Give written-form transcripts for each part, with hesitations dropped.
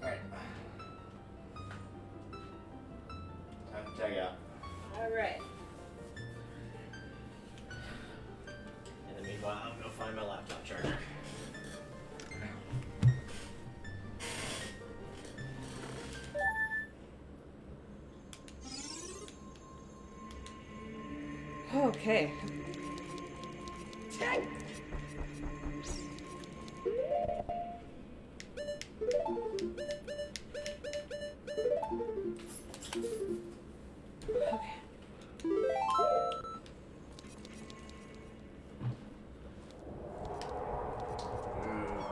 Alright. Time to tag out. Alright. In the meanwhile, I'm gonna find my laptop charger. Okay.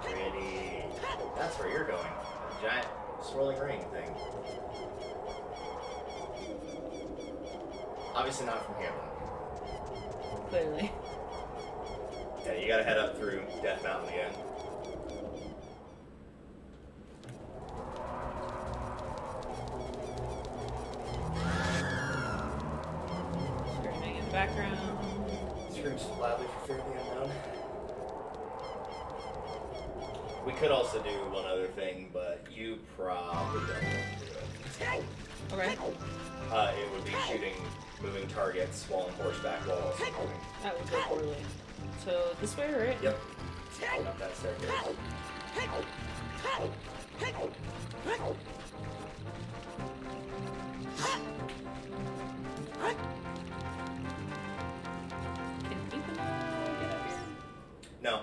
Pretty. That's where you're going. Giant swirling ring thing. Obviously not from here. Clearly. Yeah, you gotta head up through Death Mountain again. Screaming in the background. Screams loudly for fear of the unknown. We could also do one other thing, but you probably don't want to do it. Okay. It would be shooting moving targets while on horseback while also moving. That would go poorly. So this way, right? Yep. Going up that staircase. Can Ethan get up here? No,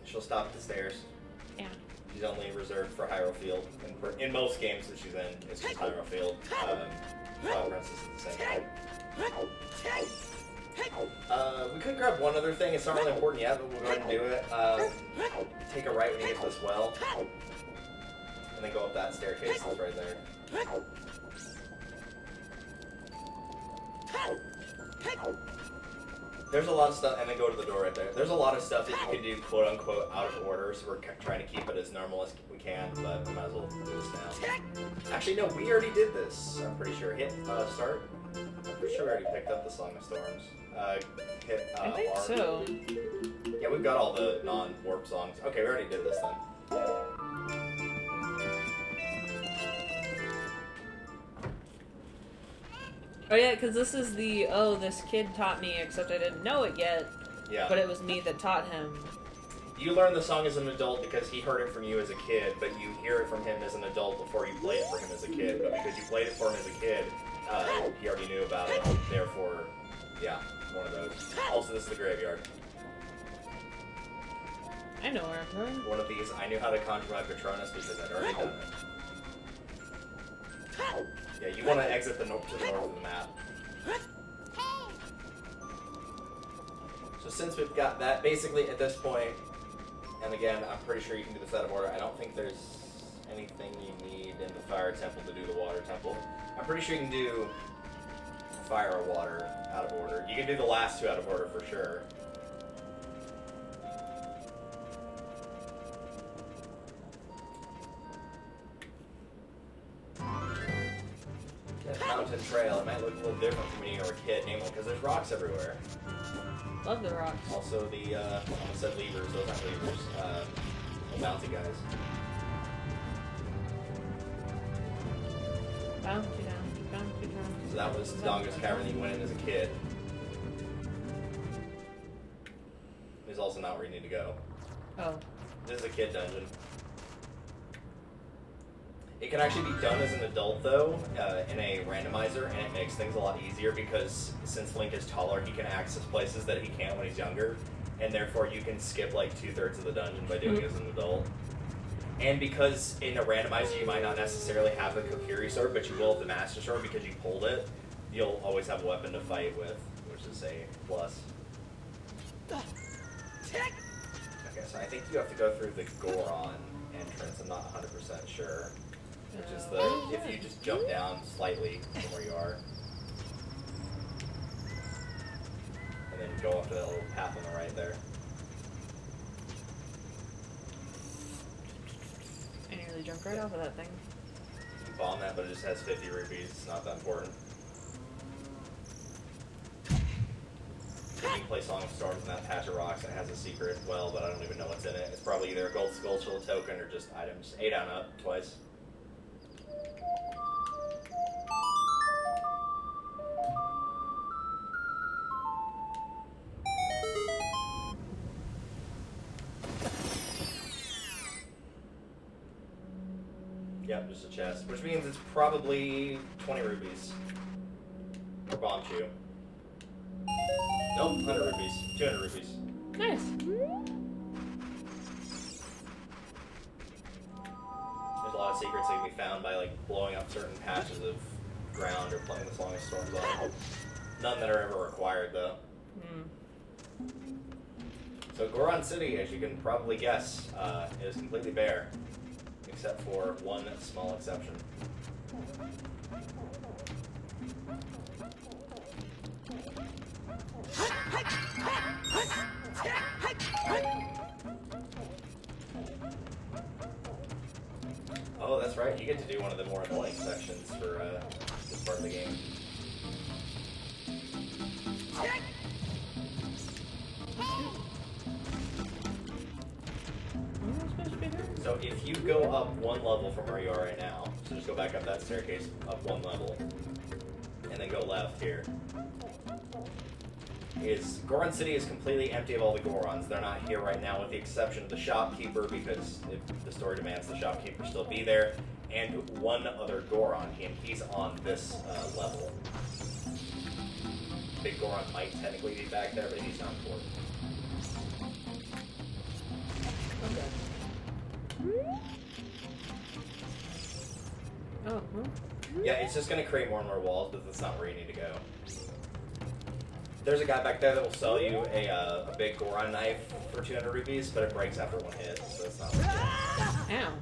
she'll stop at the stairs. Yeah. She's only reserved for Hyrule Field. And in most games that she's in, it's just Hyrule Field. Twilight Princess is the same way. We could grab one other thing. It's not really important yet, but we'll go ahead and do it. Take a right when you get to this well. And then go up that staircase that's right there. There's a lot of stuff, and then go to the door right there. There's a lot of stuff that you can do, quote unquote, out of order, so we're trying to keep it as normal as we can, but we might as well do this now. Actually, no, we already did this, I'm pretty sure. Hit start. I'm pretty sure we already picked up the Song of Storms. Hit I think R. so. Yeah, we've got all the non-warp songs. Okay, we already did this then. Oh yeah, because this is the, oh, this kid taught me, except I didn't know it yet. Yeah. But it was me that taught him. You learn the song as an adult because he heard it from you as a kid, but you hear it from him as an adult before you played it for him as a kid. But because you played it for him as a kid, he already knew about it. Therefore, yeah, one of those. Also, this is the graveyard. I know where I'm going. One of these, I knew how to conjure my Patronus because I'd already done it. Yeah, you want to exit to the north of the map. So since we've got that, basically at this point, and again, I'm pretty sure you can do this out of order. I don't think there's anything you need in the Fire Temple to do the Water Temple. I'm pretty sure you can do Fire or Water out of order. You can do the last two out of order for sure. That mountain trail, it might look a little different from when you were a kid, namely because there's rocks everywhere. Love the rocks. Also the, I almost said levers, those aren't levers, the bouncy guys. Bouncy down, bouncy down. So that was Donga's Cavern that you went in as a kid. It's also not where you need to go. Oh. This is a kid dungeon. It can actually be done as an adult, though, in a randomizer, and it makes things a lot easier because since Link is taller, he can access places that he can't when he's younger, and therefore you can skip like 2/3 of the dungeon by doing it as an adult. And because in a randomizer you might not necessarily have the Kokiri sword, but you will have the Master Sword because you pulled it, you'll always have a weapon to fight with, which is a plus. Okay, so I think you have to go through the Goron entrance, I'm not 100% sure. Which is the, if you just jump down slightly from where you are. And then go up to that little path on the right there. I nearly jumped right off of that thing. You can bomb that, but it just has 50 rupees, it's not that important. You can play Song of Storms in that patch of rocks, and it has a secret well, but I don't even know what's in it. It's probably either a gold skull token or just items. 8 on up, twice. Yep, just a chest. Which means it's probably 20 rupees. Or bomb shoe. Nope, 100 rupees. 200 rupees. Nice. There's a lot of secrets that can be found by like blowing up certain patches of ground or playing the Song of Storms on. None that are ever required though. So Goron City, as you can probably guess, is completely bare. Except for one small exception. Oh, that's right. You get to do one of the more annoying sections for this part of the game. So if you go up one level from where you are right now, so just go back up that staircase, up one level, and then go left here. Goron City is completely empty of all the Gorons. They're not here right now with the exception of the shopkeeper because the story demands the shopkeeper still be there, and one other Goron, and he's on this level. Big Goron might technically be back there, but he's not important. Okay. Oh, well. Yeah, it's just going to create more and more walls, but that's not where you need to go. There's a guy back there that will sell you a big Goron knife for 200 rupees, but it breaks after one hit, so it's not worth it. Ow.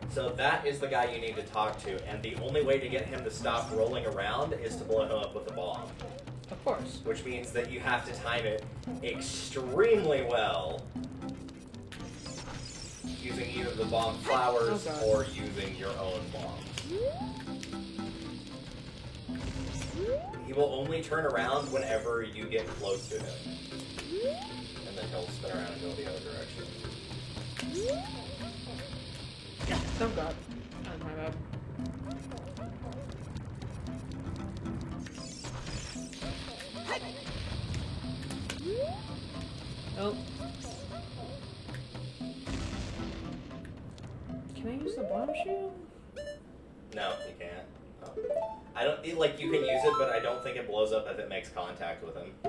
So that is the guy you need to talk to, and the only way to get him to stop rolling around is to blow him up with a bomb. Of course. Which means that you have to time it extremely well, using either the bomb flowers or using your own bombs. He will only turn around whenever you get close to him. And then he'll spin around and go the other direction. Oh god. Oh my bad. Oh. Can I use the bomb shoe? No, you can't. Oh. I don't like you can use it, but I don't think it blows up if it makes contact with him. I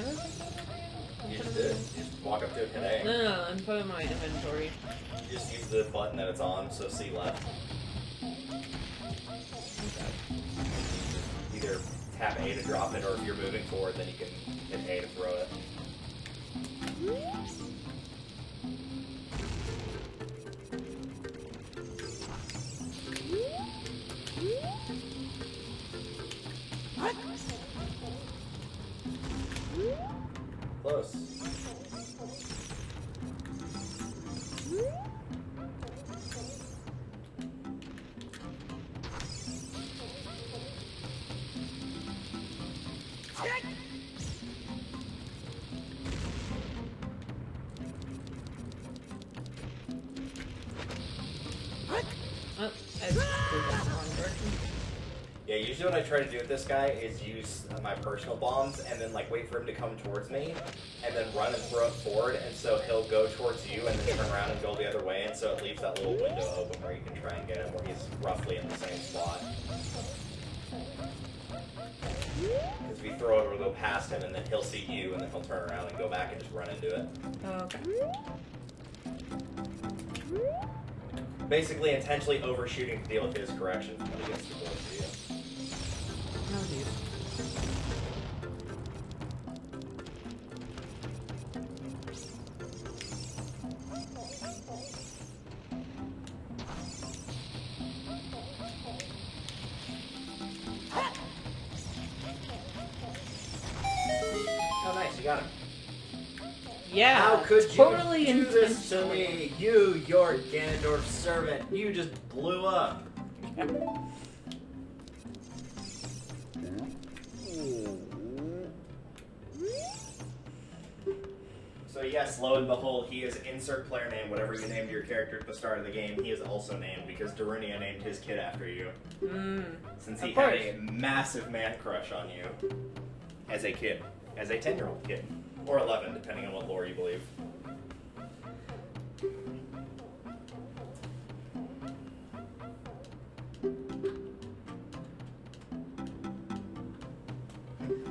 don't think so. You just did. You just walk up to it today. No, I'm putting my inventory. You just use the button that it's on, so C left. Either tap A to drop it, or if you're moving forward, then you can hit A to throw it. Close. Oh, I moved that in the wrong direction. Yeah, usually what I try to do with this guy is use my personal bombs and then like wait for him to come towards me and then run and throw it forward, and so he'll go towards you and then turn around and go the other way, and so it leaves that little window open where you can try and get him where he's roughly in the same spot. Because if you throw it, it'll go past him and then he'll see you and then he'll turn around and go back and just run into it. Oh, okay. Basically intentionally overshooting to deal with his corrections when he gets too close to you. Oh, geez. Oh, nice, you got him. Yeah. How could you totally do this to intentionally. me? You, your Ganondorf servant. You just blew up. So yes, lo and behold, he is insert player name, whatever you named your character at the start of the game, he is also named because Darunia named his kid after you. Since he had a massive man crush on you as a kid. As a 10-year-old kid. Or 11, depending on what lore you believe.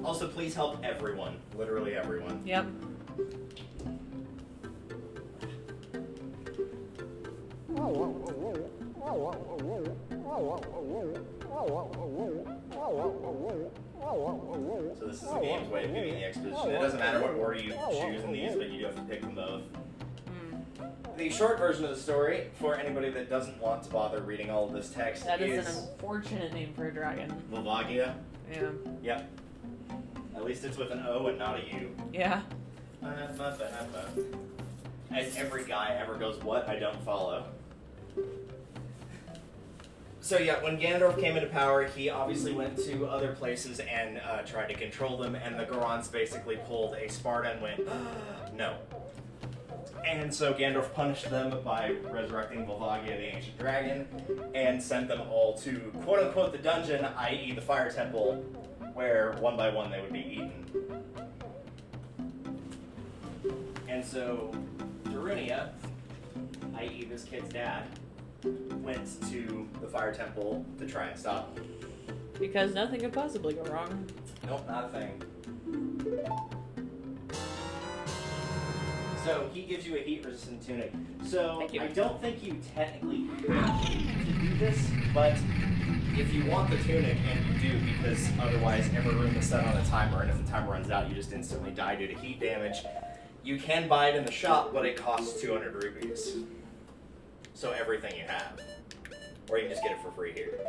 Also, please help everyone. Literally everyone. Yep. So this is the game's way of giving the exposition. It doesn't matter what order you choose in these, but you do have to pick them both. The short version of the story, for anybody that doesn't want to bother reading all of this text, That is an unfortunate name for a dragon. Volvagia. Yeah. Yep. At least it's with an O and not a U. Yeah. As every guy ever goes, what? I don't follow. So yeah, when Ganondorf came into power, he obviously went to other places and tried to control them, and the Gorons basically pulled a Sparta and went, no. And so Ganondorf punished them by resurrecting Volvagia, the ancient dragon, and sent them all to quote-unquote the dungeon, i.e. the fire temple, where one by one they would be eaten. And so Darunia, i.e. this kid's dad, went to the fire temple to try and stop him. Because nothing could possibly go wrong. Nope, not a thing. So he gives you a heat-resistant tunic. So I don't think you technically have to do this, but if you want the tunic, and you do, because otherwise every room is set on a timer, and if the timer runs out, you just instantly die due to heat damage, you can buy it in the shop, but it costs 200 rupees. So everything you have. Or you can just get it for free here.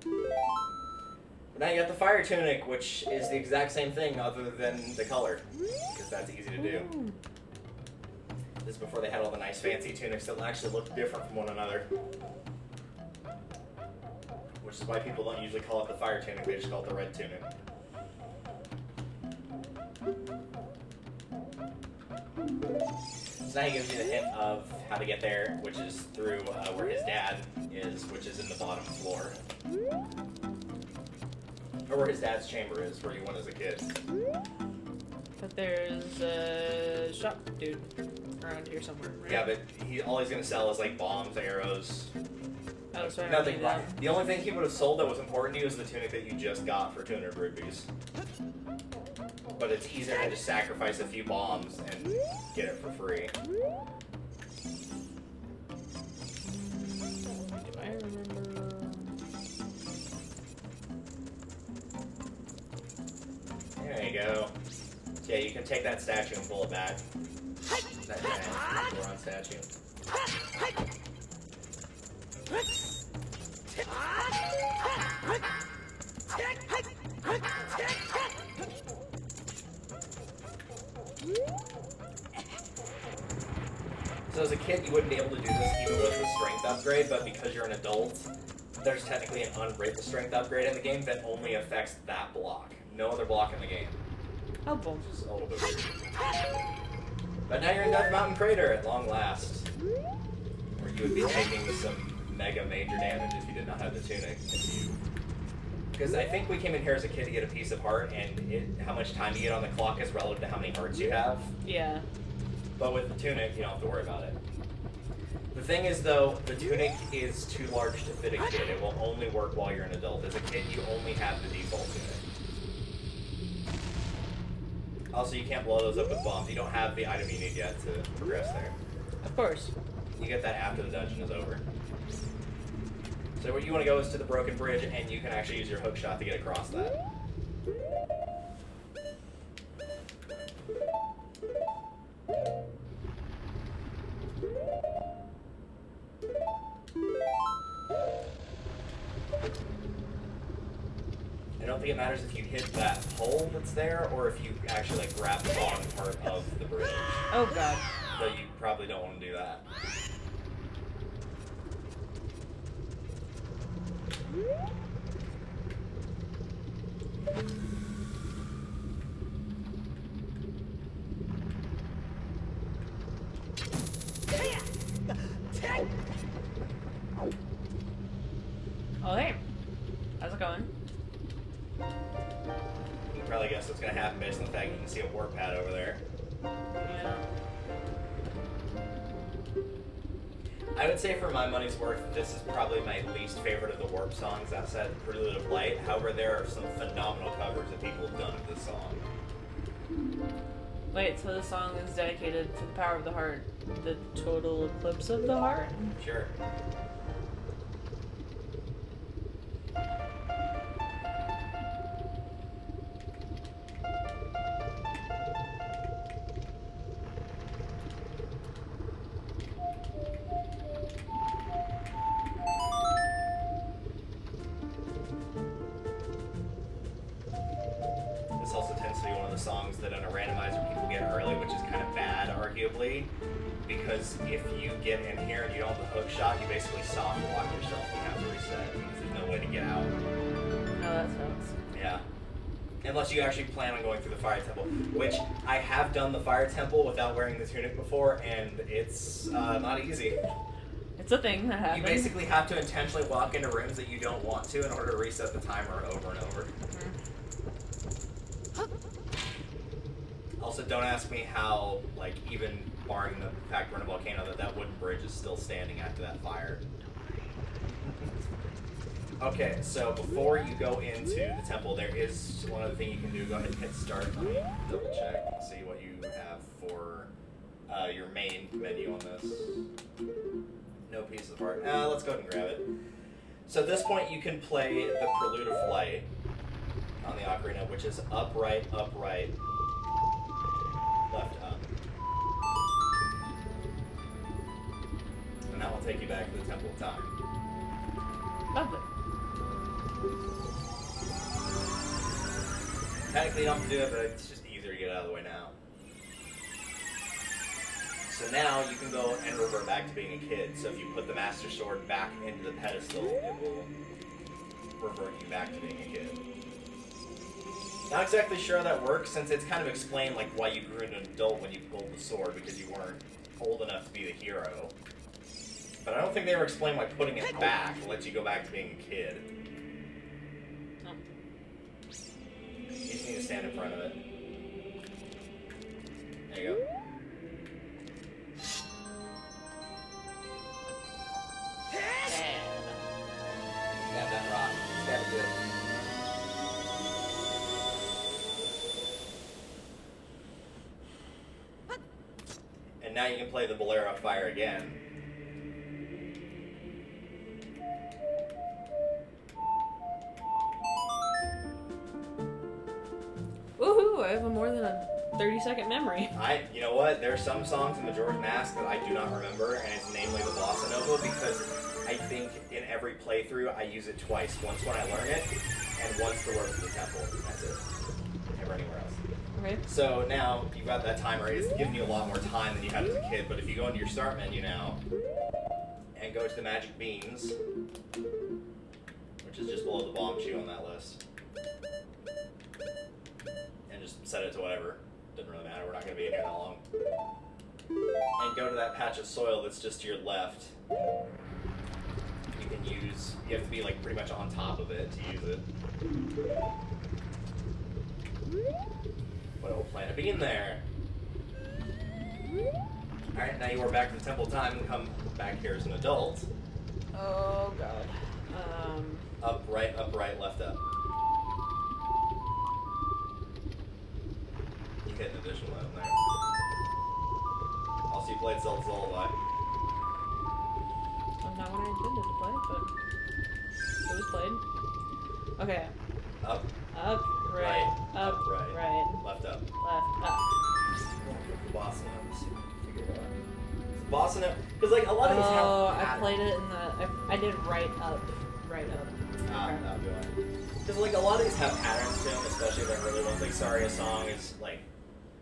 But now you got the fire tunic, which is the exact same thing other than the color. Because that's easy to do. This is before they had all the nice fancy tunics that actually look different from one another. Which is why people don't usually call it the fire tunic, they just call it the red tunic. So now he gives you the hint of how to get there, which is through where his dad is, which is in the bottom floor. Or where his dad's chamber is, where you went as a kid. But there's a shop dude around here somewhere, right? Yeah, but all he's gonna sell is like bombs, arrows. Oh, sorry. Nothing. The only thing he would have sold that was important to you is the tunic that you just got for 200 rupees. But it's easier to just sacrifice a few bombs and get it for free. Do I remember? There you go. Yeah, you can take that statue and pull it back. That giant Goron statue. So as a kid, you wouldn't be able to do this even with the strength upgrade, but because you're an adult, there's technically an unrate the strength upgrade in the game that only affects that block. No other block in the game. Oh, boom. Which is a little bit weird. But now you're in Death Mountain Crater at long last. Where you would be taking some mega major damage if you did not have the tunic. Because I think we came in here as a kid to get a piece of heart, and how much time you get on the clock is relative to how many hearts you have. Yeah. But with the tunic, you don't have to worry about it. The thing is, though, the tunic is too large to fit a kid. It will only work while you're an adult. As a kid, you only have the default tunic. Also, you can't blow those up with bombs. You don't have the item you need yet to progress there. Of course. You get that after the dungeon is over. So where you want to go is to the broken bridge, and you can actually use your hook shot to get across that. I don't think it matters if you hit that hole that's there, or if you actually like grab the bottom part of the bridge. Oh god. So you probably don't want to do that. going to happen based on the fact you can see a warp pad over there. Yeah. I would say for my money's worth, this is probably my least favorite of the warp songs outside of Prelude of Light. However, there are some phenomenal covers that people have done of this song. Wait, so the song is dedicated to the power of the heart, the total eclipse of the heart? Sure. This also tends to be one of the songs that on a randomizer people get early, which is kind of bad, arguably, because if you get in here and you don't have the hook shot, you basically soft lock yourself and you have to reset because there's no way to get out. Oh, that sucks. Yeah. Unless you actually plan on going through the fire temple, which I have done the fire temple without wearing the tunic before, and it's not easy. It's a thing that happens. You basically have to intentionally walk into rooms that you don't want to in order to reset the timer over and over. Also, don't ask me how, like, even barring the fact we're in a volcano, that wooden bridge is still standing after that fire. Okay, so before you go into the temple, there is one other thing you can do. Go ahead and hit start. Let me double check and see what you have for your main menu on this. No piece of art. Let's go ahead and grab it. So at this point, you can play the Prelude of Light on the Ocarina, which is up, right, left, up. And that will take you back to the Temple of Time. Lovely. Technically, you don't have to do it, but it's just easier to get out of the way now. So now you can go and revert back to being a kid. So if you put the Master Sword back into the pedestal, it will revert you back to being a kid. Not exactly sure how that works, since it's kind of explained like why you grew into an adult when you pulled the sword, because you weren't old enough to be the hero. But I don't think they ever explained why putting it back lets you go back to being a kid. No. You just need to stand in front of it. There you go. Stab that rock. Stab it good. And now you can play the Bolero Fire again. Woohoo! I have a more than a 30-second memory. You know what? There are some songs in Majora's Mask that I do not remember, and it's namely the Bossa Nova, because I think in every playthrough I use it twice. Once when I learn it, and once the road to the temple. That's it. Never anywhere else. Okay. So now you've got that timer. It's giving you a lot more time than you had as a kid, but if you go into your start menu now, and go to the magic beans, which is just below the bomb shoe on that list, and just set it to whatever. Doesn't really matter, we're not going to be in here that long. And go to that patch of soil that's just to your left. You can use, you have to be like pretty much on top of it to use it. But it will plant a bean there. Alright, now you are back to the Temple of Time and come back here as an adult. Oh god. Up, right, left, up. You hit an additional button there. Also, you played Zelda Lullaby. That's not what I intended to play, but it was played. Okay. Up, Right. Up, right. left, up. Left, up. Bossa Nova. Figure it out. Bossa Nova, because like a lot of these have. Oh, I played it in the. I did right up. Right up. Because like a lot of these have patterns to them, especially the early ones. Like Sorry, a song is like,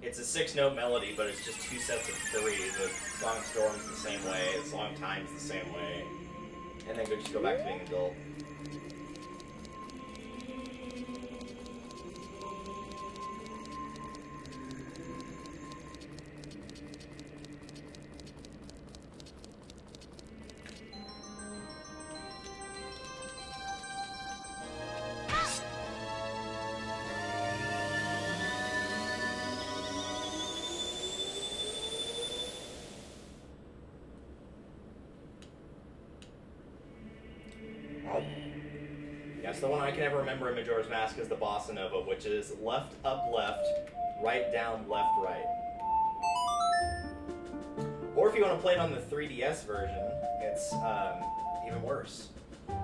it's a 6-note melody, but it's just 2 sets of 3. The Song of Storm's the same way. The Song of Time's the same way. And then just go back to being an adult. Yes, the one I can ever remember in Majora's Mask is the Bossa Nova, which is left, up, left, right, down, left, right. Or if you want to play it on the 3DS version, it's even worse.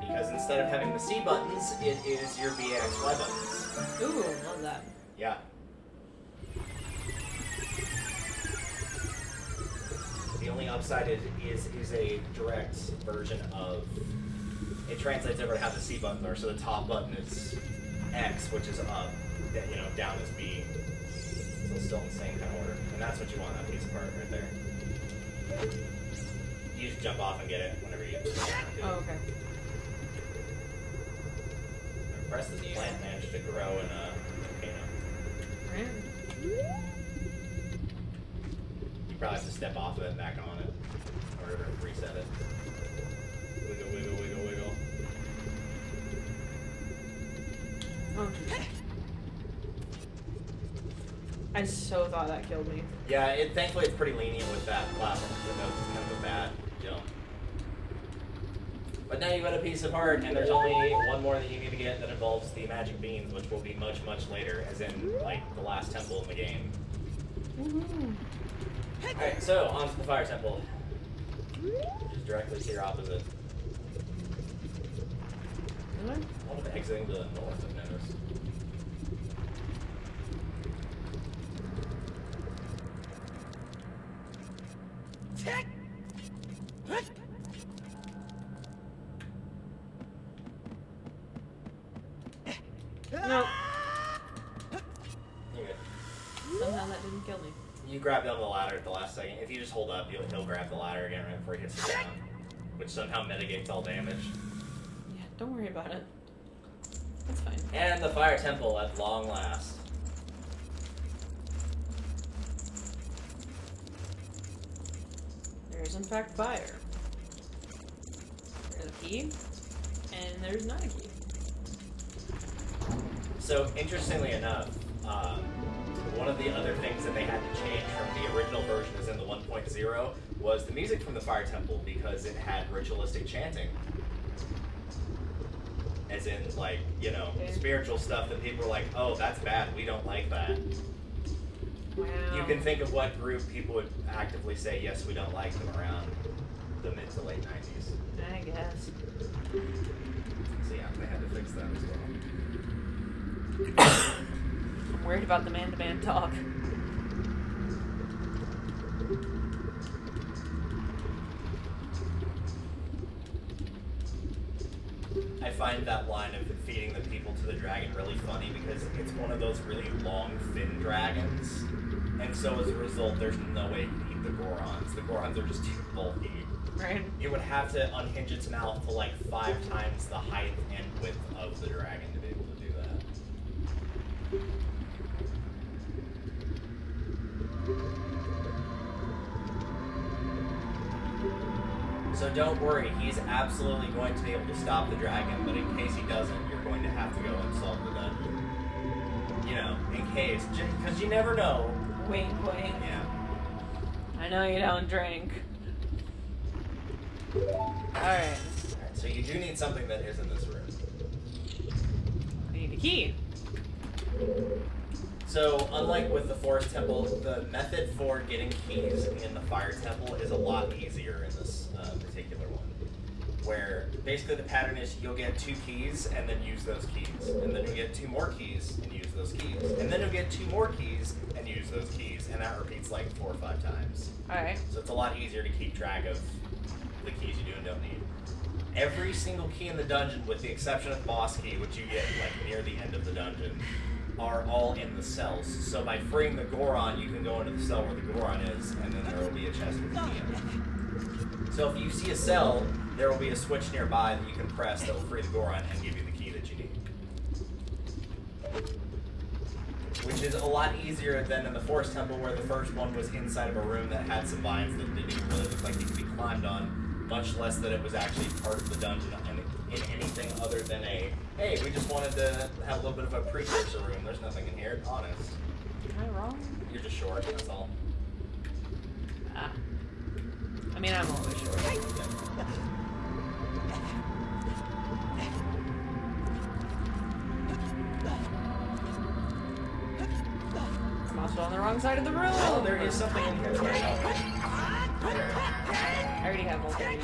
Because instead of having the C buttons, it is your B and X, Y buttons. Ooh, love that. Yeah. The only upside is a direct version of... It translates over to how the C buttons are. So the top button is X, which is up. Then, down is B. So it's still in the same kind of order. And that's what you want, that piece of part right there. You just jump off and get it whenever you want to. Oh, okay. Press this plant managed to grow in a volcano. Right. You probably have to step off of it and back on it in order to reset it. Wiggle, wiggle, wiggle, wiggle. Oh, geez. I so thought that killed me. Yeah, thankfully it's pretty lenient with that platform, even though it's kind of a bad jump. But now you've got a piece of art, and there's only one more that you need to get that involves the magic beans, which will be much, much later, as in, like, the last temple in the game. Alright, so, on to the fire temple. Which is directly to your opposite. Really? One of exiting to the north, I've noticed. No. You're good. Somehow that didn't kill me. You grab down the ladder at the last second. If you just hold up, he'll grab the ladder again right before he hits the ground, which somehow mitigates all damage. Yeah, don't worry about it. That's fine. And the fire temple at long last. There is in fact fire. There's a key, and there's not a key. So, interestingly enough, one of the other things that they had to change from the original version as in the 1.0 was the music from the Fire Temple, because it had ritualistic chanting. As in, like, spiritual stuff that people were like, oh, that's bad, we don't like that. Wow. You can think of what group people would actively say, yes, we don't like them around the mid to late 90s. I guess. So yeah, they had to fix that as well. I'm worried about the man-to-man talk. I find that line of feeding the people to the dragon really funny because it's one of those really long, thin dragons. And so as a result, there's no way you can eat the Gorons. The Gorons are just too bulky. Right. It would have to unhinge its mouth to like 5 times the height and width of the dragon to be able to do that. So don't worry, he's absolutely going to be able to stop the dragon, but in case he doesn't, you're going to have to go and solve the dungeon. In case, because you never know. Wink, wink. Yeah. I know you don't drink. Alright. So you do need something that is in this room. I need a key. So, unlike with the Forest Temple, the method for getting keys in the Fire Temple is a lot easier in this particular one. Where basically the pattern is you'll get 2 keys and then use those keys. And then you'll get 2 more keys and use those keys. And then you'll get 2 more keys and use those keys. And that repeats like 4 or 5 times. Alright. So it's a lot easier to keep track of the keys you do and don't need. Every single key in the dungeon, with the exception of the boss key, which you get like near the end of the dungeon, are all in the cells. So by freeing the Goron, you can go into the cell where the Goron is, and then there will be a chest with the key in it. So if you see a cell, there will be a switch nearby that you can press that will free the Goron and give you the key that you need. Which is a lot easier than in the Forest Temple, where the first one was inside of a room that had some vines that didn't even really look like they could be climbed on, much less that it was actually part of the dungeon in anything other than a, hey, we just wanted to have a little bit of a precursor room. There's nothing in here, honest. Am I wrong? You're just short, that's all. Ah. I mean, I'm always short. also on the wrong side of the room. Oh, there is something in here. Sorry. I already have all these.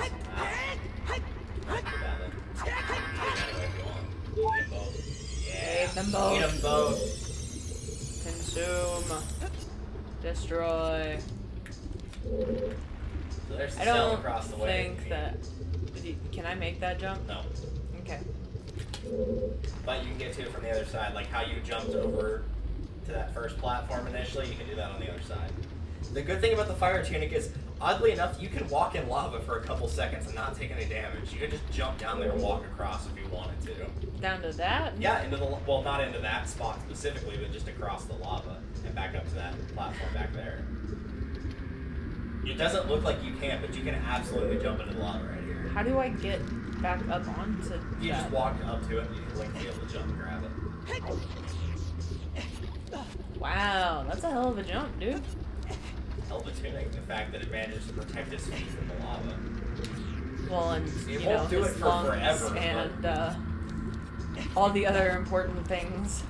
Yeah. Eat them both. Eat them both. Consume. Destroy. So there's the I cell don't across the way. think that... Can I make that jump? No. Okay. But you can get to it from the other side. Like how you jumped over to that first platform initially, you can do that on the other side. The good thing about the fire tunic is, oddly enough, you can walk in lava for a couple seconds and not take any damage. You can just jump down there and walk across if you wanted to. Down to that? Yeah, into the, well, not into that spot specifically, but just across the lava and back up to that platform back there. It doesn't look like you can, but you can absolutely jump into the lava right here. How do I get back up onto You that? just walk up to it and you can be able to jump and grab it. Wow, that's a hell of a jump, dude. Hell of a tunic, the fact that it manages to protect his feet from the lava. Well, and It you won't know, do his it for lungs forever, and all the other important things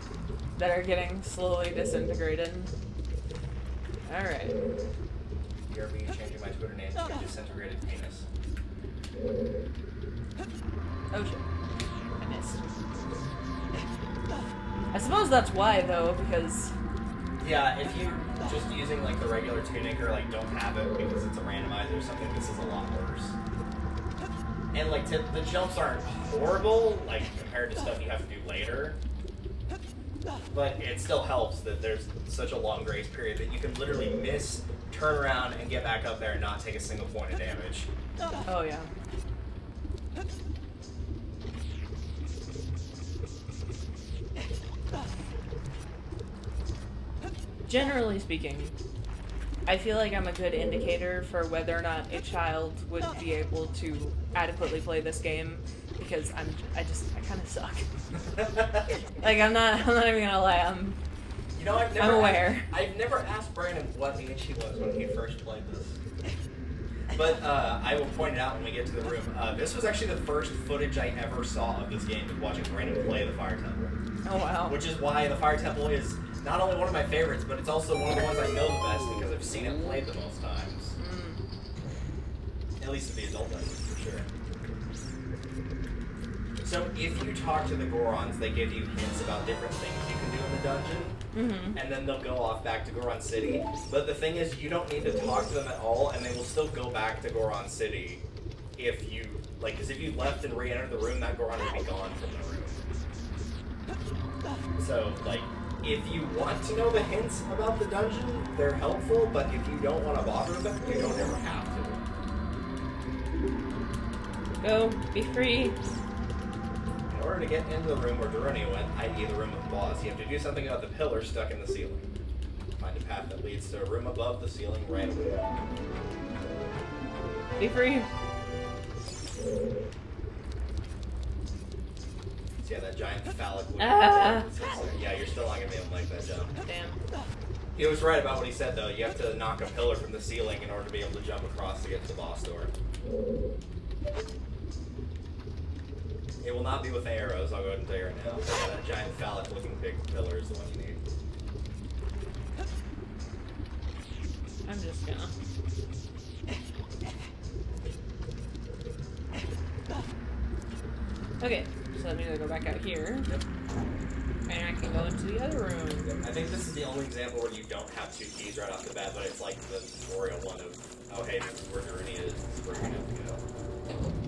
that are getting slowly disintegrated. All right. You're changing my Twitter name to Disintegrated Penis. Oh shit! I missed. I suppose that's why, though, because Yeah, if you just using like the regular tunic or like don't have it because it's a randomizer or something, this is a lot worse. And like the jumps aren't horrible, like compared to stuff you have to do later. But it still helps that there's such a long grace period that you can literally miss, turn around, and get back up there and not take a single point of damage. oh yeah. Generally speaking, I feel like I'm a good indicator for whether or not a child would be able to adequately play this game, because I kind of suck. Like I'm not even gonna lie. You know, I'm aware. I've never asked Brandon what age he was when he first played this. But I will point it out when we get to the room. This was actually the first footage I ever saw of this game, was watching Brandon play the Fire Temple. Oh wow. Which is why the Fire Temple is not only one of my favorites, but it's also one of the ones I know the best because I've seen it played the most times. At least to the adult levels, for sure. So if you talk to the Gorons, they give you hints about different things you can do in the dungeon, and then they'll go off back to Goron City. But the thing is, you don't need to talk to them at all, and they will still go back to Goron City if you, like, because if you left and re-entered the room, that Goron would be gone from the room. So, like, if you want to know the hints about the dungeon, they're helpful, but if you don't want to bother them, you don't ever have to. Go, be free. In order to get into the room where Doroni went, i.e. the room with the boss, you have to do something about the pillar stuck in the ceiling. Find a path that leads to a room above the ceiling right away. Be free. See, yeah, that giant phallic looking Ah. Yeah, you're still not going to be able to make that jump. Damn. He was right about what he said, though. You have to knock a pillar from the ceiling in order to be able to jump across to get to the boss door. It will not be with arrows, I'll go ahead and tell you right now. Yeah, that giant phallic looking big pillar is the one you need. I'm just gonna. Okay, so that means I go back out here. Yep. And I can go into the other room. I think this is the only example where you don't have two keys right off the bat, but it's like the tutorial one of, oh hey, this is where Doroni is, this is where you're gonna have to go.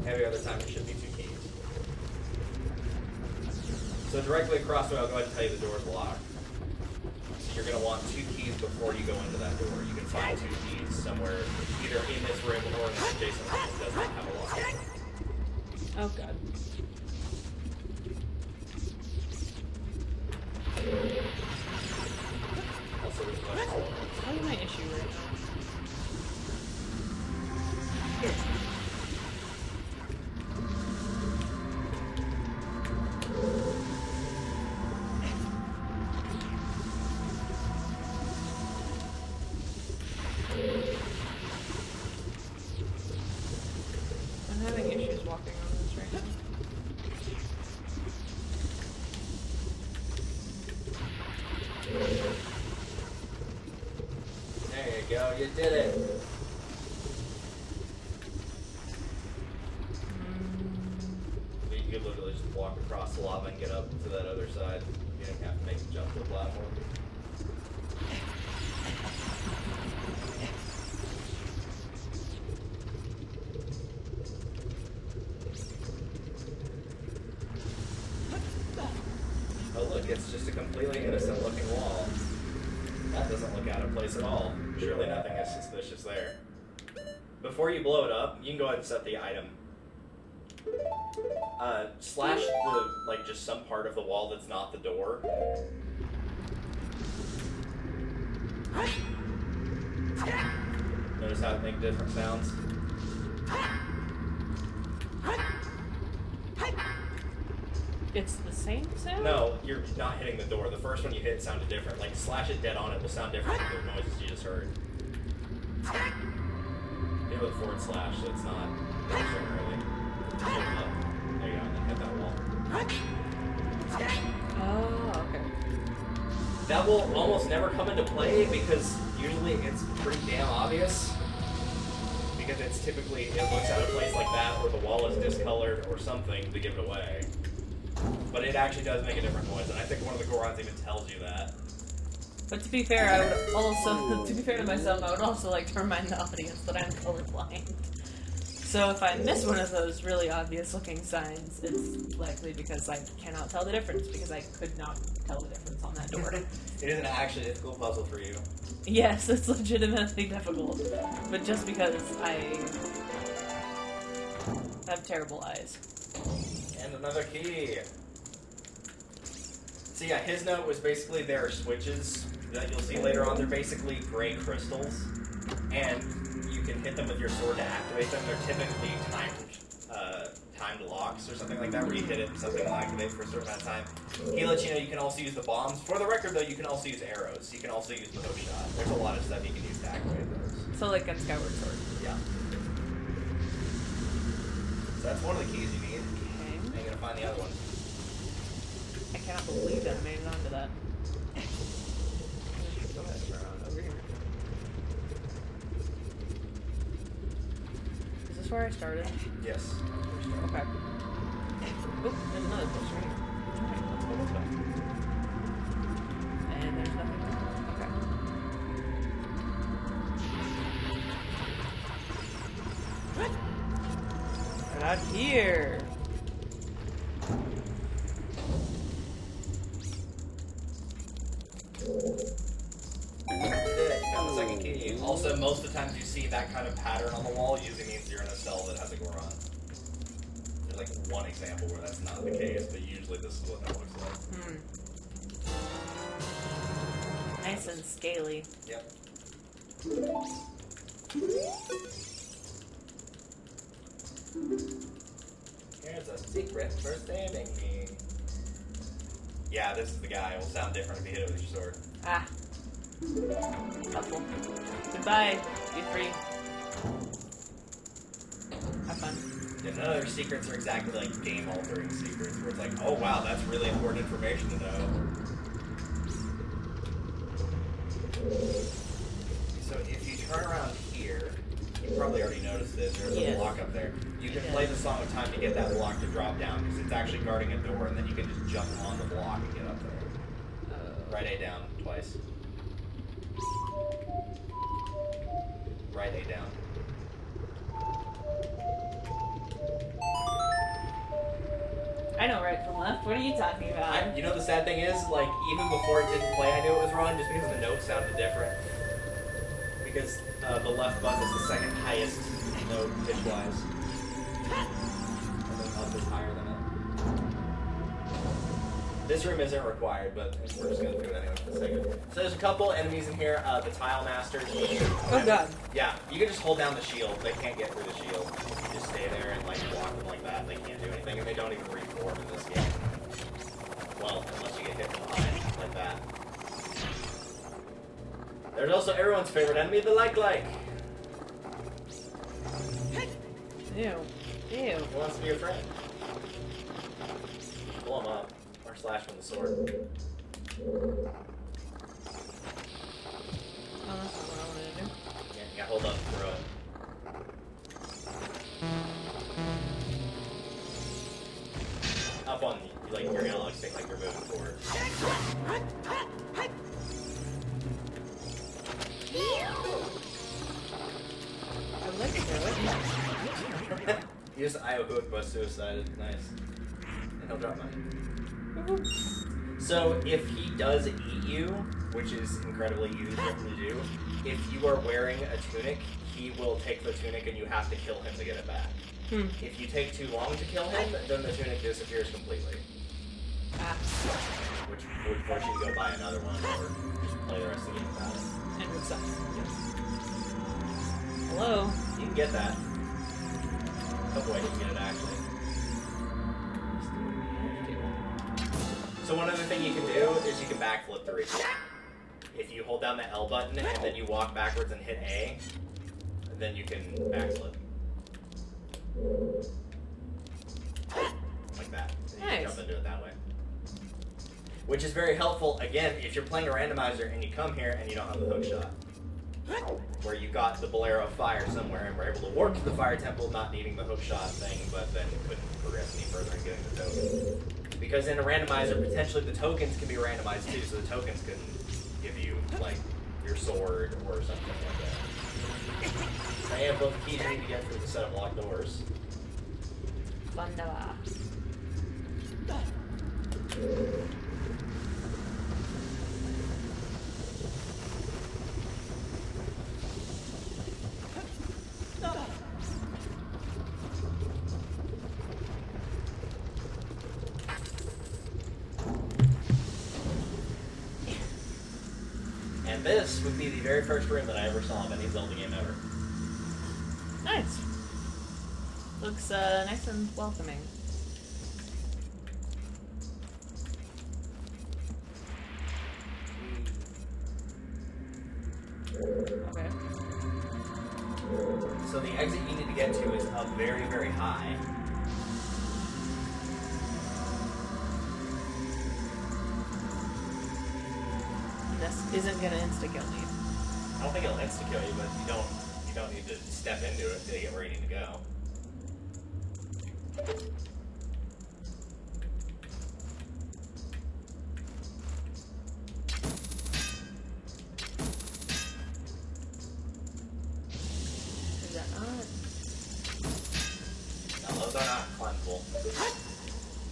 Every other time it should be two keys. So directly across the way, I'll go ahead and tell you the door's locked. So you're going to want two keys before you go into that door. You can find two keys somewhere, either in this room or in an adjacent room that does not have a lock. Oh god. Also, there's no What is my issue right now? I'm having issues walking on this right now. you go. You did it. You could literally just walk across the lava and get up to that other side. You don't have to make a jump to the platform. Oh look, it's just a completely innocent looking wall. That doesn't look out of place at all. Surely nothing is suspicious there. Before you blow it up, you can go ahead and set the item. Slash the, like, just some part of the wall that's not the door. Notice how it makes different sounds? It's the same sound? No, you're not hitting the door. The first one you hit sounded different. Like, slash it dead on, it will sound different from the noises you just heard. Hit with // so it's not showing early. Hold it up. There you go, and then hit that wall. Oh, okay. That will almost never come into play because usually it's pretty damn obvious. Because it's typically, it looks out of place like that, or the wall is discolored or something to give it away. But it actually does make a different noise, and I think one of the Gorons even tells you that. But to be fair, I would also, to be fair to myself, I would also like to remind the audience that I'm colorblind. So if I miss one of those really obvious looking signs, it's likely because I cannot tell the difference, because I could not tell the difference on that door. It isn't actually a difficult puzzle for you. Yes, it's legitimately difficult, but just because I have terrible eyes. And another key. So yeah, his note was basically there are switches that you'll see later on. They're basically gray crystals, and you can hit them with your sword to activate them. They're typically timed locks or something like that, where you hit it and something will activate for a certain amount of time. He lets you know you can also use the bombs. For the record, though, you can also use arrows. You can also use the hook shot. There's a lot of stuff you can use to activate those. So like on Skyward Sword. Yeah. So that's one of the keys you need. Okay. And you're gonna find the other one. I cannot believe that I made it onto that. Go ahead, around over here. Is this where I started? Yes. Okay. Oop, there's another place right here. Alright, let's go this way. And there's nothing there. Okay. Get out here! Got the second key. Also, most of the times you see that kind of pattern on the wall usually means you're in a cell that has a Goron. There's like one example where that's not the case, but usually this is what that looks like. Nice and scaly. Yep. Here's a secret for saving me. Yeah, this is the guy. It will sound different if you hit it with your sword. Ah. Helpful. Goodbye. Be free. Have fun. Yeah, none of their secrets are exactly like game-altering secrets, where it's like, oh wow, that's really important information to know. So if you turn around here, you probably already noticed this, there's a block up there. You can play the Song of Time to get that block to drop down, because it's actually guarding a door, and then you can just jump on the block and get up there. Right A down twice. Right A down. I know right from left. What are you talking about? You know the sad thing is, like, even before it didn't play, I knew it was wrong just because the notes sounded different. Because the left button is the second highest note pitch-wise. And then up is higher than it. This room isn't required, but we're just going to do it anyway for the sake of it. So there's a couple enemies in here. The Tile Masters. Oh god. Yeah, you can just hold down the shield. They can't get through the shield. You just stay there and like block them like that. They can't do anything, and they don't even reform in this game. Well, unless you get hit from behind like that. There's also everyone's favorite enemy, the like. Ew. Ew. Who wants to be your friend? Blow him up. Or slash from the sword. Oh, that's not what I wanted to do. up on like your analog stick, like you're moving forward. I would like to throw it. You just IO hook by suicide. Nice. And he'll drop money. So if he does eat you, which is incredibly easy for him to do, if you are wearing a tunic, he will take the tunic and you have to kill him to get it back. If you take too long to kill him, then the tunic disappears completely. Which would force you to go buy another one or just play the rest of the game without it. And would suck. Yes. Hello? You can get that. A couple ways you can get it actually. So one other thing you can do is you can backflip the reach. If you hold down the L button and then you walk backwards and hit A, then you can backflip. Like that. And you can jump into it that way. Which is very helpful, again, if you're playing a randomizer and you come here and you don't have the hook shot. Where you got the Bolero fire somewhere and were able to warp to the fire temple not needing the hook shot thing, but then couldn't progress any further in getting the token. Because in a randomizer, potentially the tokens can be randomized too, so the tokens can give you, like, your sword or something like that. I have both the keys you need to get through the set of locked doors. Vanilla. And this would be the very first room that I ever saw of any Zelda game ever. Nice. Looks nice and welcoming. Okay. So the exit you need to get to is up very, very high. This isn't gonna insta-kill me. I don't think it'll insta-kill you, but you don't need to step into it to get where you need to go. Is that not? No, those are not climbable.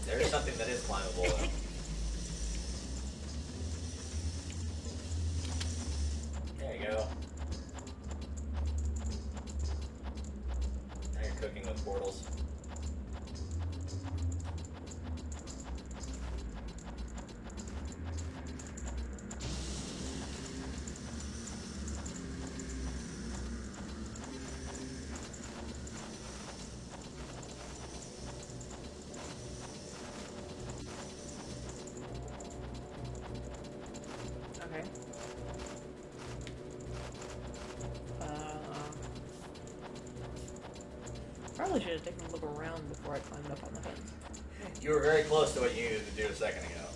There is something that is climbable though. There you go. Now you're cooking with portals. Okay. Probably should have taken a look around before I climbed up on the fence. You were very close to what you needed to do a second ago.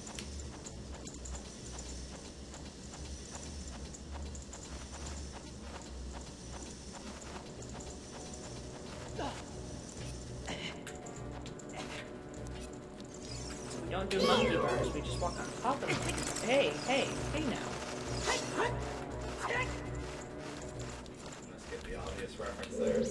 So we don't do monkey bars, we just walk on top of them. Hey now. Let's get the obvious reference there.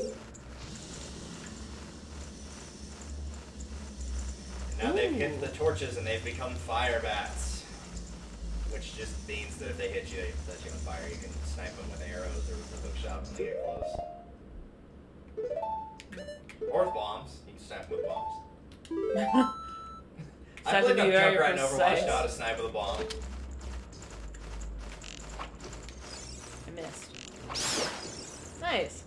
And now they've hit the torches and they've become fire bats. Which just means that if they hit you, they set you on fire. You can snipe them with arrows or with a hook shot when they get close. Or with bombs. You can snipe with bombs. I played enough Junkrat in Overwatch to know how to snipe with a bomb. I missed. Nice.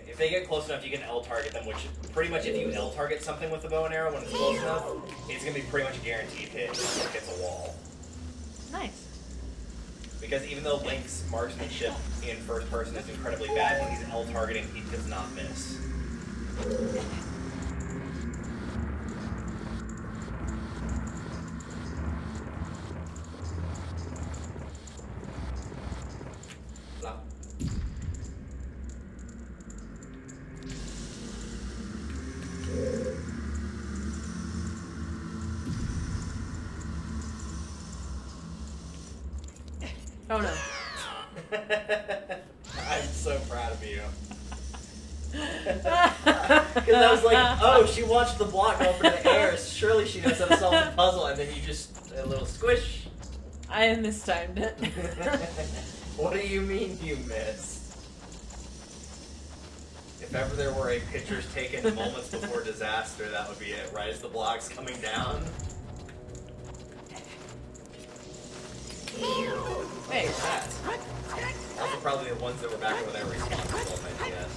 If they get close enough, you can L-target them, which pretty much if you L-target something with the bow and arrow when it's close enough, it's going to be pretty much a guaranteed hit unless it hits a wall. Nice. Because even though Link's marksmanship in first person is incredibly bad, when he's L-targeting, he does not miss. Flop. Oh no. I'm so proud of you. Because I was like, oh, she watched the block go up into the air. Surely she knows how to solve the puzzle. And then you just, a little squish. I mistimed it. What do you mean you missed? If ever there were a pictures taken moments before disaster, that would be it. Right as the block's coming down. Hey, That's also probably the ones that were back over there responsible, I guess.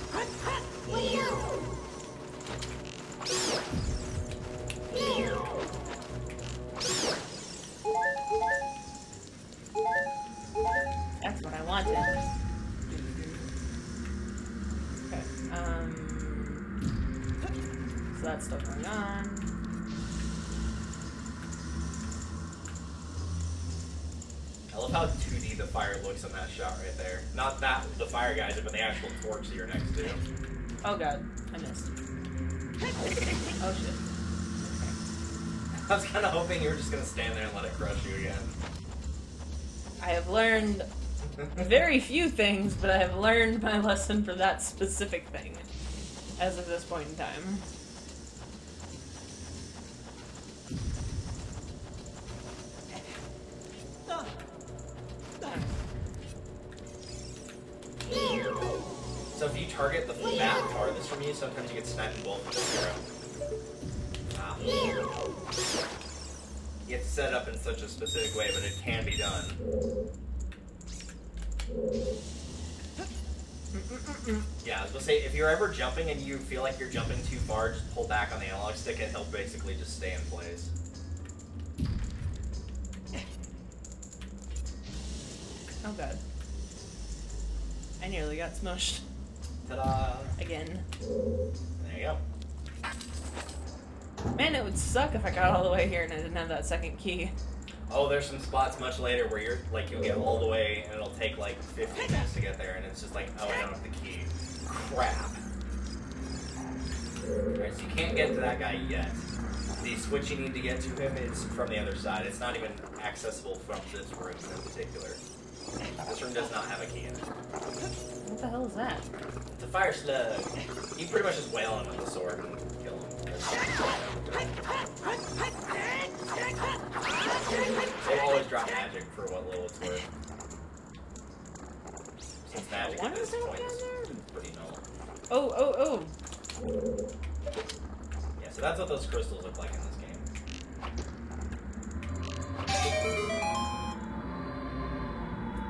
that's what I wanted. Okay. So that's still going on. I love how 2D the fire looks on that shot right there. Not that the fire guys, but the actual torch that you're next to. Oh god, I missed. Oh shit. I was kind of hoping you were just going to stand there and let it crush you again. I have learned very few things, but I have learned my lesson for that specific thing as of this point in time. So if you target the map farthest from you, sometimes you get sniped in both with a arrow. You have to set it up in such a specific way, but it can be done. Yeah, I was gonna say, if you're ever jumping and you feel like you're jumping too far, just pull back on the analog stick and he'll basically just stay in place. Oh god. I nearly got smushed. Ta-da! Again. There you go. Man, it would suck if I got all the way here and I didn't have that second key. Oh, there's some spots much later where you're like, you'll get all the way and it'll take like 15 minutes to get there, and it's just like, oh, I don't have the key. Crap. Alright, so you can't get to that guy yet. The switch you need to get to him is from the other side. It's not even accessible from this room in particular. This room does not have a key in it. What the hell is that? It's a fire slug. You pretty much just wail him with the sword and kill him. They always drop magic for what little it's worth. Since magic at this point is pretty null. Oh. Yeah, so that's what those crystals look like in this game.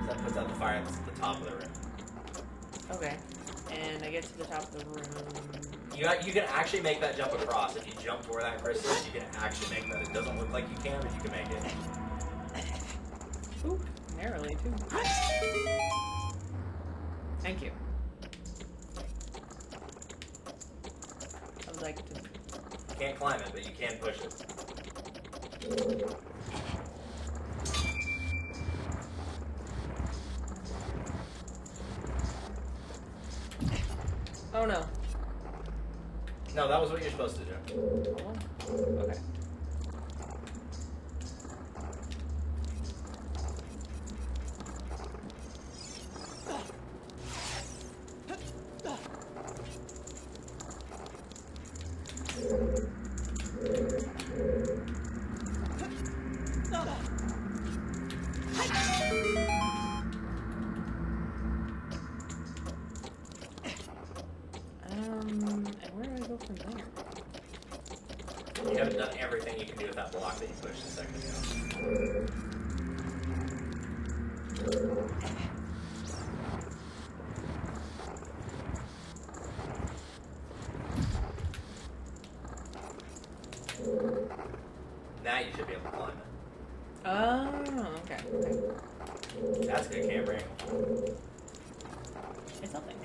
So that puts out the fire at the top of the room. Okay. And I get to the top of the room. You can actually make that jump across. If you jump toward that crystal, you can actually make that. It doesn't look like you can, but you can make it. Ooh, narrowly too. Thank you. I would like to. You can't climb it, but you can push it. Oh no. No, that was what you're supposed to do. Oh, okay. And where do I go from there? You haven't done everything you can do with that block that you pushed a second ago. Now you should be able to climb it. Oh, okay. That's good camera angle. It's something.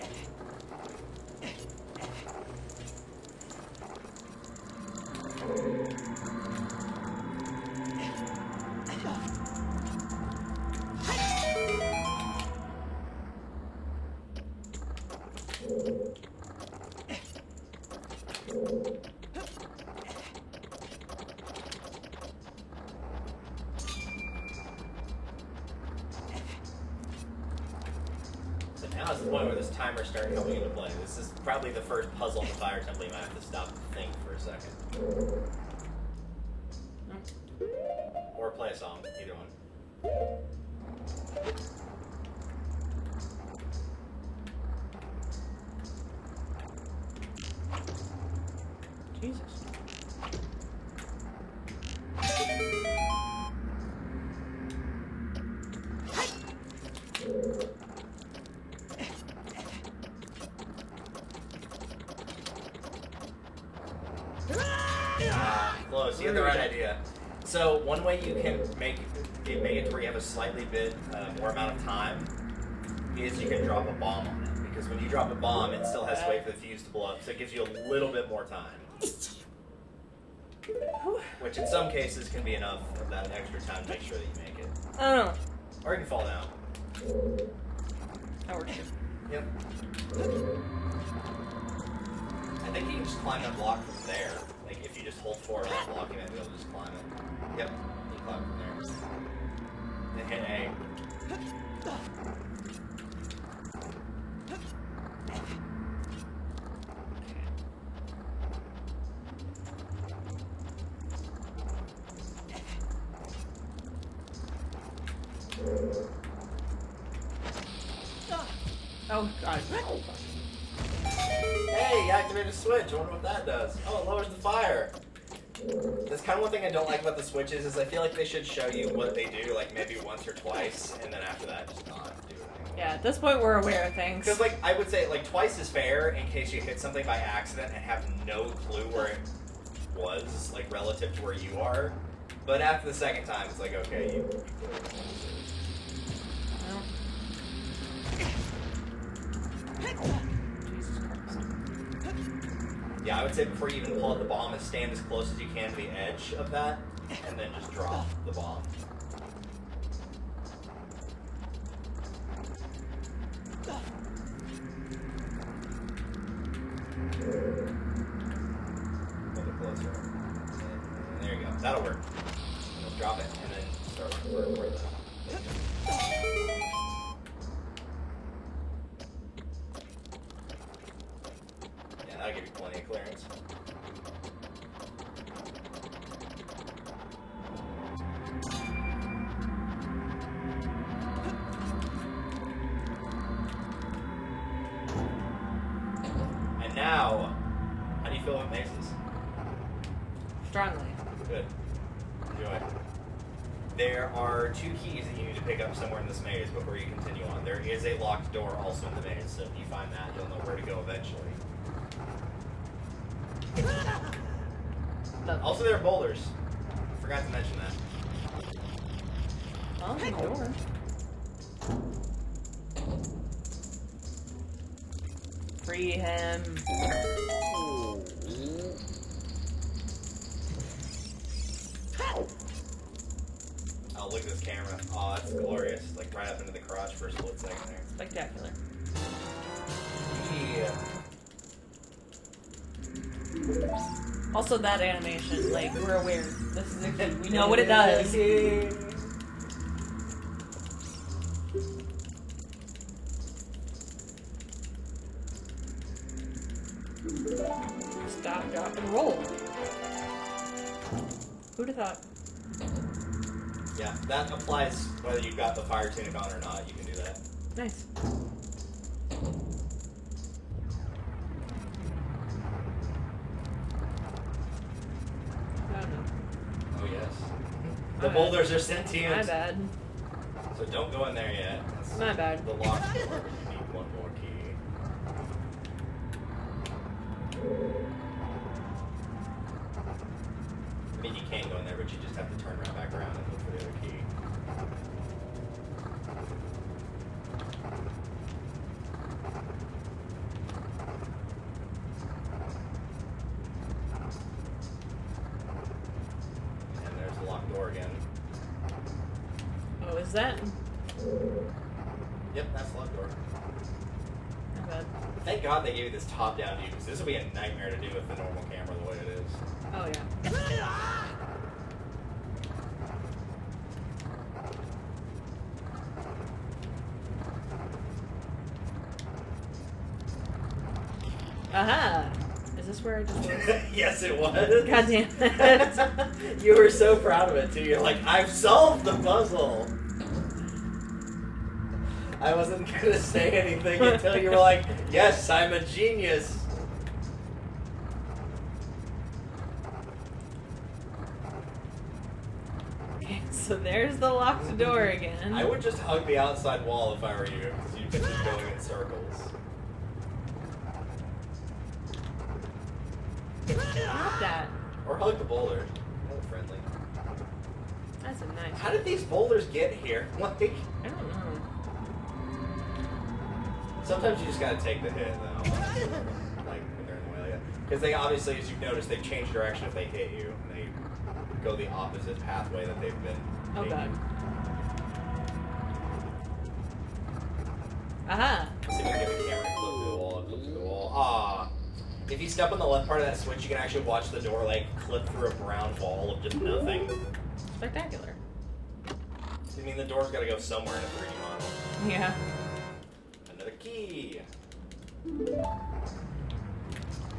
the point where this timer's starting coming into play. This is probably the first puzzle in the fire temple you might have to stop and think for a second. Or play a song, either one. Jesus. Close. You had the right idea. So one way you can make it to where you have a slightly bit more amount of time is you can drop a bomb on it. Because when you drop a bomb, it still has to wait for the fuse to blow up, so it gives you a little bit more time. Which in some cases can be enough of that extra time to make sure that you make it. Oh. Or you can fall down. That works. Yep. I think you can just climb that block from there. Like if you just hold forward on that block, you might be able to just climb it. Yep. You climb from there. Then hit A. Oh god. Hey, you activated a switch. I wonder what that does. Oh, it lowers the fire. That's kind of one thing I don't like about the switches is I feel like they should show you what they do, like maybe once or twice, and then after that, just not do it anymore. Yeah, at this point we're aware of things. Because like I would say like twice is fair in case you hit something by accident and have no clue where it was, like relative to where you are. But after the second time, it's like okay, you Jesus Christ. Yeah, I would say before you even pull out the bomb, is stand as close as you can to the edge of that, and then just drop the bomb. A little bit closer. And there you go. That'll work. And just drop it, and then start where the... That'll give you plenty of clearance. And now, how do you feel about mazes? Strongly. Good. Enjoy. There are 2 keys that you need to pick up somewhere in this maze before you continue on. There is a locked door also in the maze, so if you find that, you'll know where to go eventually. Also, there are boulders. Forgot to mention that. Oh, the door. Free him. Oh, look at this camera. Oh, that's glorious. Like right up into the crotch for a split second there. Spectacular. Yeah. Also, that animation, like, we're aware. This is a key. We know what it does. Stop, drop, and roll. Who'd have thought? Yeah, that applies whether you've got the fire tunic on or not. You can do that. Nice. Oh, yes. The boulders are sentient. My bad. So don't go in there yet. That's My bad. the locked door. You need one more key. I mean, you can go in there, but you just have to turn back around and look for the other key. And there's the locked door again. Oh, is that? Yep, that's the locked door. My bad. Thank God they gave you this top-down view, because this would be a nightmare to do with the normal camera the way it is. Oh, yeah. Aha! Is this where I just was? Yes, it was. God damn it. You were so proud of it, too. You're like, I've solved the puzzle. I wasn't going to say anything until you were like, yes, I'm a genius. Okay, so there's the locked door again. I would just hug the outside wall if I were you, because you'd just be going in circles. Stop that. Or hug the boulder. More friendly. That's a nice. How did these boulders get here? Like, I don't know. sometimes you just gotta take the hit, though. Like, when they're in the way like that. Because they obviously, as you've noticed, they change direction if they hit you. And they go the opposite pathway that they've been Oh taking. god. Aha! Let's see if we can get the camera to clip through the wall, clip through the wall. Ah. If you step on the left part of that switch, you can actually watch the door, like, clip through a brown wall of just nothing. Spectacular. I mean, the door's gotta go somewhere in a 3D model. Yeah. Another key. Because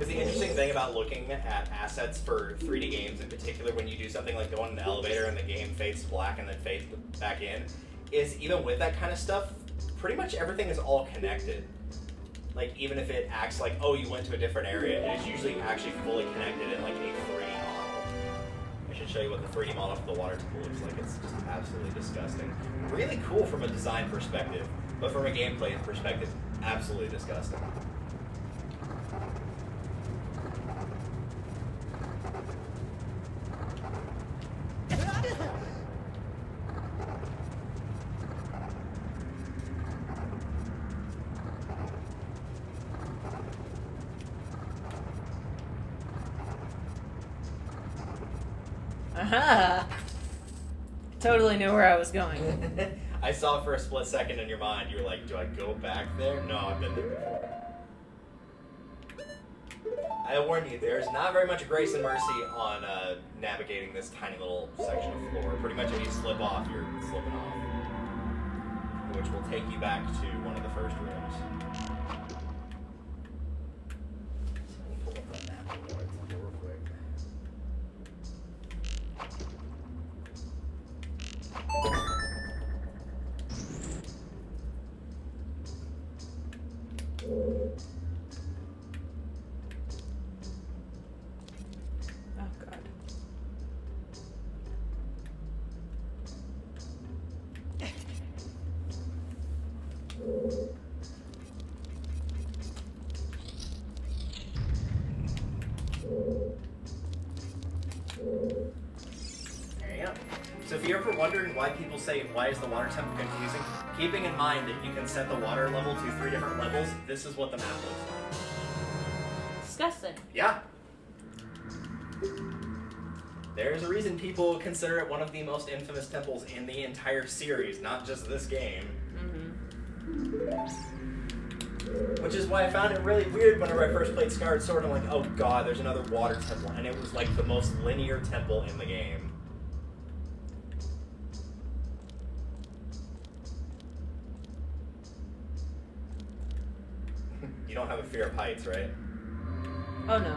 the interesting thing about looking at assets for 3D games, in particular when you do something like go on an elevator and the game fades to black and then fades back in, is even with that kind of stuff, pretty much everything is all connected. Like, even if it acts like, oh, you went to a different area, it is usually actually fully connected in like a 3D model. I should show you what the 3D model for the water temple looks like. It's just absolutely disgusting. Really cool from a design perspective, but from a gameplay perspective, absolutely disgusting. Aha! Totally knew where I was going. I saw for a split second in your mind, you were like, do I go back there? No, I've been there before. I warn you, there's not very much grace and mercy on navigating this tiny little section of floor. Pretty much if you slip off, you're slipping off. Which will take you back to one of the first rooms. So let me pull up that map real quick. Oh god. There you go. So if you're ever wondering why people say, why is the water temple confusing, keeping in mind that you can set the water level to 3 different levels, this is what the map looks like. Disgusting. Yeah. There's a reason people consider it one of the most infamous temples in the entire series, not just this game. Which is why I found it really weird whenever I first played Skyward Sword. I'm like, oh god, there's another water temple, and it was like the most linear temple in the game. You don't have a fear of heights, right? Oh no.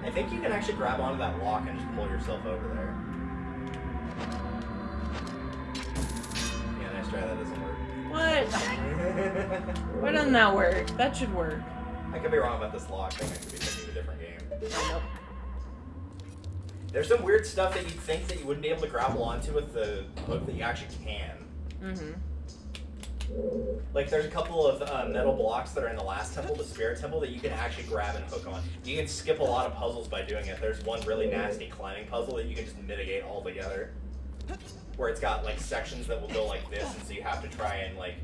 I think you can actually grab onto that lock and just pull yourself over there. Yeah, nice try, that doesn't work. What? Why doesn't that work? That should work. I could be wrong about this lock thing, I could be thinking of a different game. Nope. There's some weird stuff that you'd think that you wouldn't be able to grapple onto with the hook that you actually can. Like, there's a couple of metal blocks that are in the last temple, the Spirit Temple, that you can actually grab and hook on. You can skip a lot of puzzles by doing it. There's one really nasty climbing puzzle that you can just mitigate altogether, where it's got, like, sections that will go like this, and so you have to try and, like,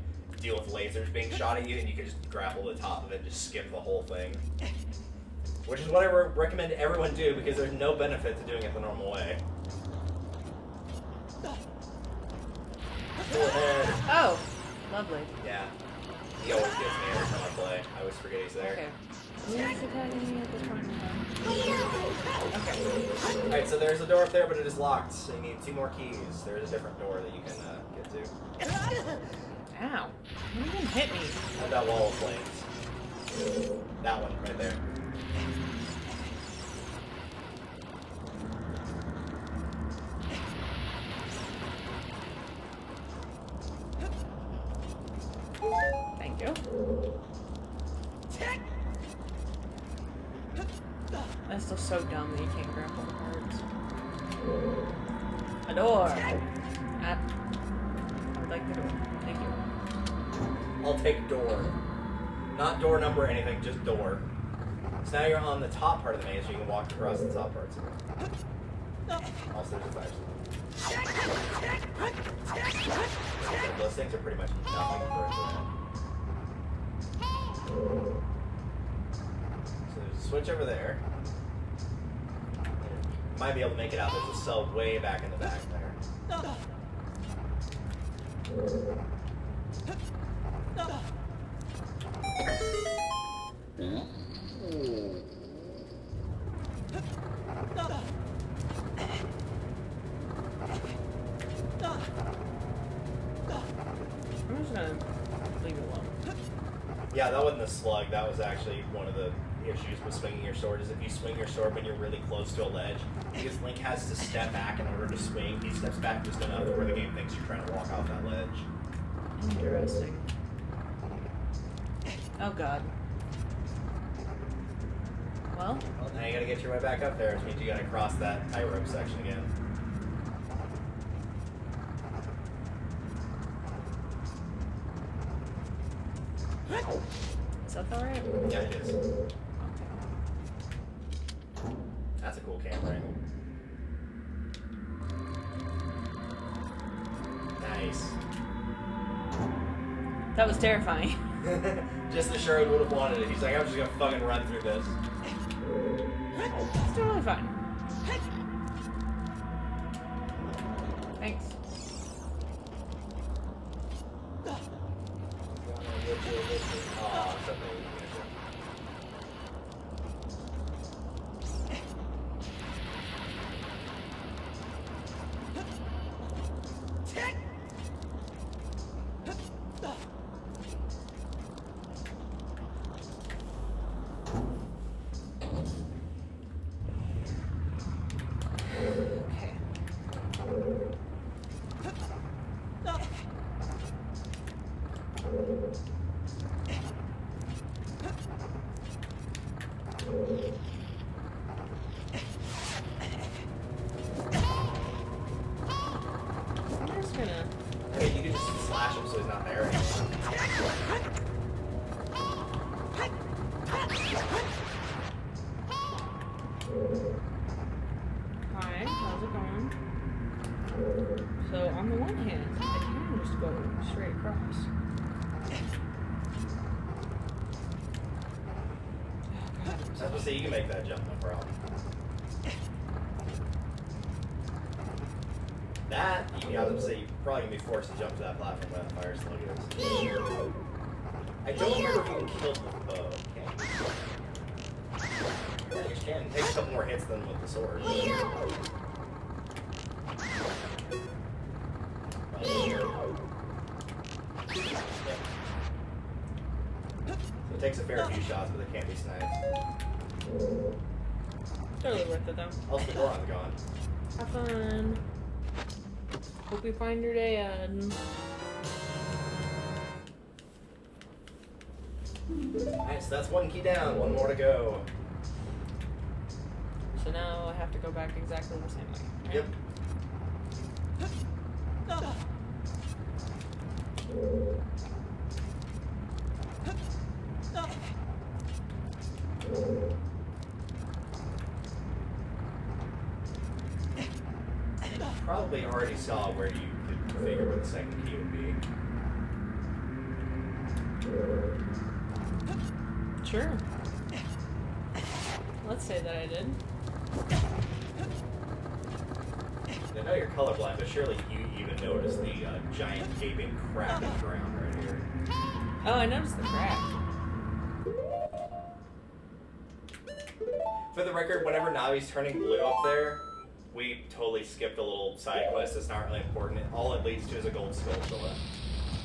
deal with lasers being shot at you, and you can just grapple the top of it and just skip the whole thing. Which is what I recommend everyone do, because there's no benefit to doing it the normal way. Go ahead. Oh, lovely. Yeah. He always gets me every time I play. I always forget he's there. Okay. Where's the guy at this point in time? Okay. Alright, so there's a door up there, but it is locked. So you need 2 more keys. There's a different door that you can get to. Ow. You didn't hit me. And that wall of flames. That one right there. Thank you. That's still so dumb that you can't grab all the cards. A door! I would like the door. Thank you. I'll take door. Not door number or anything, just door. So now you're on the top part of the maze, so you can walk across the top parts of it. Also, there's a fire slide. Those things are pretty much nothing for it. So there's a switch over there. You might be able to make it out. There's a cell way back in the back there. I'm just gonna leave it alone. Yeah, that wasn't a slug. That was actually one of the issues with swinging your sword. Is if you swing your sword when you're really close to a ledge, because Link has to step back in order to swing. He steps back just enough where the game thinks you're trying to walk off that ledge. Interesting. Oh god. Well, Now you gotta get your way back up there, which means you gotta cross that tightrope section again. is that alright? Yeah, it is. Okay. That's a cool camera angle. Nice. That was terrifying. Just as Sherwood would have wanted it. He's like, I'm just gonna fucking run through this. It's totally fine. Thanks. Aw, something. Okay. I'm just gonna... Hey, you can just slash him so he's not there anymore. Hi, how's it going? So, on the one hand, I can just go straight across. Oh god, I was supposed to say, you can make that jump, no problem. That, I was going to say, you're probably going to be forced to jump to that platform where the fire slug is. I don't remember if you can kill with the bow. Can you? Yeah, you can. It takes a couple more hits than with the sword. So it takes a fair few shots, but it can't be sniped. totally worth it though. Also, the Goron's gone. Have fun. Hope you find your day, Ed. Nice, that's one key down, one more to go. So now I have to go back exactly the same way. Right? Yep. Probably already saw where you could figure where the second key would be. Sure. Let's say that I did. I know you're colorblind, but surely you even noticed the giant gaping crack in the ground right here. Oh, I noticed the crack. For the record, whenever Navi's turning blue up there, we totally skipped a little side quest that's not really important. All it leads to is a gold skull.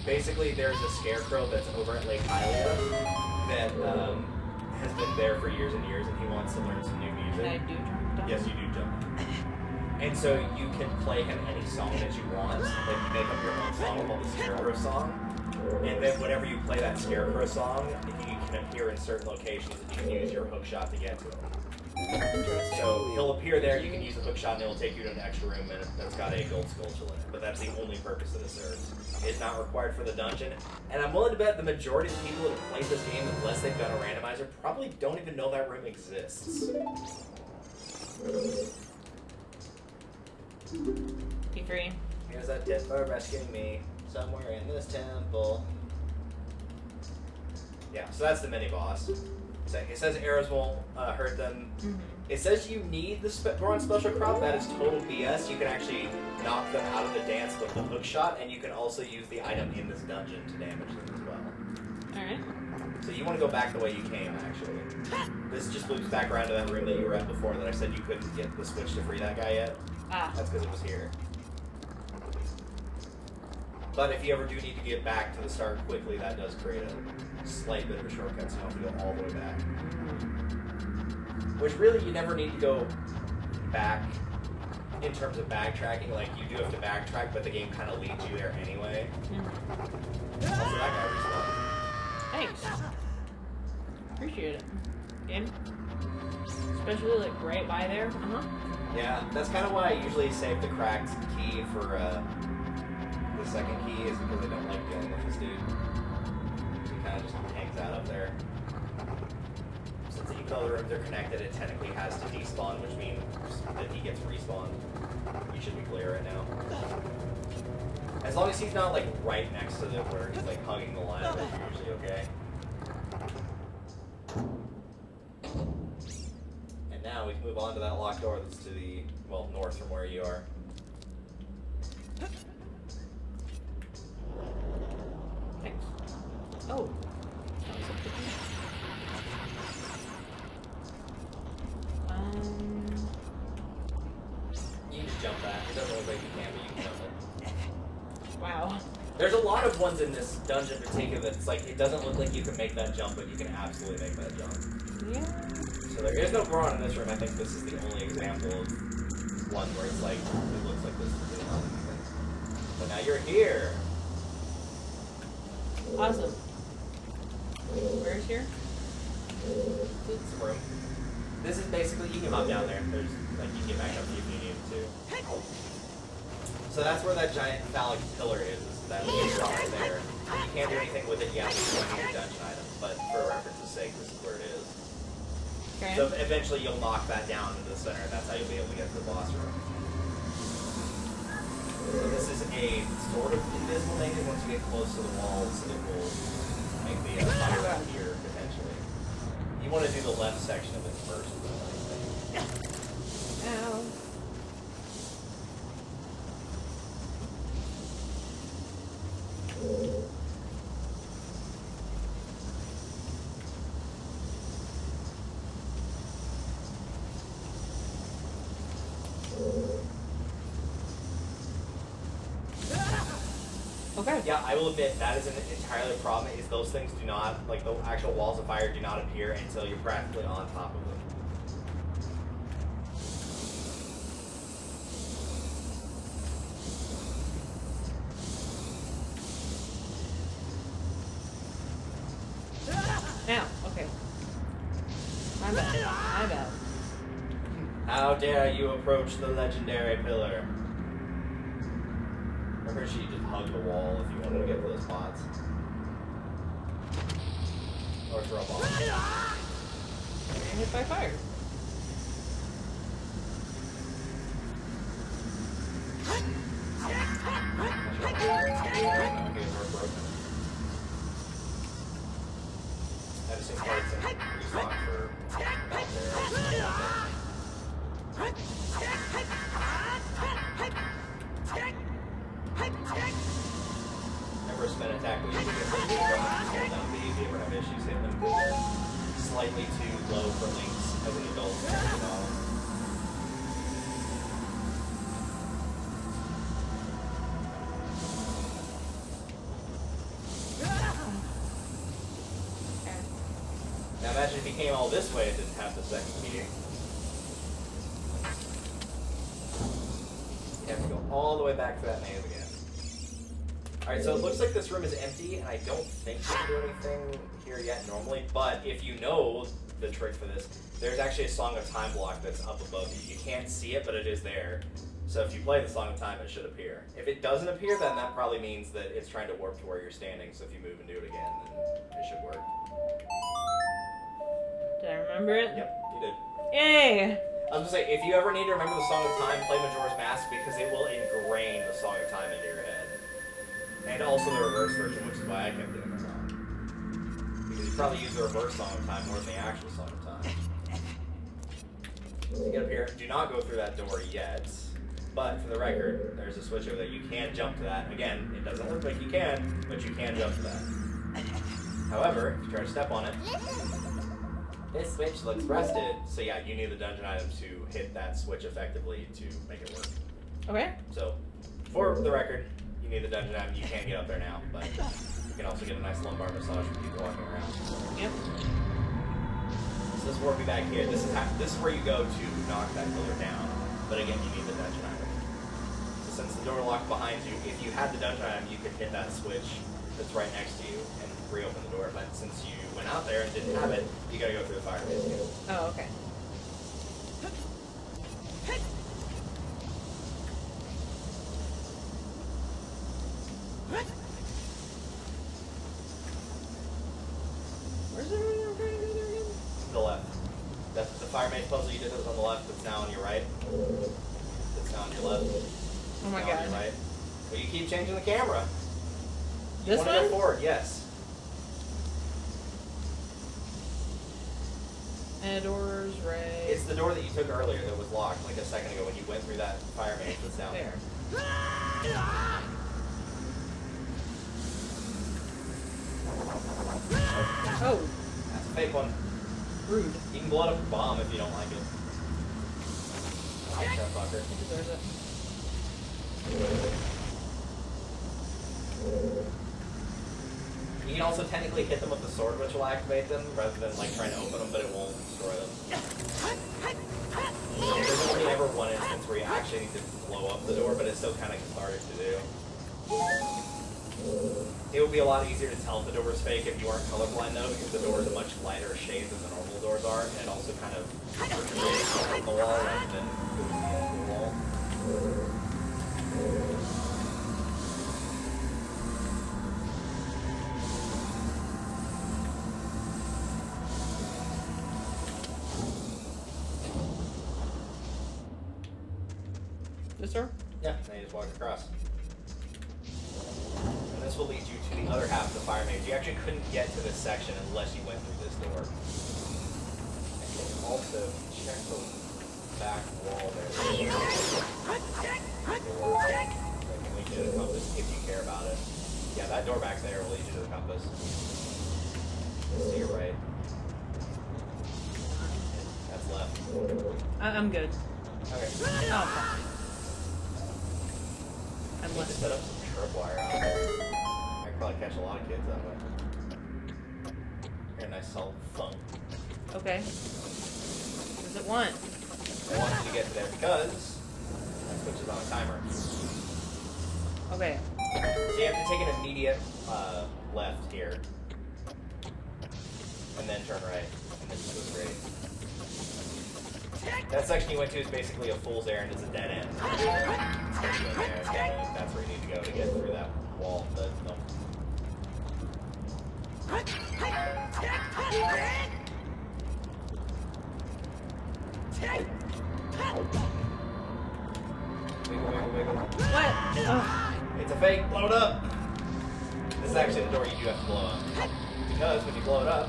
Basically, there's a scarecrow that's over at Lake Hylia, that has been there for years and years, and he wants to learn some new music. And I do jump down. Yes, you do jump. And so you can play him any song that you want. Like you make up your own song called the Scarecrow song. And then whenever you play that Scarecrow song, he can appear in certain locations and you can use your hook shot to get to him. Interesting. So he'll appear there, you can use the hook shot, and it'll take you to an extra room that's got a gold skull in it. But that's the only purpose that it serves. It's not required for the dungeon. And I'm willing to bet the majority of the people that have played this game, unless they've got a randomizer, probably don't even know that room exists. P3. Here's that tip for rescuing me somewhere in this temple. Yeah, so that's the mini boss. So it says arrows won't hurt them. Mm-hmm. It says you need the bronze special crop. That is total BS. You can actually knock them out of the dance with the hook shot, and you can also use the item in this dungeon to damage them as well. Alright. So you want to go back the way you came, actually. This just loops back around to that room that you were at before that I said you couldn't get the switch to free that guy yet. Ah. That's because it was here. But if you ever do need to get back to the start quickly, that does create a slight bit of a shortcut, so you don't have to go all the way back. Which really, you never need to go back in terms of backtracking. Like, you do have to backtrack, but the game kind of leads you there anyway. Mm-hmm. Also, that guy respawned. Thanks. Appreciate it. Game. Especially like right by there. Uh-huh. Yeah, that's kind of why I usually save the cracked key for the second key, is because I don't like dealing with this dude. He kind of just hangs out up there. Since even though the rooms are connected, it technically has to despawn, which means that he gets respawned. You should be clear right now. As long as he's not like right next to them where he's like hugging the line, that's usually okay. And now we can move on to that locked door that's to the, well, north from where you are. Thanks. Oh. You can just jump that. It doesn't look like you can, but you can jump it. Wow. There's a lot of ones in this dungeon in particular that's like, it doesn't look like you can make that jump, but you can absolutely make that jump. Yeah. So there is no Goron in this room. I think this is the only example of one where it's like, it looks like this is really not anything. But now you're here. Awesome. Where's here? It's a room. This is basically, you can hop down there. There's, like, you can get back up if you need to. So that's where that giant phallic pillar is that is right there. You can't do anything with it yet with your dungeon items, but for reference's sake, this is where it is. Okay. So eventually you'll knock that down into the center, and that's how you'll be able to get to the boss room. So this is a sort of invisible thing, and once you get close to the walls, it will make the fire appear, potentially. You want to do the left section of it first, though, I think. Ow. Okay. Yeah, I will admit that is an entirely problem. Is those things do not, like the actual walls of fire, do not appear until you're practically on top of them. Now, okay. My bad. My bad. How dare you approach the legendary pillar? I'm pretty sure you just hug the wall if you wanted to get to those spots. Or throw a bomb. I'm hit by fire. I just think parts and restock for out there. Never spin attack, we usually get some good runs hold down B if you ever have issues hitting them because they're slightly too low for links as an adult compared to adult. came all this way, it didn't have the second key. You have to go all the way back to that maze again. Alright, so it looks like this room is empty, and I don't think you can do anything here yet normally, but if you know the trick for this, there's actually a Song of Time block that's up above you. You can't see it, but it is there. So if you play the Song of Time, it should appear. If it doesn't appear, then that probably means that it's trying to warp to where you're standing, so if you move and do it again, then it should work. Did I remember it? Yep, you did. Yay! I was gonna say, if you ever need to remember the Song of Time, play Majora's Mask, because it will ingrain the Song of Time into your head. And also the reverse version, which is why I kept doing this song. Because you probably use the reverse Song of Time more than the actual Song of Time. So you get up here, do not go through that door yet. But for the record, there's a switch over there. You can jump to that. Again, it doesn't look like you can, but you can jump to that. However, if you try to step on it, this switch looks rusted. So yeah, you need the dungeon item to hit that switch effectively to make it work. Okay. So, for the record, you need the dungeon item. You can get up there now, but you can also get a nice lumbar massage from people walking around. Yep. So this will warp you back here. This is where you go to knock that pillar down. But again, you need the dungeon item. So since the door locked behind you, if you had the dungeon item, you could hit that switch that's right next to you and reopen the door. But since you went out there and didn't have it, you gotta go through the fire maze again. Oh, okay. Where's everyone trying to go there again? To the left. That's the fire maze puzzle you did that was on the left, that's now on your right. That's now on your left. Oh my now god. on your right. But you keep changing the camera. You This want to one? go forward, yes. And doors right. It's the door that you took earlier that was locked like a second ago when you went through that fire maze that's down there. Oh, That's a fake one. rude. You can blow up a bomb if you don't like it. Like that fucker. He deserves it. You can also technically hit them with the sword, which will activate them, rather than like trying to open them, but it won't destroy them. There's only ever one instance where you actually need to blow up the door, but it's still kind of cathartic to do. It would be a lot easier to tell if the door was fake if you weren't colorblind though, because the door is a much lighter shade than the normal doors are, and it also kind of reflects on the wall rather than goes to the end of the wall. This door? Yeah, now you just walk across. And this will lead you to the other half of the fire maze. You actually couldn't get to this section unless you went through this door. And you can also check the back wall there. That can lead you to the compass if you care about it. Yeah, that door back there will lead you to the compass. To your right. That's left. I'm good. Okay. Oh, fuck. I I'm need to left. set up some tripwire out there. I could probably catch a lot of kids that way. Hear a nice solid thunk. Okay. What does it want? I want you to get to there because that switches on a timer. Okay. So you have to take an immediate left here. And then turn right. And then just go straight. That section you went to is basically a fool's errand. It's a dead end. That's where you need to go to get through that wall. But no. Wiggle, wiggle, wiggle. What? Oh. It's a fake. Blow it up. This is actually the door you do have to blow up. Because when you blow it up,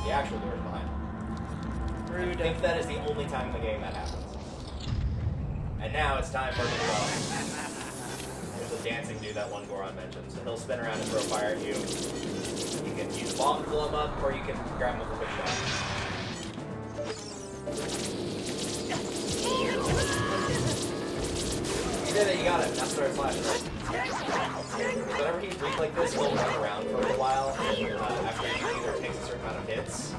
the actual door is behind. Rude. I think that is the only time in the game that happens. And now it's time for the blow. There's a dancing dude that one Goron mentioned. So he'll spin around and throw fire at you. You can use a bomb to blow him up, or you can grab him with a quick shot. You did it, you got it. Now start slashing. Whenever he's weak like this, he'll run around for a while. And after he either takes a certain certain amount of hits,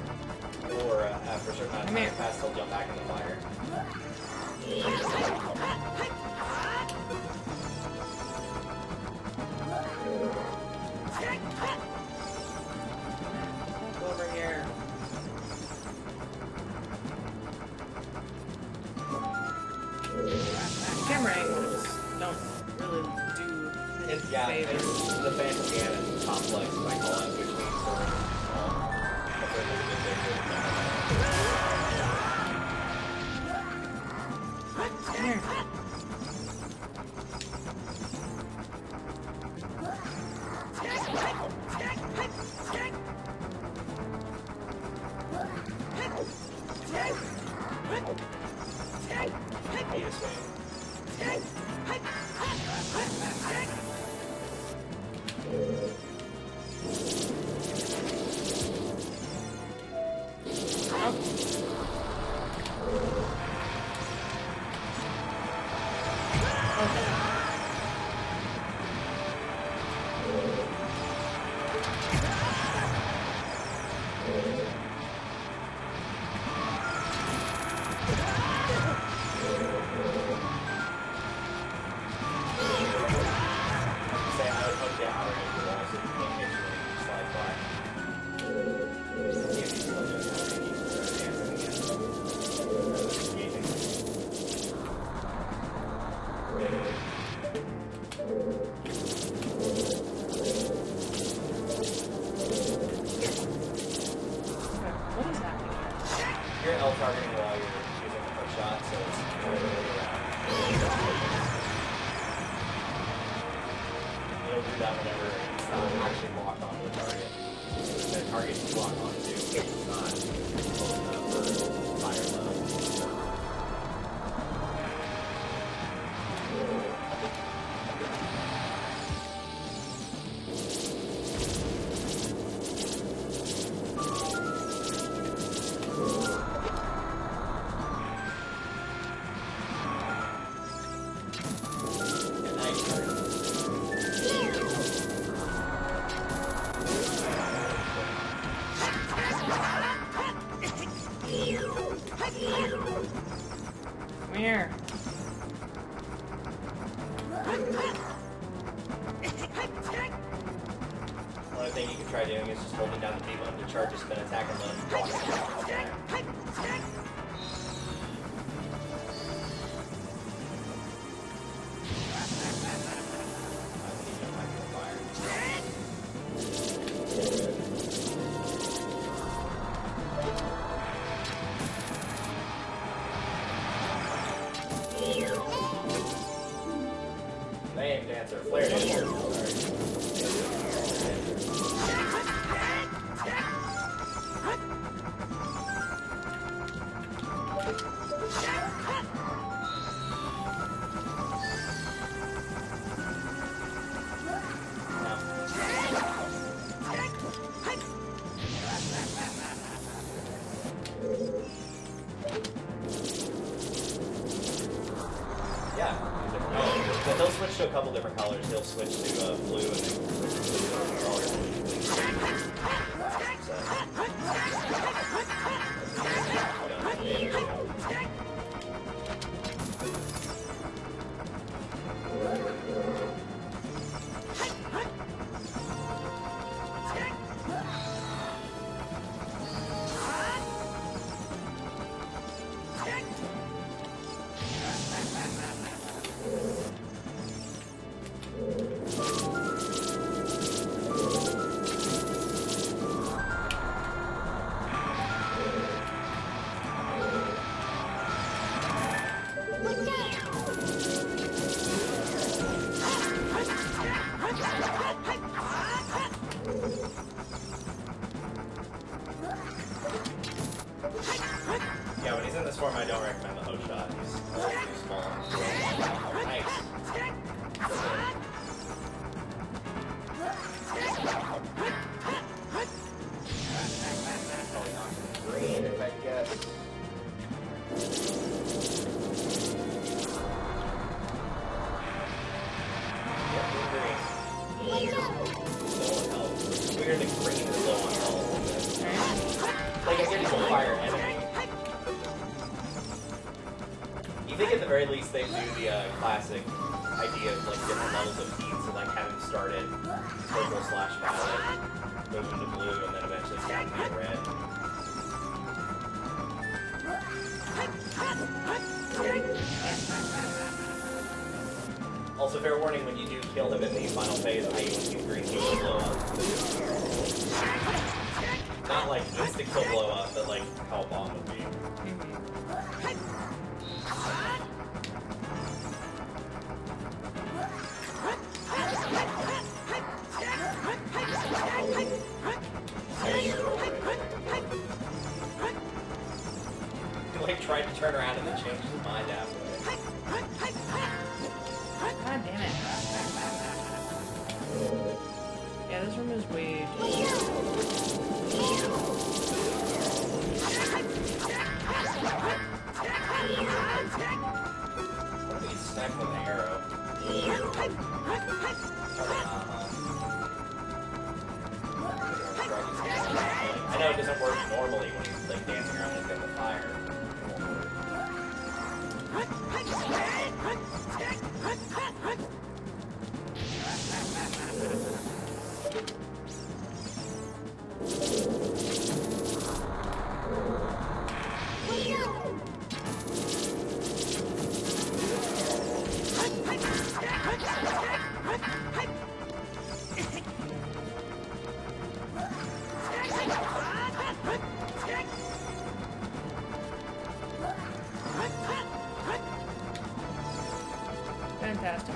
or after a certain amount of time pass, he'll jump back in the fire. Go over here. Camera angles don't really do favors. It's the fantasy and it's complex, I call it, which means Come here. You're L targeting while you're using the hook shot, so it's totally around. It'll do that whenever it's not actually locked onto the target. The target is locked onto, it's not close enough for fire level. Come here. One other thing you can try doing is just holding down the B button to charge a spin attack and then block it. Flame dancer, flare dancer. Yeah, but they'll switch to a couple different colors. He'll switch to blue and then yeah, when he's in this form, I don't recommend the hook shot. He's too small. Nice. Probably not green, if I guess. Yep, green. Low on health. It's weird that green is low on health. think at the very least they do the classic idea of like different levels of heat, so like having started purple/violet, moving to blue, and then eventually snapping to red. Also, fair warning, when you do kill him in the final phase, I-123 he will blow up. Not like insta-kill blow up, but like how a bomb would be. He like tried to turn around and then changed his mind halfway. God damn it. Yeah, this room is way too What if he sniped with an arrow? I know it doesn't work normally when he's like dancing around like that with fire. fantastic.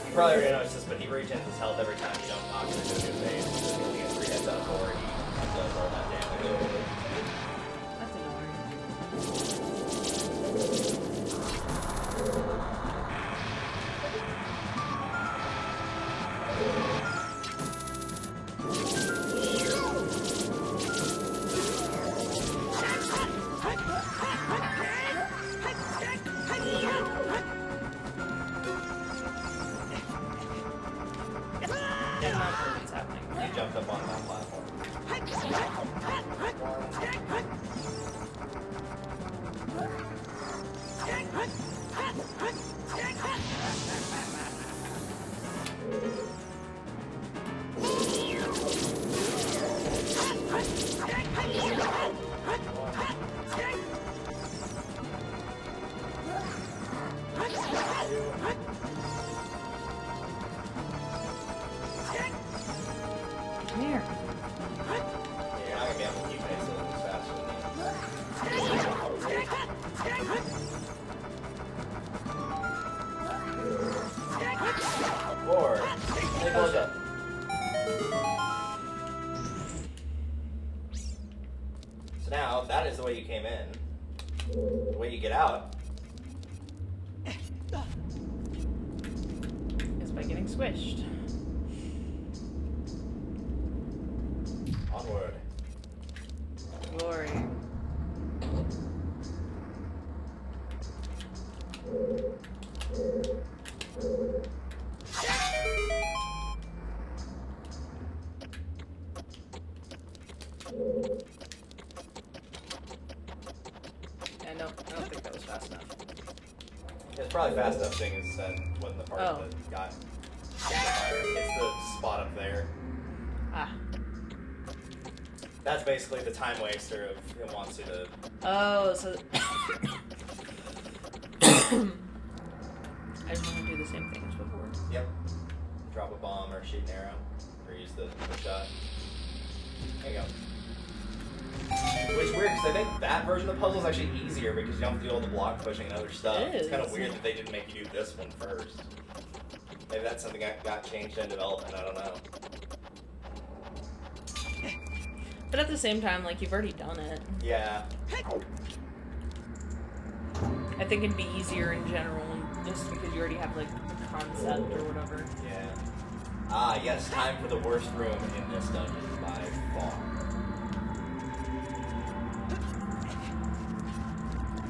You probably already noticed this, but he regens his health every time you don't knock him into a new phase. So he gets 3 heads up or he does all that damage. That's annoying. Yeah, what's happening. You jumped up on that platform. Come here. You're not gonna be able to keep pace with him as fast as me. Or, take a look up. So now, that is the way you came in. The way you get out. Is by getting squished. Onward. Glory. Yeah, no, I don't think that was fast enough. It's probably fast enough thing is that wasn't the part Oh. that got fire. It's the spot up there. Ah. That's basically the time waster of it wants you to. Oh, so. I just want to do the same thing as before. Yep. Drop a bomb or shoot an arrow. Or use the shot. There you go. Which is weird, because I think that version of the puzzle is actually easier because you don't have to do all the block pushing and other stuff. It is. It's kind of weird that they didn't make you do this one first. Maybe that's something that got changed in development, I don't know. But at the same time, like, you've already done it. Yeah. I think it'd be easier in general, just because you already have, like, the concept or whatever. Yeah. Ah, yes, time for the worst room in this dungeon by far.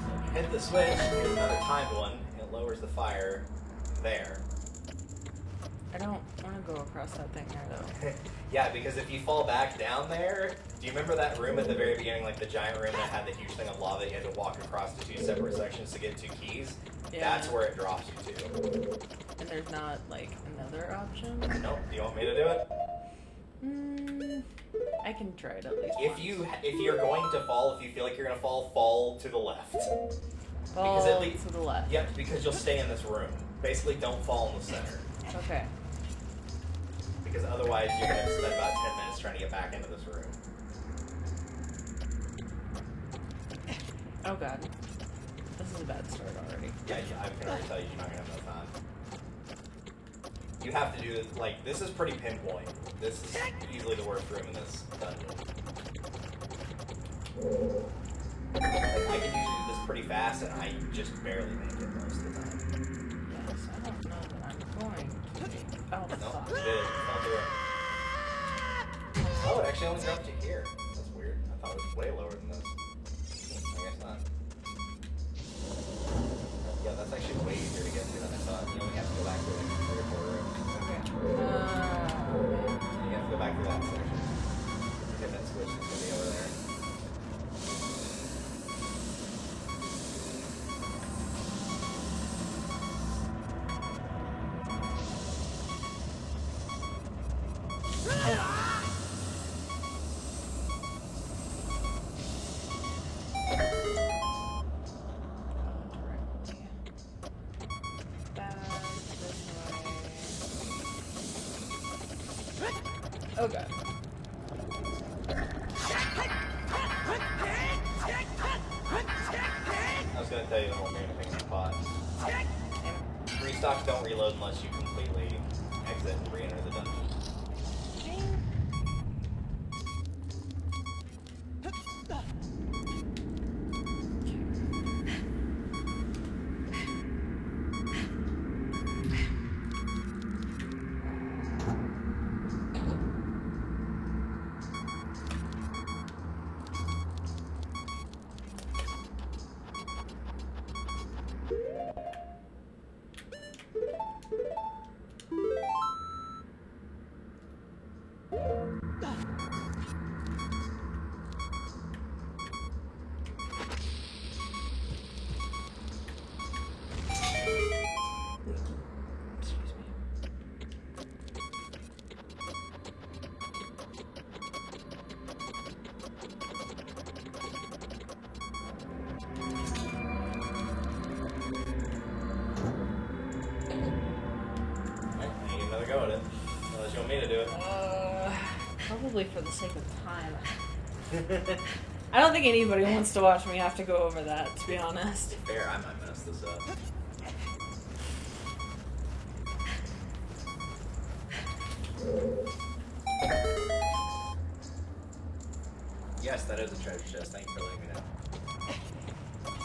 So hit the switch, here's another timed one, it lowers the fire there. I don't want to go across that thing there, though. Yeah, because if you fall back down there, do you remember that room at the very beginning, like the giant room that had the huge thing of lava that you had to walk across to 2 separate sections to get 2 keys? Yeah. That's where it drops you to. And there's not, like, another option? Nope. Do you want me to do it? I can try it at least If once. you're going to fall, if you feel like you're going to fall to the left. Fall Because at least, to the left. Yep, because you'll stay in this room. Basically, don't fall in the center. Okay. Because otherwise, you're going to spend about 10 minutes trying to get back into this room. Oh god. This is a bad start already. Yeah, I can already tell you you're not going to have enough time. You have to do this, like, this is pretty pinpoint. This is easily the worst room in this dungeon. Like, I can usually do this pretty fast, and I just barely make it most of the time. Yes, I don't know that I'm going to make it. Oh, No, fuck. you did it. I'll do it. Oh, it actually only dropped you here. That's weird. I thought it was way lower than this. I guess not. Yeah, that's actually way easier to get to than I thought. You only have to go back to like 3 or 4 rooms. Okay. You have to go back to that section. Hit that switch that's gonna be over there. Oh god. I was gonna tell you the whole game thing in the pot. Restocks don't reload unless you completely exit and re-enter the dungeon. Go at it. Unless you want me to do it. Probably for the sake of time. I don't think anybody wants to watch me have to go over that, to be honest. Fair, I might mess this up. Yes, that is a treasure chest. Thank you for letting me know.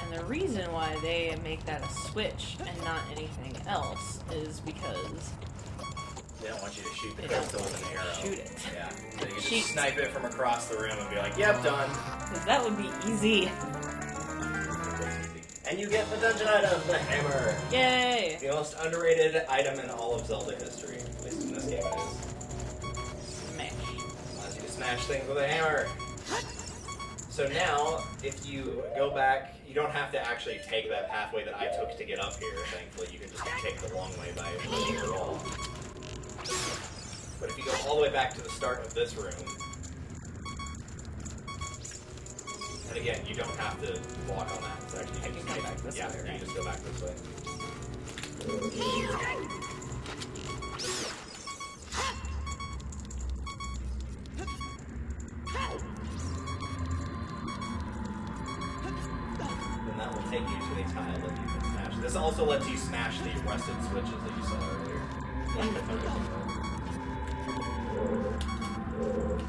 And the reason why they make that a switch and not anything else is because they don't want you to shoot the they don't crystal want with you an to arrow. shoot it. Yeah. So you can Cheat. just snipe it from across the room and be like, yep, done. Because that would be easy. And you get the dungeon item, the hammer. Yay! The most underrated item in all of Zelda history. At least in this game it is. Smash. Allows you to smash things with a hammer. So now, if you go back, you don't have to actually take that pathway that I took to get up here, thankfully. You can just take the long way by pushing the wall. But if you go all the way back to the start of this room, and again, you don't have to walk on that. It's actually, I can come back this way, you right? just go back this way. take you to a tile that you can smash. This also lets you smash the rusted switches that you saw earlier.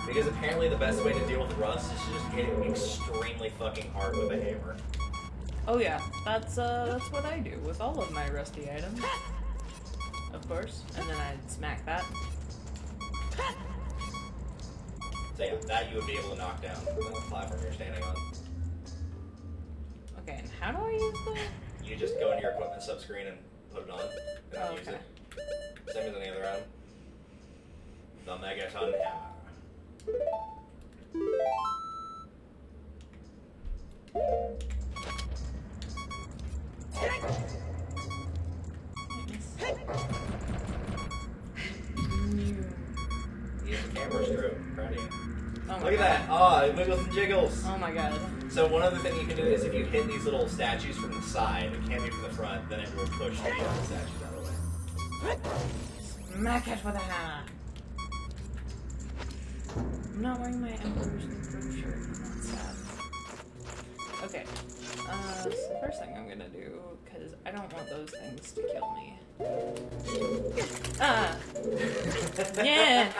Because apparently the best way to deal with rust is to just hit it extremely fucking hard with a hammer. Oh yeah, that's what I do with all of my rusty items. Of course. And then I'd smack that. So yeah, that you would be able to knock down the platform you're standing on. Okay, and how do I use that? You just go into your equipment subscreen and put it on, and then use Okay. it. Same as any other item. The Megaton Hammer. Use the camera stroke. Proud of you. Oh my Look at that! Oh, it wiggles and jiggles! Oh my god. So one other thing you can do is if you hit these little statues from the side, it can't be from the front, then it will push the statues out of the way. Smack it with a hammer. I'm not wearing my Emperor's New Groove shirt. That's sad. Okay. So the first thing I'm gonna do, because I don't want those things to kill me. Ah! Yeah!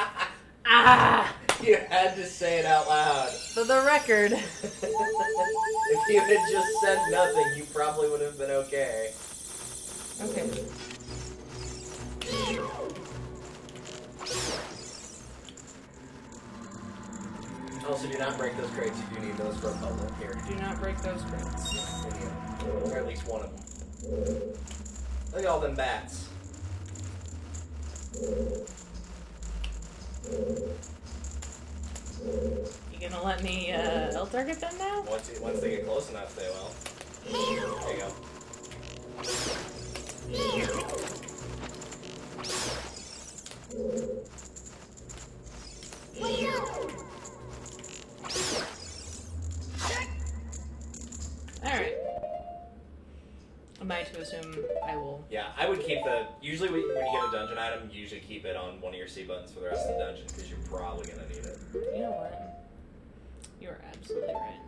Ah! You had to say it out loud. For the record. If you had just said nothing, you probably would have been okay. Okay. Also, do not break those crates. You do need those for a puzzle here. Do not break those crates. Or at least one of them. Look at all them bats. You gonna let me L-target them now? Once they get close enough, they will. There you go. Alright. Am I to assume I will? Yeah, I would keep the... Usually when you get a dungeon item, you usually keep it on one of your C buttons for the rest of the dungeon, because you're probably going to need it. You know what? You are absolutely right.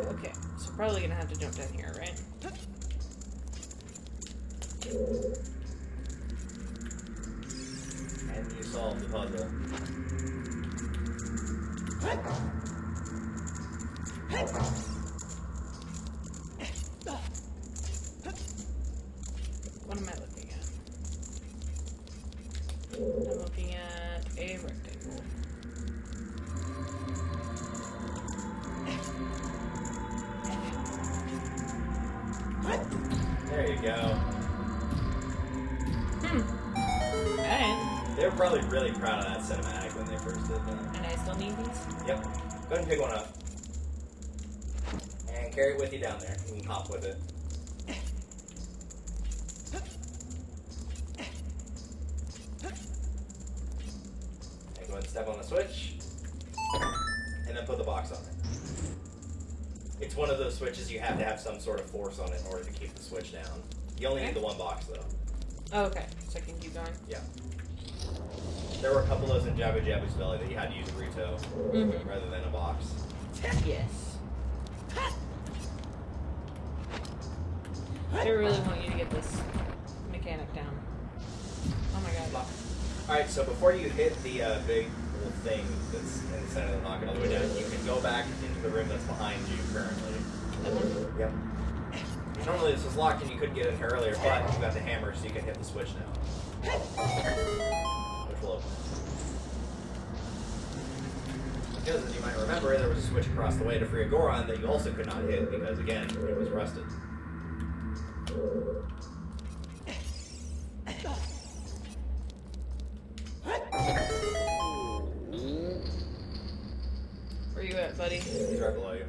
Okay, so probably gonna have to jump down here, right? And you solve the puzzle. What am I looking at? I'm looking at a rectangle. There you go. Alright. They were probably really proud of that cinematic when they first did that. And I still need these? Yep. Go ahead and pick one up. And carry it with you down there. You can hop with it. And go ahead and step on the switch. And then put the box on it. It's one of those switches you have to have some sort of force on it in order to keep the switch down. You only need the one box though. Oh, okay. So I can keep going? Yeah. There were a couple of those in Jabba Jabba's Belly that you had to use a Rito rather than a box. Yes. I really want you to get this mechanic down. Oh my god. Alright, so before you hit the big little thing that's in the center of the knock all the way down, you can go back into the room that's behind you currently. Yep. Normally this was locked and you couldn't get in here earlier, but you got the hammer so you can hit the switch now. Which will open. Because as you might remember, there was a switch across the way to free a Goron that you also could not hit because, again, it was rusted. Where you at, buddy? He's right below you.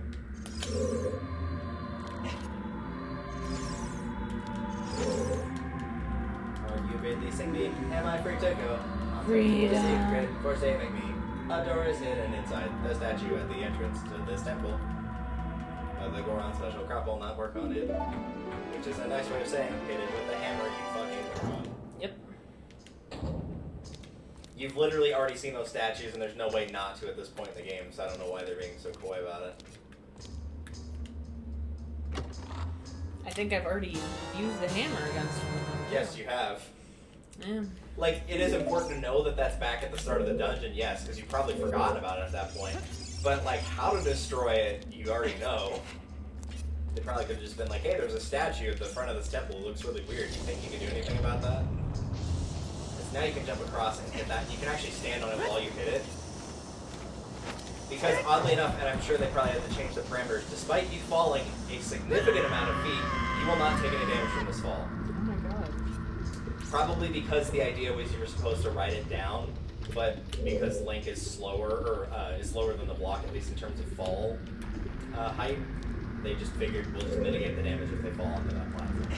Are you releasing me? Am I free to go? Freedom. The secret for saving me. A door is hidden inside the statue at the entrance to this temple. The Goron special crop will not work on it. Which is a nice way of saying hit it with a hammer, you fucking Goron. Yep. You've literally already seen those statues, and there's no way not to at this point in the game, so I don't know why they're being so coy about it. I think I've already used the hammer against one of them. Yes, you have. Yeah. Like, it is important to know that that's back at the start of the dungeon, yes, because you've probably forgotten about it at that point. But, like, how to destroy it, you already know. They probably could have just been like, hey, there's a statue at the front of this temple. It looks really weird. You think you can do anything about that? Because now you can jump across and hit that. You can actually stand on it while you hit it. Because, oddly enough, and I'm sure they probably had to change the parameters, despite you falling a significant amount of feet, you will not take any damage from this fall. Oh my god. Probably because the idea was you were supposed to write it down, but because Link is slower, or is lower than the block, at least in terms of fall height, they just figured we'll just mitigate the damage if they fall onto that platform.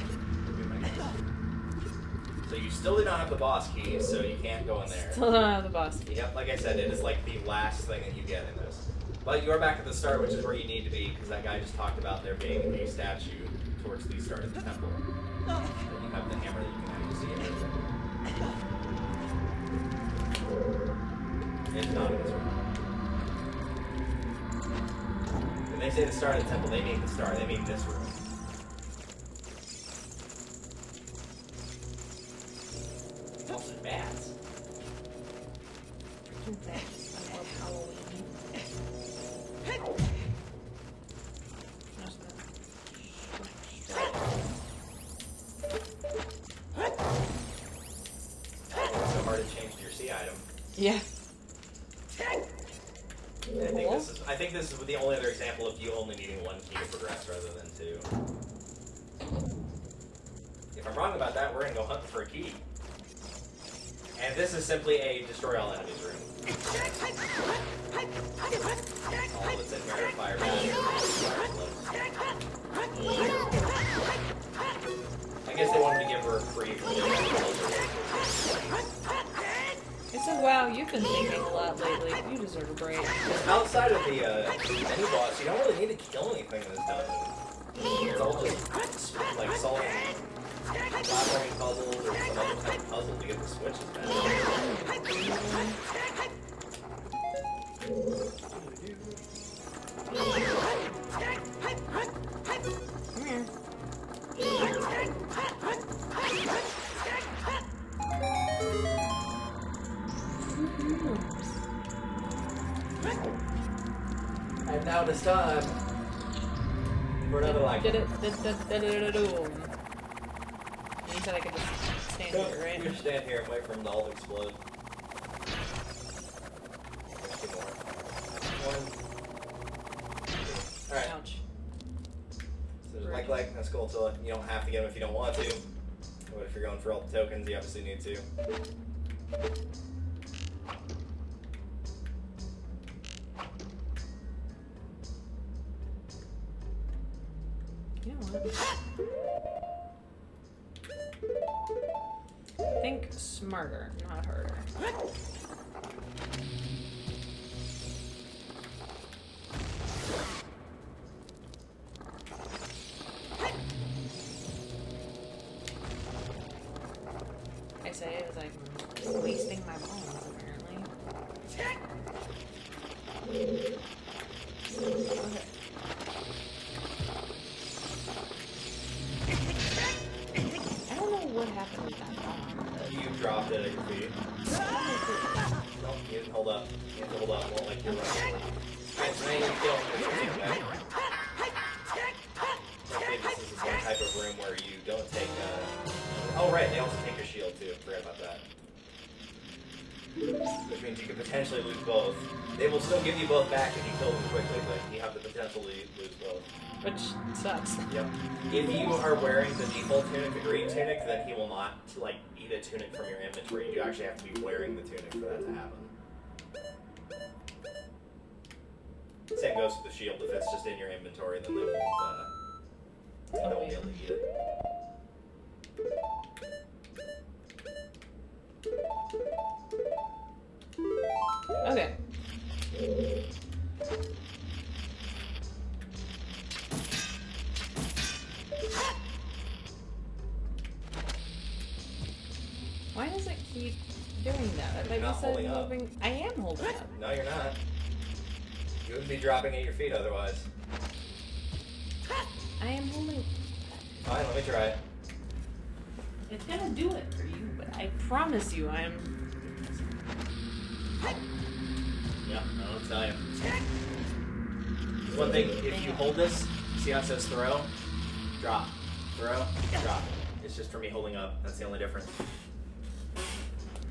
So you still do not have the boss key, so you can't go in there. Still don't have the boss key. Yep, like I said, it is like the last thing that you get in this. But you are back at the start, which is where you need to be, because that guy just talked about there being a statue towards the start of the temple. And you have the hammer that you can actually see everything. It's not in this room. When they say the start of the temple, they mean the start. They mean this room. Also bats. I love Halloween. It's so hard to change to your C item. Yeah. I think this is the only other example of you only needing one key to progress rather than two. If I'm wrong about that, we're gonna go hunting for a key. And this is simply a destroy all enemies room. All that's in here are fire bats. I guess they wanted to give her a free for the It's a wow, you've been thinking a lot lately. You deserve a break. outside of the mini boss, you don't really need to kill anything in this dungeon. It's all just like solving platforming puzzles or some other type of puzzle to get the switches back. Come here. And now it's time for another like. Did it? You said I could just stand here, right? You just stand here and wait for them to all explode. Two more. One. Alright. Ouch. So there's like, that's cool. So you don't have to get them if you don't want to. But if you're going for all the tokens, you obviously need to. You know what? Think smarter, not harder. I say it was like wasting my bones, apparently. Okay. I don't know what happened with that bomb. You dropped it at your feet. Nope, you didn't hold up. You have to hold up. Won't like you're running. Alright, so now you kill him. Hopefully this is one type of room where you don't take, oh right, they also take your shield too. Forgot about that. Which means you could potentially lose both. They will still give you both back if you kill them quickly, but you have the potential to lose both. Which sucks. Yep. If you are wearing the default tunic, the green tunic, then he will not, like, eat a tunic from your inventory. You actually have to be wearing the tunic for that to happen. Same goes with the shield. If it's just in your inventory, then they won't be able to eat it. Okay. Why does it keep doing that? I thought you said moving. I am holding up. No, you're not. You would be dropping at your feet otherwise. I am holding. Fine, let me try it. It's gonna do it for you, but I promise you I'm... Yeah, I'll tell you. One thing, if you hold this, see how it says throw? Drop. Throw, drop. It's just for me holding up. That's the only difference.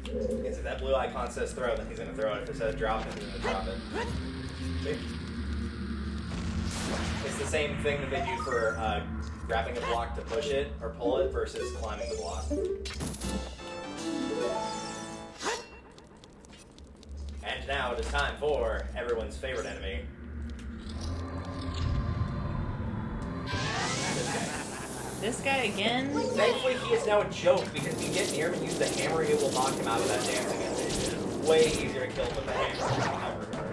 Because if that blue icon says throw, then he's going to throw it. If it says drop, then he's going to drop it. See? It's the same thing that they do for grabbing a block to push it or pull it versus climbing the block. And now it is time for everyone's favorite enemy. This guy again? Thankfully, he is now a joke because if you get near him and use the hammer, it will knock him out of that dancing animation. Way easier to kill him with the hammer in that regard.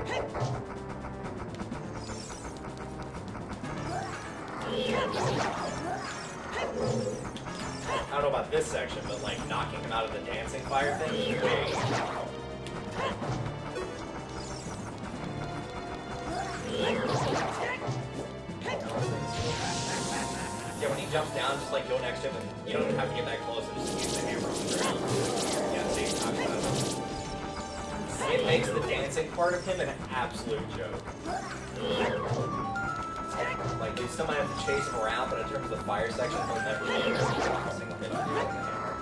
I don't know about this section, but like knocking him out of the dancing fire thing is way easier. Yeah, when he jumps down, just like go next to him, and you don't even have to get that close, and just use the hammer on the ground. Yeah, see, it makes the dancing part of him an absolute joke. Like, they still might have to chase him around, but in terms of the fire section, he'll never be able to single hit with the hammer.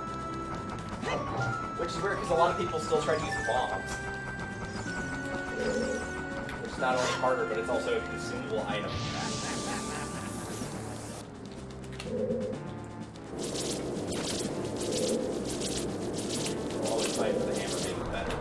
Which is weird, because a lot of people still try to use bombs. Which is not only harder, but it's also a consumable item. We'll always fight for the hammer being better.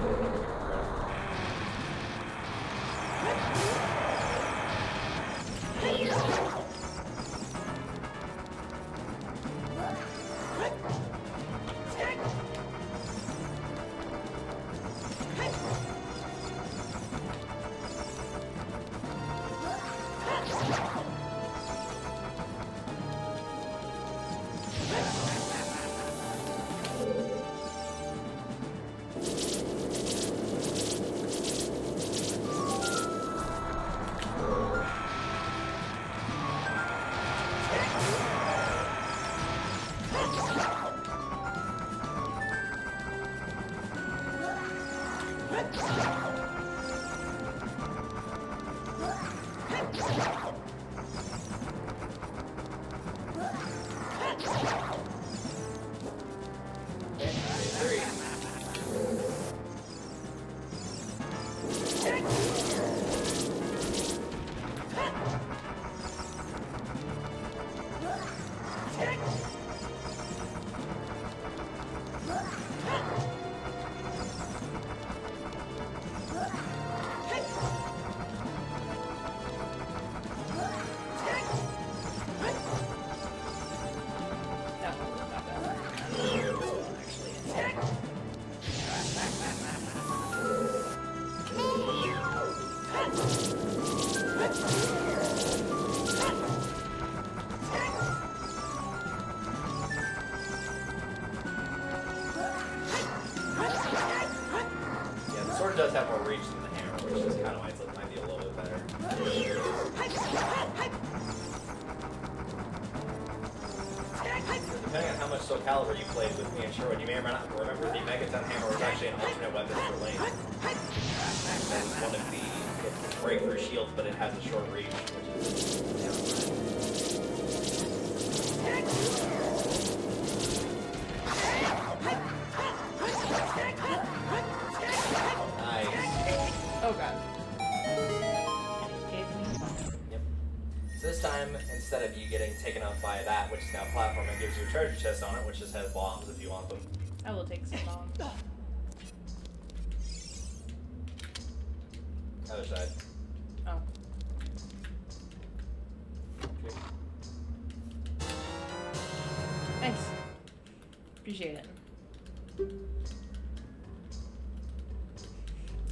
Does have more reach than the hammer, which is kind of why it might be a little bit better. Depending on how much Soul Calibur you played with me and Sherwood, you may or may not remember the Megaton hammer was actually an alternate weapon for Link. It's one of the breakthrough shields, but it has a short reach, which is oh god. Yep. So this time, instead of you getting taken out by that, which is now platform, it gives you a treasure chest on it, which just has bombs if you want them. I will take some bombs. Other side. Oh. Okay. Nice. Appreciate it.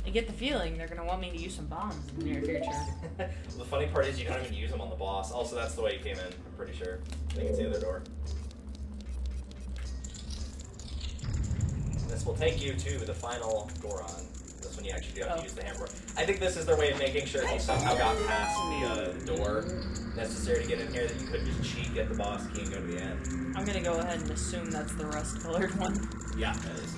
I get the feeling they're gonna want me to use some bombs in the near future. The funny part is you don't even use them on the boss. Also, that's the way you came in, I'm pretty sure. I think it's the other door. This will take you to the final Goron. This one you actually do have to use the hammer. I think this is their way of making sure if you somehow got past the door necessary to get in here, that you could just cheat, get the boss key, and go to the end. I'm gonna go ahead and assume that's the rust-colored one. Yeah, that is.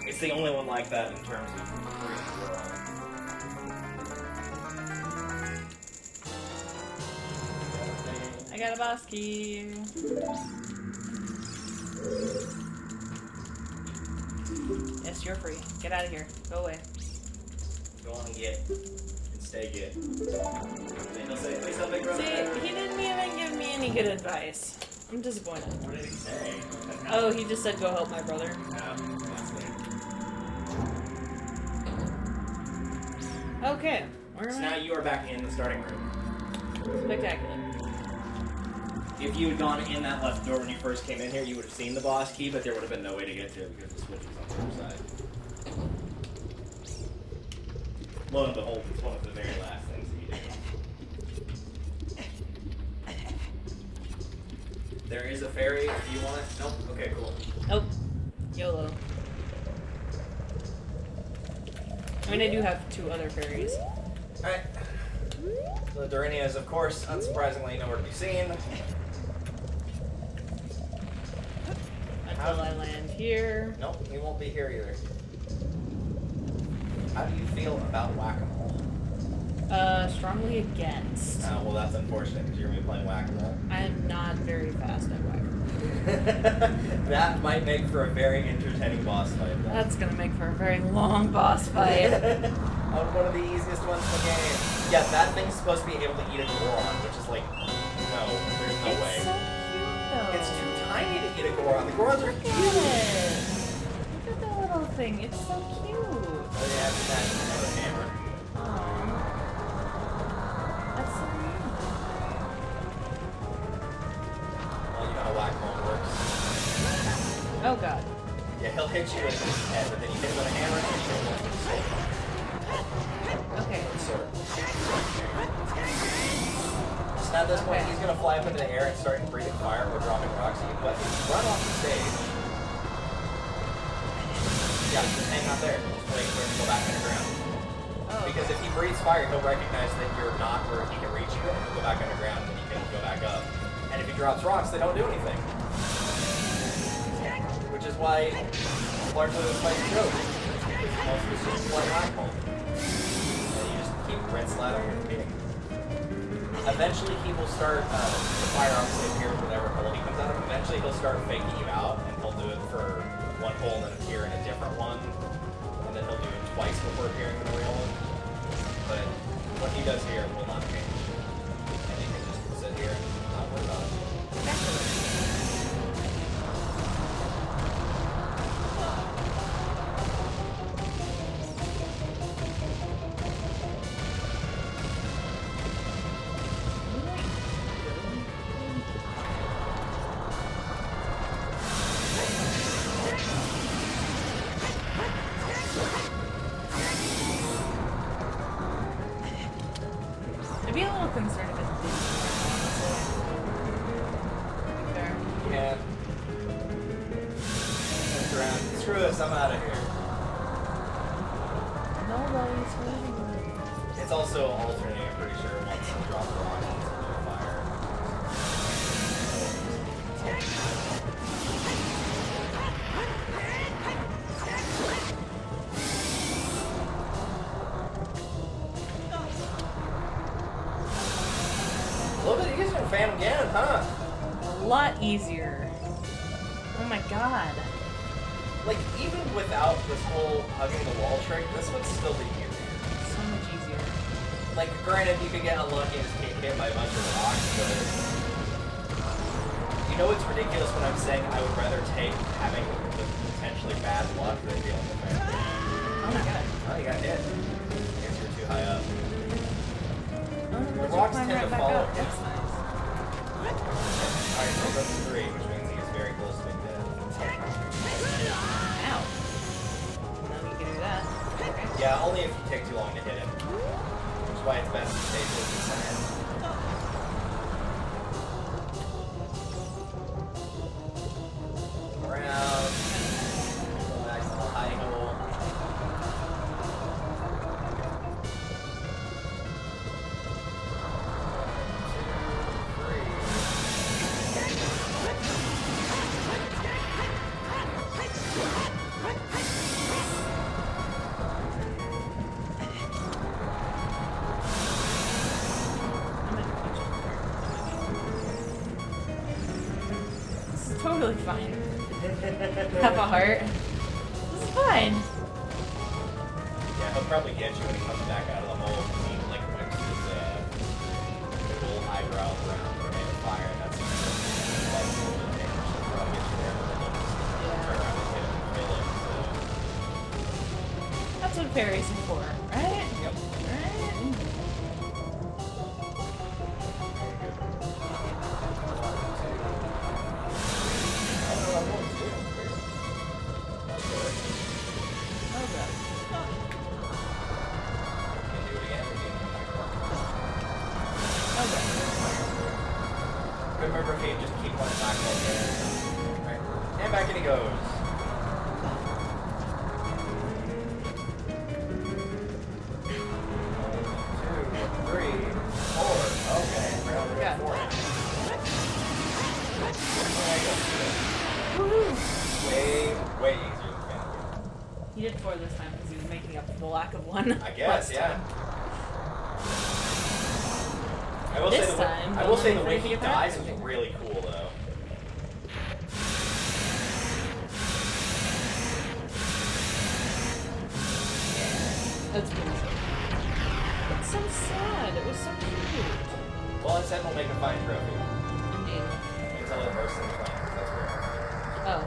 It's the only one like that in terms of free Goron. I got a boss key. Yes, you're free. Get out of here. Go away. Go on and get. And stay get. Then he'll say, please help me grow. See, he didn't even give me any good advice. I'm disappointed. What did he say? Oh, he just said go help my brother. No, that's me. Okay. Where So am now I? you are back in the starting room. Spectacular. If you had gone in that left door when you first came in here, you would have seen the boss key, but there would have been no way to get to it because the switch was on the other side. Lo and behold, it's one of the very last things that you do. There is a fairy if you want it. Nope. Okay, cool. Nope. YOLO. I mean, I do have 2 other fairies. Alright. The Dorina is, of course, unsurprisingly nowhere to be seen. Until I land here. Nope, he won't be here either. How do you feel about whack-a-mole? Strongly against. Well, that's unfortunate because you're going to be playing whack-a-mole. I'm not very fast at whack. That might make for a very entertaining boss fight. Though. That's gonna make for a very long boss fight. One of the easiest ones in the game. Yeah, that thing's supposed to be able to eat a Goron, which is like, no, there's no way. It's so cute though. It's too tiny to eat a Goron. The Gorons are Look huge. at it. Look at the little thing. It's so cute. Oh yeah, that's another hammer. Aww. That's so neat. Well, you know how whack-a-mole works. Oh god. Yeah, he'll hit you with his head, but then you hit him with a hammer and you hit him with a sword. Okay. Sword. So now at this point, Okay. he's gonna fly up into the air and start breathing fire or dropping rocks at you, but if you run off the stage, yeah, just hang out there. Just wait for him to go back underground. Oh. Because if he breathes fire, he'll recognize that you're not where he can reach you, and he'll go back underground, and you can go back up. And if he drops rocks, they don't do anything. Which is why largely this fight is joke. Most of it's just one whack-a-mole. And you just keep rinse, lather, and repeating. Eventually he will start, the fire obviously appears whatever hole he comes out of. Eventually he'll start faking you out, and he'll do it for one hole and then appear in a different one. And then he'll do it twice before appearing in the real one. But what he does here will not change. And you can just sit here and not worry about it. I'd be a little concerned if it didn't work, honestly. Fair. Yeah. Turn around. Screw this, I'm out of here. Nobody's hurting me. It's also alternating, I'm pretty sure, once you drop the rock into the fire. A little bit easier than Phantom Ganon, huh? A lot easier. Oh my god. Like, even without this whole hugging the wall trick, this would still be easier. So much easier. Like, granted, you could get unlucky and just get hit by a bunch of rocks, but... You know what's ridiculous when I'm saying I would rather take having the potentially bad luck than dealing with it? Oh my god. Oh, you got hit. I guess you're too high up. The rocks tend to follow. That's nice. Alright, so that's 3, which means he's very close to being dead. Ow. No, you can do that. Okay. Yeah, only if you take too long to hit him. Which is why it's best to stay towards the center. Around. totally fine. Have a heart. This is fine. Yeah, he'll probably get you when he comes back out of the hole. He like whips his little eyebrows around the remain of fire, and that's like a little bit dangerous. He'll probably get you there, and then he'll just turn around and hit him and kill him. So. That's what fairies are for, right? Yep. Right? Remember if you just keep one back like there. Right. And back in he goes. 1, 2, 3, 4. Okay, round Yeah. 4 now. Woohoo! Way easier than Phantom. He did 4 this time because he was making up for the lack of 1. I guess, yeah. I will This say time, I will say the don't way let me he forget dies that. is really cool though. That's beautiful. It's so sad. It was so cute. Well, it said we'll make a fine trophy. Indeed. Until it bursts into flames. That's weird. Oh.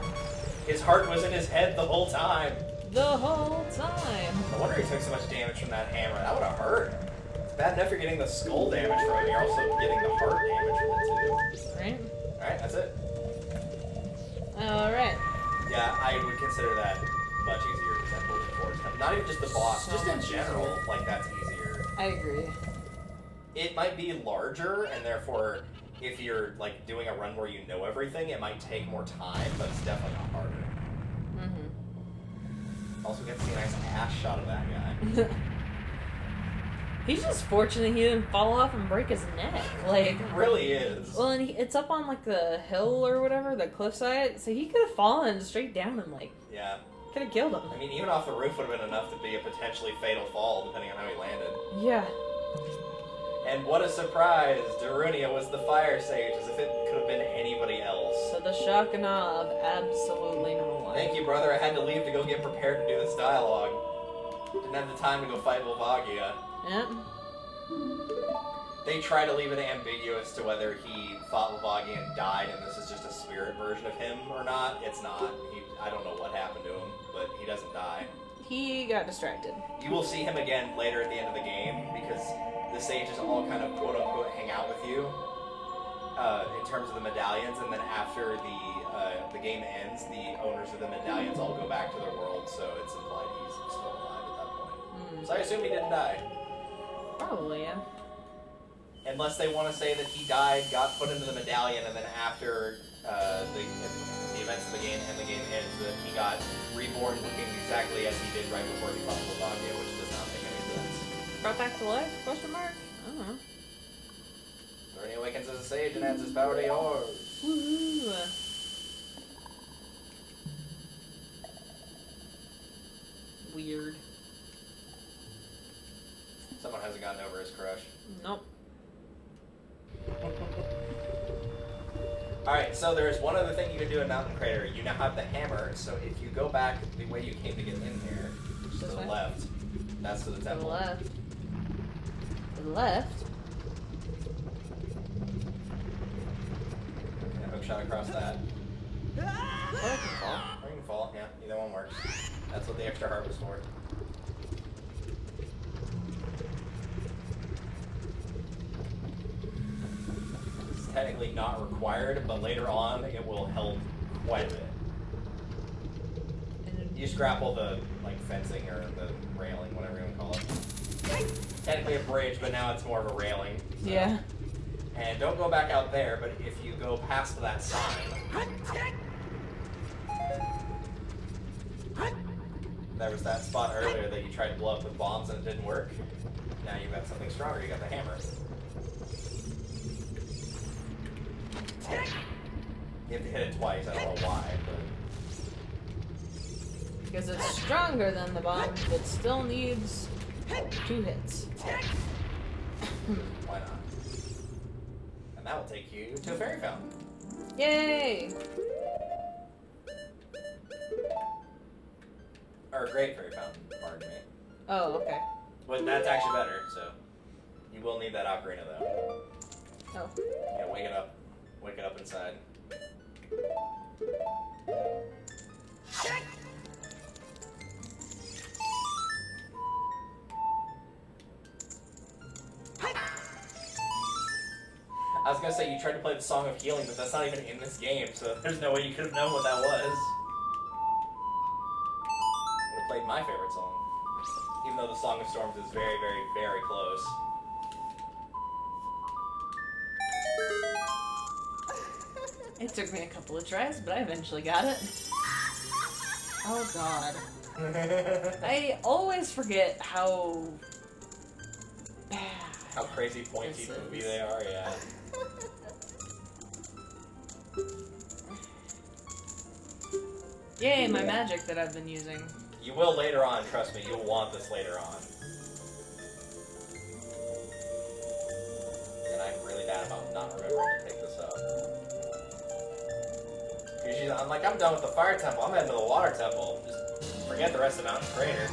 His heart was in his head the whole time. The whole time. No wonder he took so much damage from that hammer. That would have hurt. It's bad enough you're getting the skull damage from it. You're also getting the heart damage from it too. Right? Alright, that's it. Alright. Yeah, I would consider that much easier than Temple before. Not even just the boss, So just in much general, easier. like that's easier. I agree. It might be larger, and therefore, if you're like doing a run where you know everything, it might take more time, but it's definitely not harder. Mm-hmm. Also, get to see a nice ass shot of that guy. He's just fortunate he didn't fall off and break his neck. Like, It really is. well, and it's up on like the hill or whatever, the cliffside, so he could have fallen straight down and like Yeah. could have killed him. I mean, even off the roof would have been enough to be a potentially fatal fall, depending on how he landed. Yeah. And what a surprise! Darunia was the fire sage, as if it could have been anybody else. So the shock and awe of absolutely no one. Thank you, brother. I had to leave to go get prepared to do this dialogue. Didn't have the time to go fight Volvagia. Yep. They try to leave it ambiguous to whether he fought Volvagia and died, and this is just a spirit version of him or not. It's not. I don't know what happened to him, but he doesn't die. He got distracted. You will see him again later at the end of the game, because the sages all kind of quote-unquote hang out with you in terms of the medallions, and then after the game ends, the owners of the medallions all go back to their world, so it's implied he's still alive at that point. So I assume he didn't die. Probably, yeah. Unless they want to say that he died, got put into the medallion, and then after the events of the game and the game ends, that he got reborn looking exactly as he did right before he fought Volvagia, which does not make any sense. Brought back to life? Question mark? I don't know. Darunia awakens as a sage and adds his power to yours. Woohoo! Weird. Someone hasn't gotten over his crush. Nope. Alright, so there's one other thing you can do in Mountain Crater. You now have the hammer, so if you go back the way you came to get in here, which is to This the way? left, that's to the To the temple. left. To the left? Yeah, hook shot across that. Or I can fall. Or you can fall, yeah, either one works. That's what the extra heart was for. This is technically not required, but later on it will help quite a bit. You just grapple the fencing or the railing, whatever you want to call it. Technically a bridge, but now it's more of a railing. So. Yeah. And don't go back out there, but if you go past that sign. There was that spot earlier that you tried to blow up with bombs and it didn't work. Now you've got something stronger, you got the hammer. You have to hit it twice, I don't know why, but... Because it's stronger than the bomb, but still needs 2 hits. Why not? And that will take you to a fairy fountain. Yay! or Great Fairy Fountain, pardon me. Oh, okay. But that's actually better, so. You will need that ocarina, though. Oh. Yeah, wake it up. Wake it up inside. I was gonna say, you tried to play the Song of Healing, but that's not even in this game, so there's no way you could have known what that was. I would have played my favorite song. Even though the Song of Storms is very, very, very close. It took me a couple of tries, but I eventually got it. Oh god. I always forget how bad. How crazy pointy movie they are, yeah. Yay, my magic that I've been using. You will later on, trust me, you'll want this later on. And I'm really bad about not remembering to pick this up. Usually I'm like, I'm done with the fire temple, I'm heading to the water temple. Just forget the rest of Mountain Crater.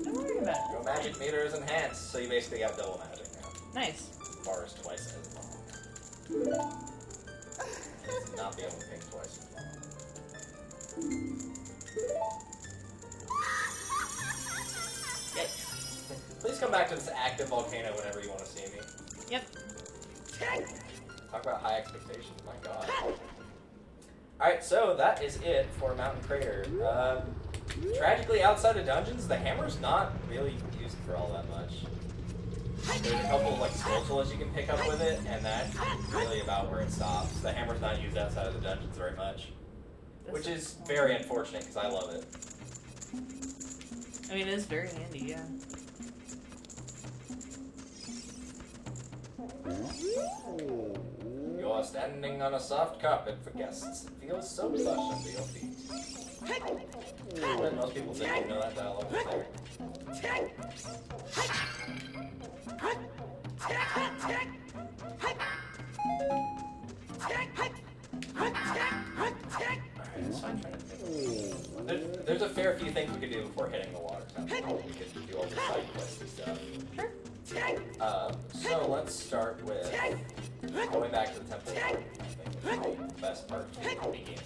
Don't worry about it. Your magic meter is enhanced, so you basically have double magic now. Nice. Bar is twice as long. It's not the only thing twice as long. Yikes. Please come back to this active volcano whenever you want to see me. Yep. Talk about high expectations, my god. Alright, so that is it for Mountain Crater. Tragically, outside of dungeons, the hammer's not really used for all that much. There's a couple of like spirituals you can pick up with it, and that's really about where it stops. The hammer's not used outside of the dungeons very much. Which is very unfortunate, because I love it. I mean, it is very handy, yeah. You are standing on a soft carpet for guests. It feels so plush under your feet. Most people think you know that dialogue is there. There's a fair few things we could do before hitting the water temple. We could do all the side quests and stuff. Sure. So let's start with going back to the temple. I think is the best part to begin.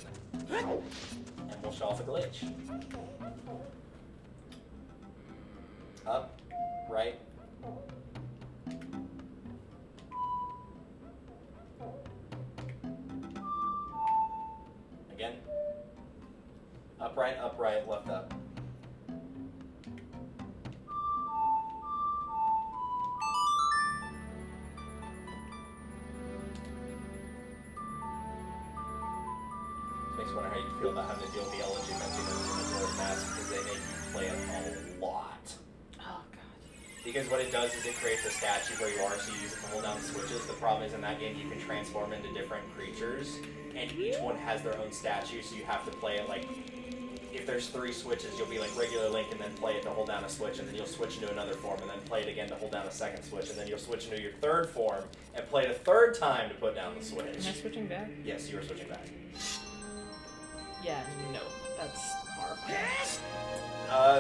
And we'll show off a glitch. Up, right. Again. Up, right, left, up. Makes me wonder how you feel about having to deal with the elegy mask because they make you play it a lot. Oh god. Because what it does is it creates a statue where you are, so you use it to hold down the switches. The problem is in that game you can transform into different creatures, and each one has their own statue, so you have to play it like, if there's 3 switches, you'll be like regular Link and then play it to hold down a switch, and then you'll switch into another form, and then play it again to hold down a second switch, and then you'll switch into your 3rd form, and play it a 3rd time to put down the switch. Am I switching back? Yes, you are switching back. Yeah, no. That's horrifying.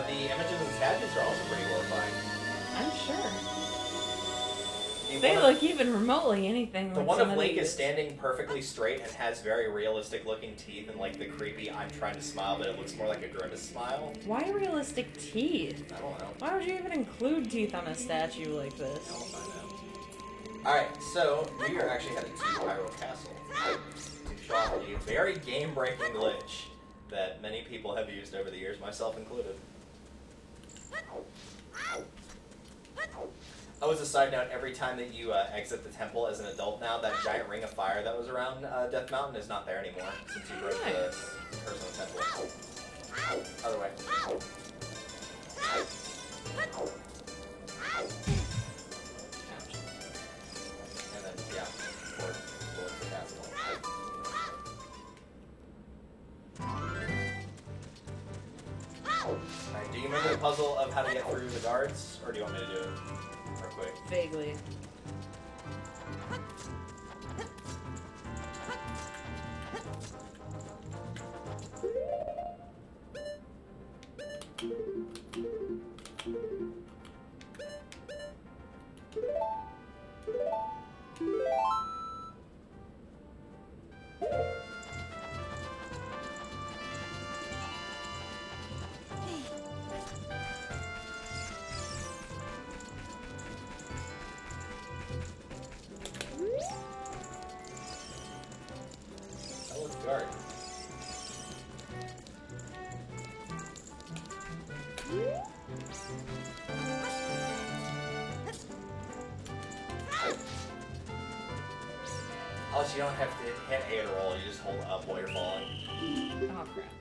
The images and statues are also pretty horrifying. I'm sure. They look even remotely anything like the one of some Link these. is standing perfectly straight and has very realistic looking teeth and like the creepy I'm trying to smile, but it looks more like a grimace smile. Why realistic teeth? I don't know. Why would you even include teeth on a statue like this? I'll find out. Alright, so we are actually headed to Hyrule Castle to show off a very game-breaking glitch that many people have used over the years, myself included. Oh, as a side note, every time that you exit the temple as an adult now, that giant ring of fire that was around Death Mountain is not there anymore, since you broke the personal temple. Other way. And then, yeah, towards the castle. Alright, do you remember the puzzle of how to get through the guards, or do you want me to do it real quick? Vaguely. Guard. Also, you don't have to hit A to roll, you just hold up while you're falling. Oh crap.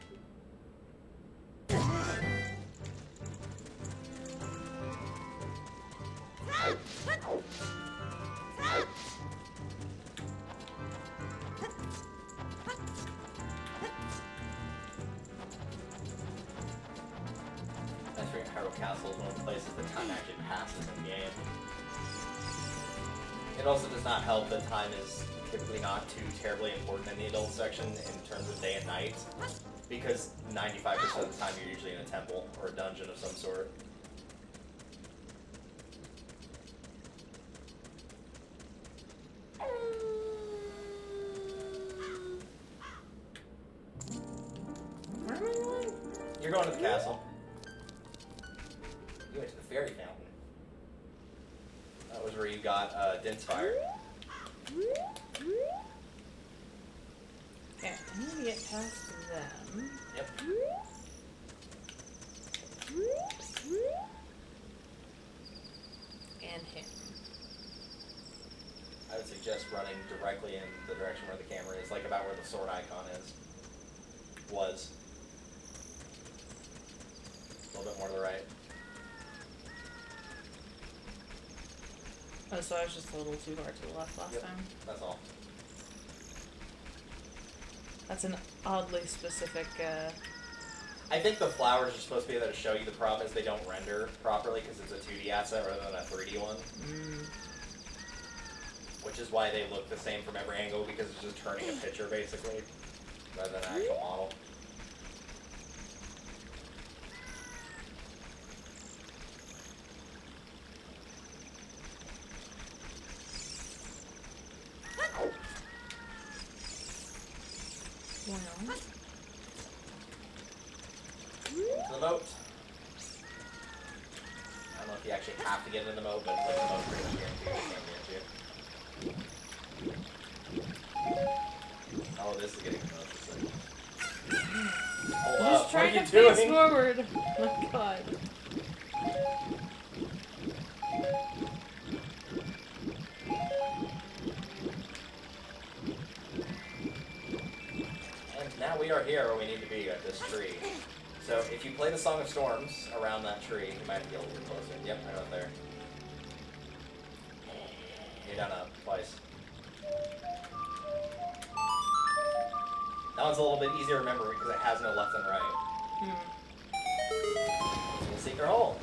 That's for Hyrule Castle is one of the places that time actually passes in game. It also does not help that time is typically not too terribly important in the adult section in terms of day and night, because 95% of the time you're usually in a temple or a dungeon of some sort. Where am I going? You're going to the castle. You went to the fairy fountain. That was where you got Din's Fire. Okay, I need to get past them. Yep. And him. I would suggest running directly in the direction where the camera is, like about where the sword icon is. Was. A little bit more to the right. Oh, so I was just a little too far to the left last time. That's all. That's an oddly specific, I think the flowers are supposed to be there to show you. The problem is they don't render properly because it's a 2D asset rather than a 3D one. Which is why they look the same from every angle, because it's just turning a picture basically, rather than an actual model. well, To the moat. I don't know if you actually have to get in the moat, but like, the moat pretty much guaranteed it can guarantee it. Oh, this is getting interesting. Hold I'm up, just trying what to are you face doing? forward. Oh my god. And now we are here where we need to be at this tree. So if you play the Song of Storms around that tree, you might be able to get closer. Yep, right up there. You're down up twice. That one's a little bit easier to remember because it has no left and right. It's a secret hole.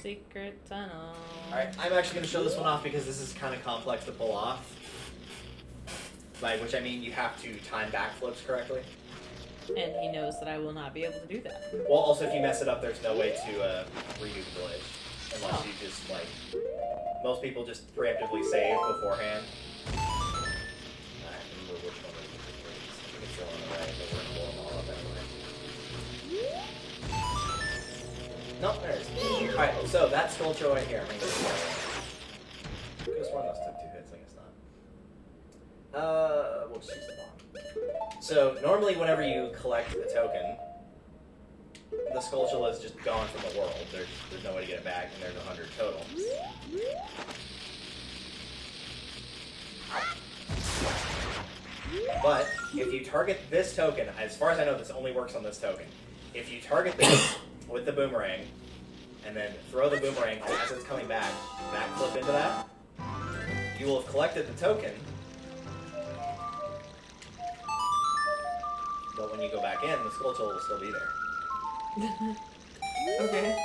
Secret tunnel. Alright, I'm actually going to show this one off because this is kind of complex to pull off. By which I mean you have to time backflips correctly. And he knows that I will not be able to do that. Well, also if you mess it up, there's no way to redo the glitch. Unless you just, like... Most people just preemptively save beforehand. I have to remember which one of these is. I think it's still on the right, but we're going to blow them all up anyway. Nope, there it is. Alright, so that sculpture right here. I'm going to could have sworn those took 2 hits, I guess not. We'll just use the bomb. So, normally whenever you collect a token, the Skulltula is just gone from the world. There's no way to get it back, and there's 100 total. But, if you target this token, as far as I know this only works on this token, if you target this with the boomerang, and then throw the boomerang, and as it's coming back, backflip into that, you will have collected the token, but when you go back in, the Skulltula will still be there. Okay.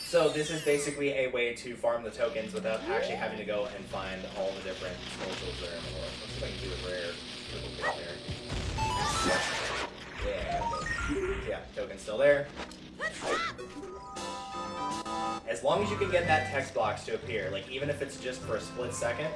So this is basically a way to farm the tokens without actually having to go and find all the different Skulltulas that are in the world. Let's see if I can do a rare triple kill there. Yeah. token's still there. As long as you can get that text box to appear, like even if it's just for a split second,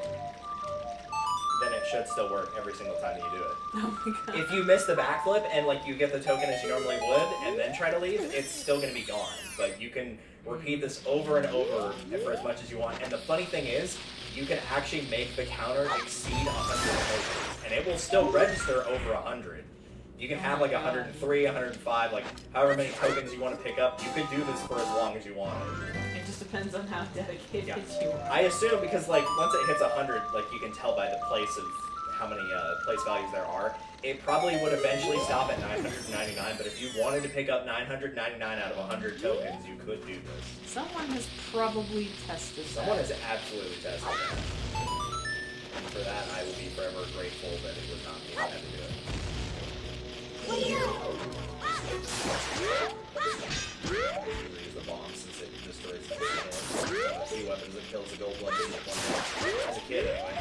then it should still work every single time that you do it. Oh my god. If you miss the backflip and like you get the token as you normally would and then try to leave, it's still going to be gone. But you can repeat this over and over for as much as you want. And the funny thing is, you can actually make the counter exceed 100 tokens, and it will still register over 100. You can have like 103, 105, like however many tokens you want to pick up. You could do this for as long as you want. It just depends on how dedicated you are. I assume because like once it hits 100, like you can tell by the place of how many place values there are. It probably would eventually stop at 999, but if you wanted to pick up 999 out of 100 tokens, you could do this. Someone has probably tested Someone that. has absolutely tested that. And for that, I will be forever grateful that it was not me that had to do it. Use the bomb since it destroys the few weapons that kills the gold ones in one as a kid anyway.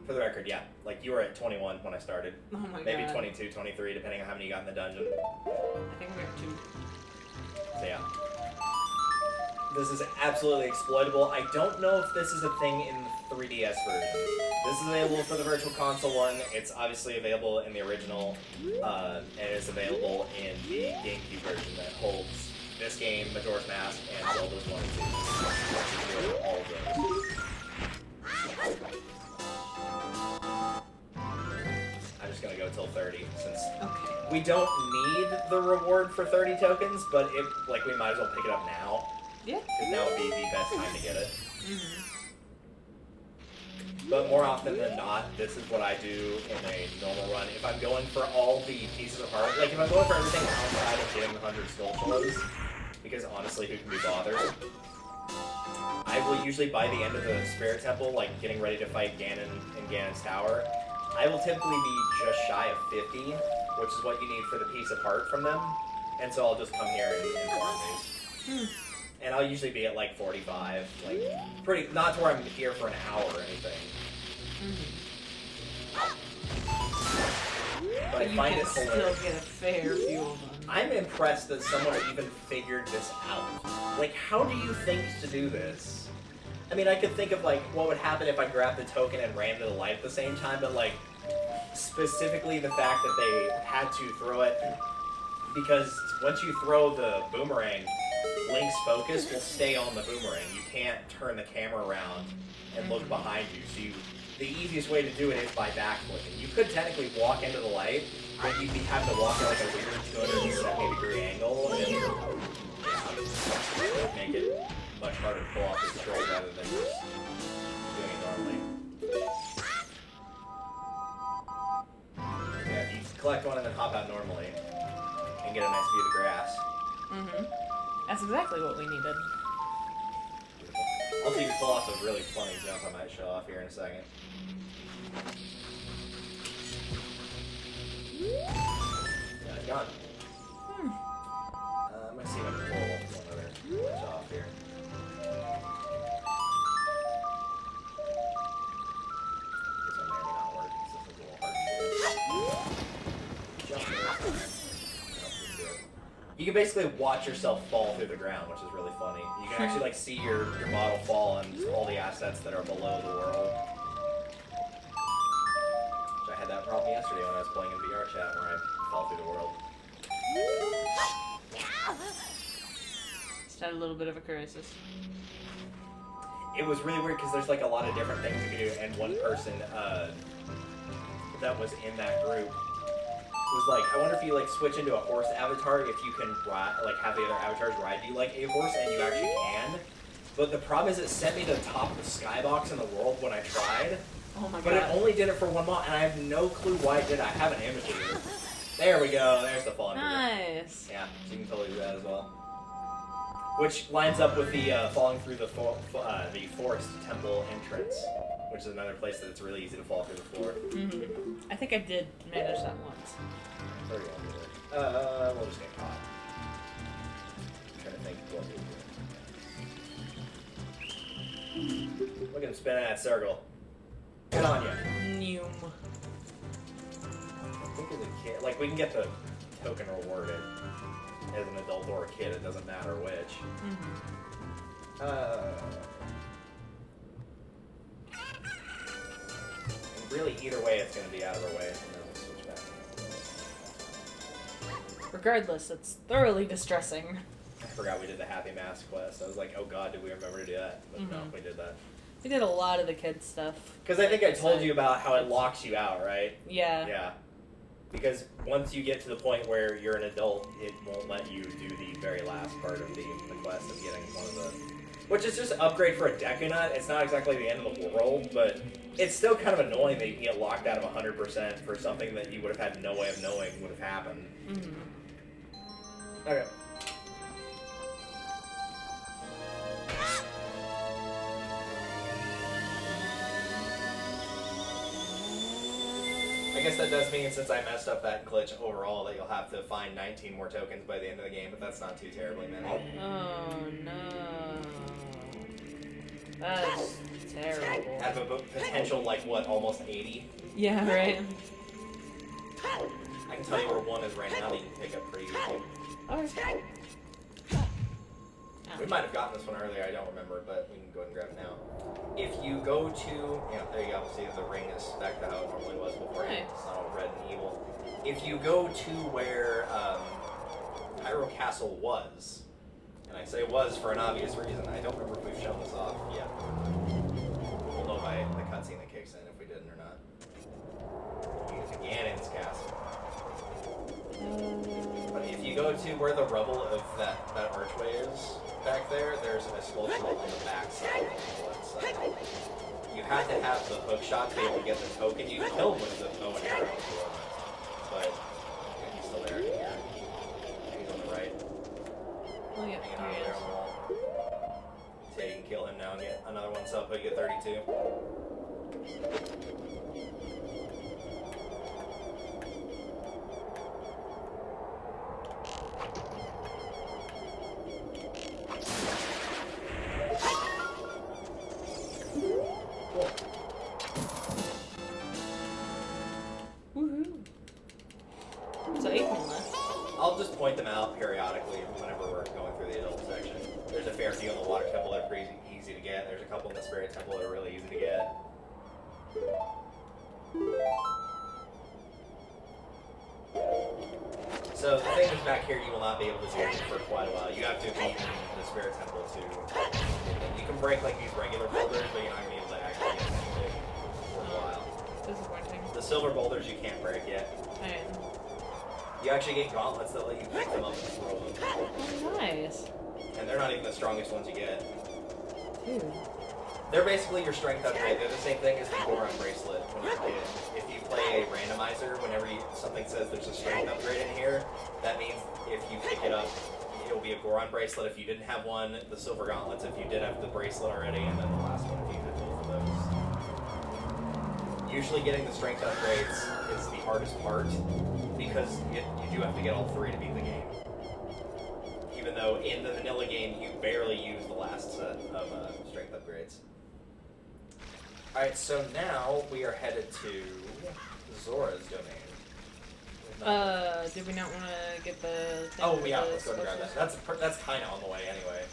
For the record, yeah, like you were at 21 when I started. Oh my god. Maybe 22, 23, depending on how many you got in the dungeon. I think we got 2. So yeah. This is absolutely exploitable. I don't know if this is a thing in the 3DS version. This is available for the Virtual Console one. It's obviously available in the original, and it's available in the GameCube version that holds this game, Majora's Mask, and Zelda's 1 and 2. All of those. I'm just gonna go till 30 since we don't need the reward for 30 tokens, but if like we might as well pick it up now. Yeah. Because now would be the best time to get it. Mm-hmm. But more often than not, this is what I do in a normal run. If I'm going for all the pieces of heart, like if I'm going for everything outside of getting the 100 skull chills, because honestly, who can be bothered? I will usually, by the end of the Spirit Temple, like getting ready to fight Ganon in Ganon's Tower, I will typically be just shy of 50, which is what you need for the piece of heart from them. And so I'll just come here and farm these. And I'll usually be at like 45, like pretty, not to where I'm here for an hour or anything. But I find it still hilarious. get a fair few of them. I'm impressed that someone even figured this out. Like, how do you think to do this? I mean, I could think of like what would happen if I grabbed the token and ran to the light at the same time, but like specifically the fact that they had to throw it, because once you throw the boomerang, Link's focus will stay on the boomerang. You can't turn the camera around and look behind you. So the easiest way to do it is by backflipping. You could technically walk into the light, but you'd have to walk at like a weird 270-degree angle, and it would make it much harder to pull off the control rather than just doing it normally. Yeah, if you collect one and then hop out normally and get a nice view of the grass. That's exactly what we needed. Also, you can pull off a really funny jump I might show off here in a second. Yeah, it's gone. I'm gonna see if I can pull one other glitch off here. This one may or may not work, because this is a little hard to do. Jump there. No, didn't do it. You can basically watch yourself fall through the ground, which is really funny. You can actually like see your model fall and all the assets that are below the world. Which I had that problem yesterday when I was playing in VR chat where I fell through the world. Just had a little bit of a crisis. It was really weird because there's like a lot of different things you can do, and one person that was in that group was like, I wonder if you like switch into a horse avatar, if you can ride, like have the other avatars ride you like a horse, and you actually can. But the problem is it sent me to the top of the skybox in the world when I tried. Oh my god. But it only did it for one mod, and I have no clue why it did. I have an image of it. There we go. There's the falling. Nice. Yeah, so you can totally do that as well. Which lines up with the falling through the forest temple entrance, which is another place that it's really easy to fall through the floor. I think I did manage that once. There we go. We'll just get caught. I'm trying to think what we do. Look at him spinning that circle. Good on you. Noom. I think as a kid, like we can get the token rewarded as an adult or a kid. It doesn't matter which. And really, either way, it's going to be out of our way. And then we'll switch back. Regardless, it's thoroughly distressing. I forgot we did the Happy Mask quest. I was like, oh god, did we remember to do that? But no, we did that. We did a lot of the kids stuff. Because I think I told you about how it locks you out, right? Yeah. Yeah. Because once you get to the point where you're an adult, it won't let you do the very last part of the quest of getting one of the... Which is just an upgrade for a Dekunut. It's not exactly the end of the world, but it's still kind of annoying that you can get locked out of 100% for something that you would have had no way of knowing would have happened. Okay. I guess that does mean, since I messed up that glitch overall, that you'll have to find 19 more tokens by the end of the game, but that's not too terribly many. Oh no. That's terrible. Out of a potential, like, what, almost 80? Yeah, right? I can tell you where one is right now that you can pick up pretty easily. Okay. We might have gotten this one earlier, I don't remember, but we can go ahead and grab it now. If you go to, yeah, there you go, see the ring is back to how it normally was before. Nice. It's not all red and evil. If you go to where Pyro Castle was, and I say was for an obvious reason, I don't remember if we've shown this off yet. We'll know by the cutscene that kicks in if we didn't or not. Use Ganon's castle. But if you go to where the rubble of that archway is, back there, there's an explosion on the back side and the left side. You have to have the hook shot to be able to get the token. You can kill him with the bow and arrow if you want, but yeah, he's still there. Yeah. He's on the right. Oh yeah, Hanging there out he there is. on the wall. So you can kill him now and get another one, so you get 32. Woohoo. So 8 more left. I'll just point them out periodically whenever we're going through the adult section. There's a fair few in the water temple that are pretty easy to get. There's a couple in the spirit temple that are really easy to get. So the thing is, back here you will not be able to do for quite a while. You have to be in the spirit temple to get them. You can break like these regular boulders, but you're not going to be able to actually get anything for a while. Disappointing. The silver boulders you can't break yet. Alright. You actually get gauntlets that let you pick them up and throw them. Oh, nice. And they're not even the strongest ones you get. Dude. They're basically your strength upgrade. They're the same thing as the Goron bracelet when you're a kid. If you play a randomizer, whenever something says there's a strength upgrade in here, that means if you pick it up, it'll be a Goron bracelet if you didn't have one, the silver gauntlets if you did have the bracelet already, and then the last one if you had both of those. Usually getting the strength upgrades is the hardest part, because you do have to get all three to beat the game. Even though in the vanilla game, you barely use the last set of strength upgrades. Alright, so now we are headed to Zora's domain. Did we not want to get the thing? Oh, yeah, let's go and grab that. That's kind of on the way anyway.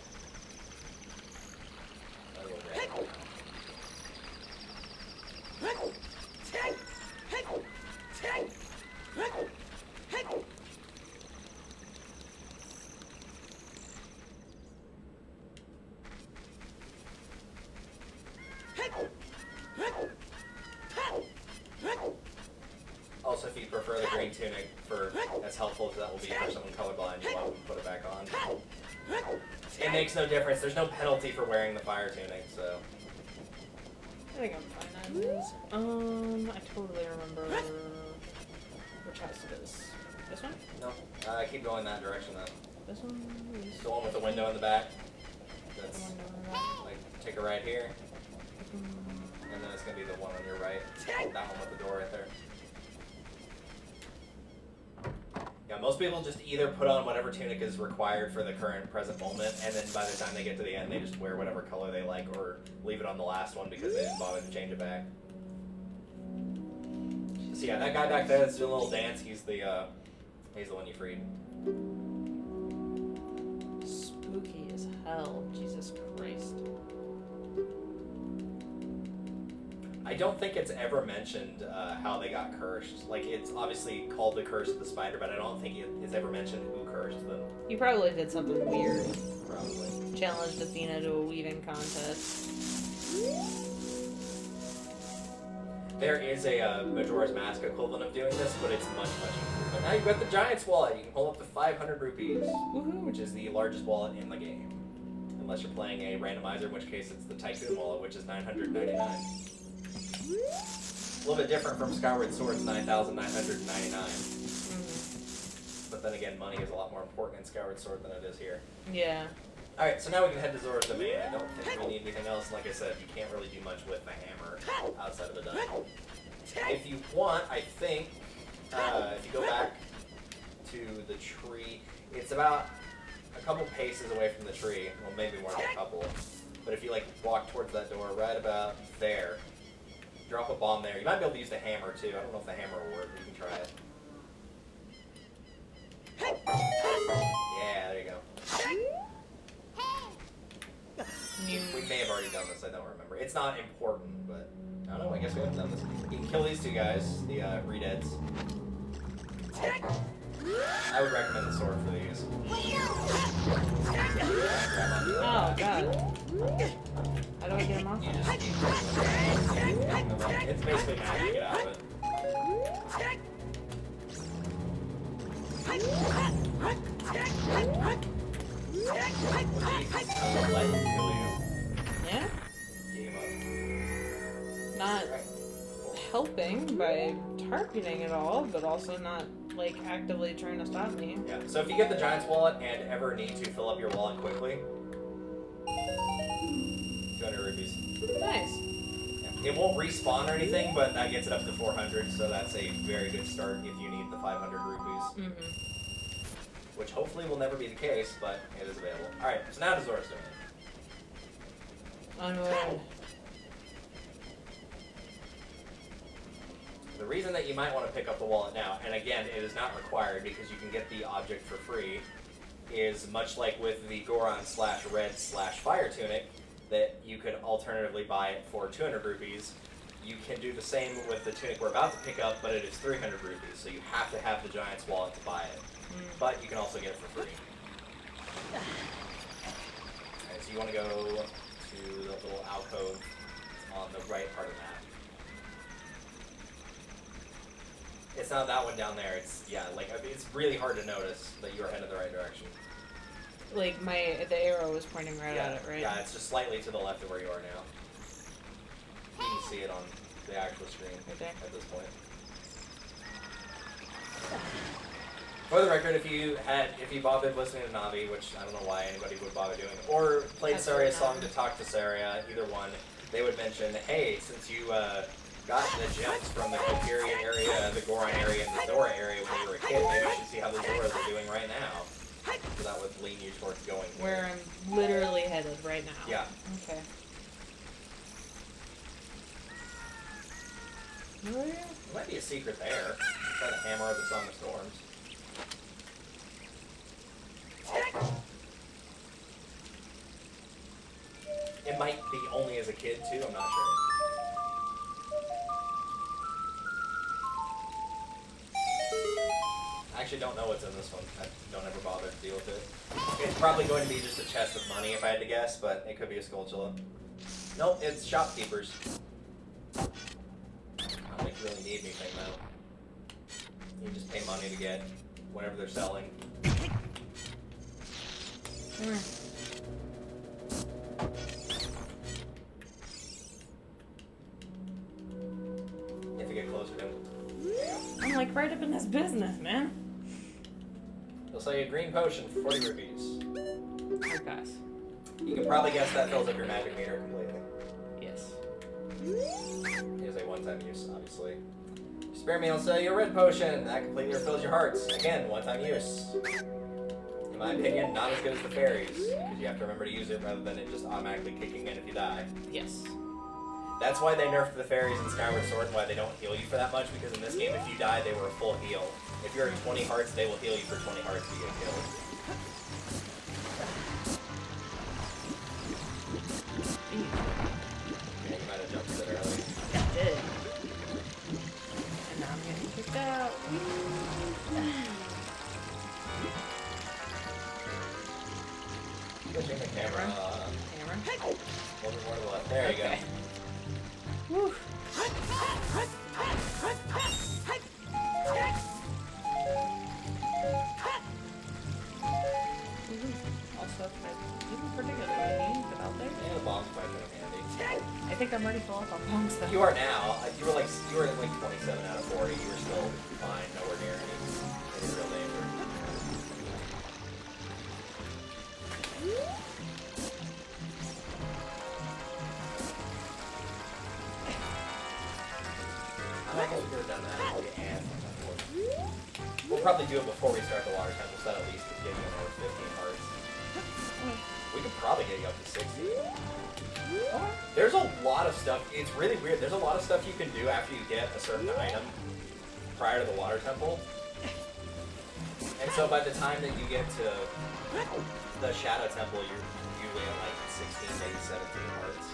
Also, if you prefer the green tunic, for as helpful as that will be for someone colorblind, you'll want to put it back on. It makes no difference. There's no penalty for wearing the fire tunic, so. I think I'm fine as is. I totally remember which house it is. This one? No, keep going that direction then. This one? This The one with the window in the back. That's, one over there. like, take a right here, and then it's going to be the one on your right. That one with the door right there. Yeah, most people just either put on whatever tunic is required for the current present moment, and then by the time they get to the end, they just wear whatever color they like, or leave it on the last one because they didn't bother to change it back. So yeah, that guy back there that's doing a little dance, he's the one you freed. Spooky as hell. Jesus Christ. I don't think it's ever mentioned how they got cursed. Like, it's obviously called the Curse of the Spider, but I don't think it's ever mentioned who cursed them. You probably did something weird. Probably. Challenged Athena to a weaving contest. There is a Majora's Mask equivalent of doing this, but it's much, much easier. But now you've got the Giant's Wallet. You can pull up to 500 rupees, which is the largest wallet in the game. Unless you're playing a randomizer, in which case it's the Tycoon Wallet, which is 999. A little bit different from Skyward Sword's 9,999. But then again, money is a lot more important in Skyward Sword than it is here. Yeah. Alright, so now we can head to Zora's Domain. I don't think we need anything else. Like I said, you can't really do much with the hammer outside of the dungeon. If you want, I think, if you go back to the tree, it's about a couple paces away from the tree. Well, maybe more than a couple. But if you, like, walk towards that door right about there, drop a bomb there. You might be able to use the hammer, too. I don't know if the hammer will work, but you can try it. Yeah, there you go. We may have already done this, I don't remember. It's not important, but I don't know, I guess we haven't done this. You can kill these two guys, the Redeads. I would recommend the sword for these. Oh, God. How do I get him off? You just it's basically magic to get out of it. Yeah? Game Not helping by targeting it all, but also not, like, actively trying to stop me. Yeah, so if you get the Giant's Wallet and ever need to fill up your wallet quickly, 200 rupees. Nice. Yeah. It won't respawn or anything, but that gets it up to 400, so that's a very good start if you need the 500 rupees. Which hopefully will never be the case, but it is available. Alright, so now to Zora's Domain. Onward. The reason that you might want to pick up the wallet now, and again, it is not required because you can get the object for free, is much like with the Goron/Red/Fire Tunic, that you could alternatively buy it for 200 rupees. You can do the same with the tunic we're about to pick up, but it is 300 rupees, so you have to have the Giant's Wallet to buy it. But you can also get it for free. Alright, so you want to go to the little alcove on the right part of the map. It's not that one down there. It's, yeah, like, it's really hard to notice that you are headed the right direction. Like, the arrow is pointing right at it, right? Yeah, it's just slightly to the left of where you are now. You can see it on the actual screen at this point. For the record, if you bothered listening to Navi, which I don't know why anybody would bother doing, or played Saria's song to talk to Saria, either one, they would mention, hey, since you got the gems from the Kokiri area, the Goron area, and the Zora area when you were a kid, maybe you should see how the Zoras are doing right now. So that would lean you towards going here. Where I'm literally headed right now. Yeah. Okay. Oh, yeah. There might be a secret there. Try the hammer of the Song of Storms. It might be only as a kid, too, I'm not sure. I actually don't know what's in this one. I don't ever bother to deal with it. It's probably going to be just a chest of money if I had to guess, but it could be a Skulltula. Nope, it's shopkeepers. I don't think you really need anything, though. You just pay money to get whatever they're selling. If you get closer to him. I'm like right up in this business, man. They'll sell you a green potion for 40 rupees. Your pass. You can probably guess that fills up your magic meter completely. Yes. It is a one-time use, obviously. Spare me, I'll sell you a red potion. That completely refills your hearts. Again, one-time use. In my opinion, not as good as the fairies, because you have to remember to use it rather than it just automatically kicking in if you die. Yes. That's why they nerfed the fairies in Skyward Sword and why they don't heal you for that much, because in this game, if you die, they were a full heal. If you're at 20 hearts, they will heal you for 20 hearts if you get killed. Yeah, you might have jumped it early. I did. And now I'm getting kicked out. Switching the camera. Camera. One more to the left. There you go. Woo. Also, if even particularly need them out there. Yeah, the bombs might have been handy. I think I'm ready full up on bombs though. You are now. You were at like 27 out of 40. You were still fine. Nowhere near any real danger. I don't think we've done that. We'll probably do it before we start the water temple, so that at least could get you another 15 hearts. We could probably get you up to 60. There's a lot of stuff. It's really weird. There's a lot of stuff you can do after you get a certain item prior to the water temple. And so by the time that you get to the shadow temple, you're usually at like 16, maybe 17 hearts.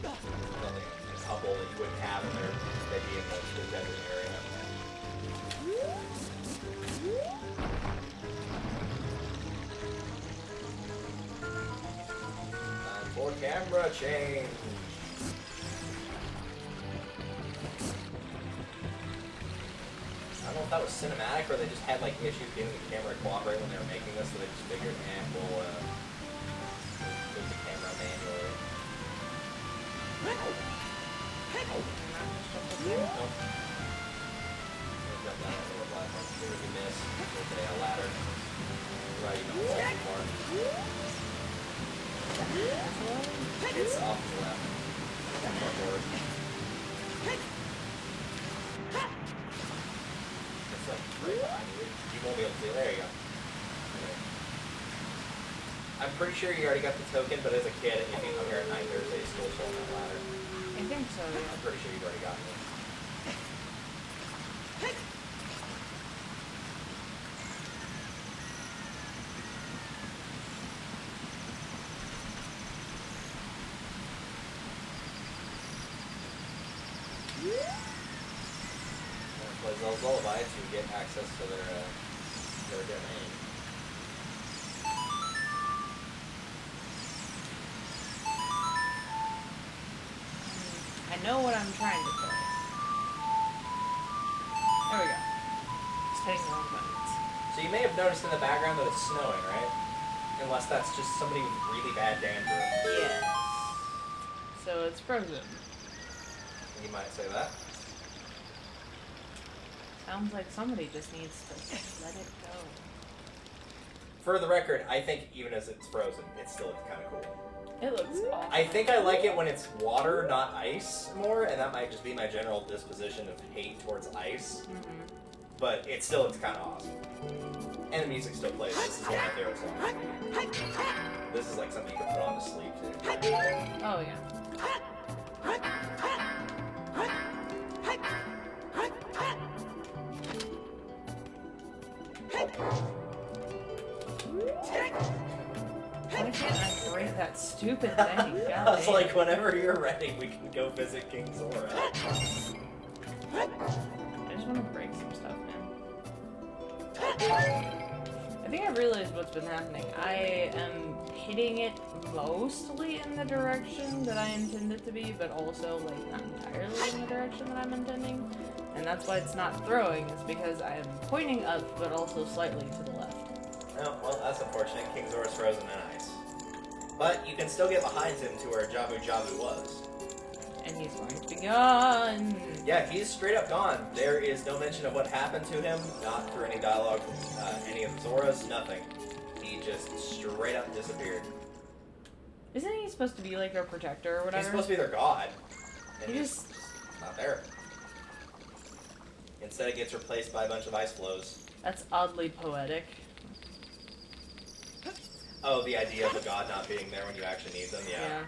Only a couple that you wouldn't have in there. They'd be in the desert area. Time for camera change. I don't know if that was cinematic or they just had like issues getting the camera to cooperate when they were making this, so they just figured, we'll move the camera manually. Nope. Jump down on the little platform. See if you miss. Go today a ladder. Right, you don't want anymore. It's off to the left. More forward. It's like right behind you. You won't be able to see it. There you go. I'm pretty sure you already got the token, but as a kid, if you come here at night, there's a school show on that ladder. I think so, yeah. I'm pretty sure you've already gotten it. Play Zelda's Lullaby to get access to their domain. I know what I'm trying to play. There we go. Just hitting the wrong buttons. So you may have noticed in the background that it's snowing, right? Unless that's just somebody with really bad dandruff. Yes. So it's frozen. You might say that. Sounds like somebody just needs to let it go. For the record, I think even as it's frozen, it still looks kind of cool. It looks awesome. I think I like it when it's water, not ice, more, and that might just be my general disposition of hate towards ice. Mm-hmm. But it still looks kind of awesome. And the music still plays. This is one of my favorite songs. This is like something you can put on to sleep too. Oh, yeah. Why can't I break that stupid thing? I was like, whenever you're ready, we can go visit King Zora. I just want to break some stuff, man. I think I realized what's been happening. I am hitting it mostly in the direction that I intend it to be, but also, like, not entirely in the direction that I'm intending. And that's why it's not throwing, is because I am pointing up, but also slightly to the left. Oh, well, that's unfortunate. King Zora's frozen in ice. But you can still get behind him to where Jabu Jabu was. And he's going to be gone. Yeah, he's straight up gone. There is no mention of what happened to him, not through any dialogue from any of Zora's, nothing. He just straight up disappeared. Isn't he supposed to be like their protector or whatever? He's supposed to be their god. And He he's just not there. Instead, it gets replaced by a bunch of ice flows. That's oddly poetic. Oh, the idea of a god not being there when you actually need them, yeah.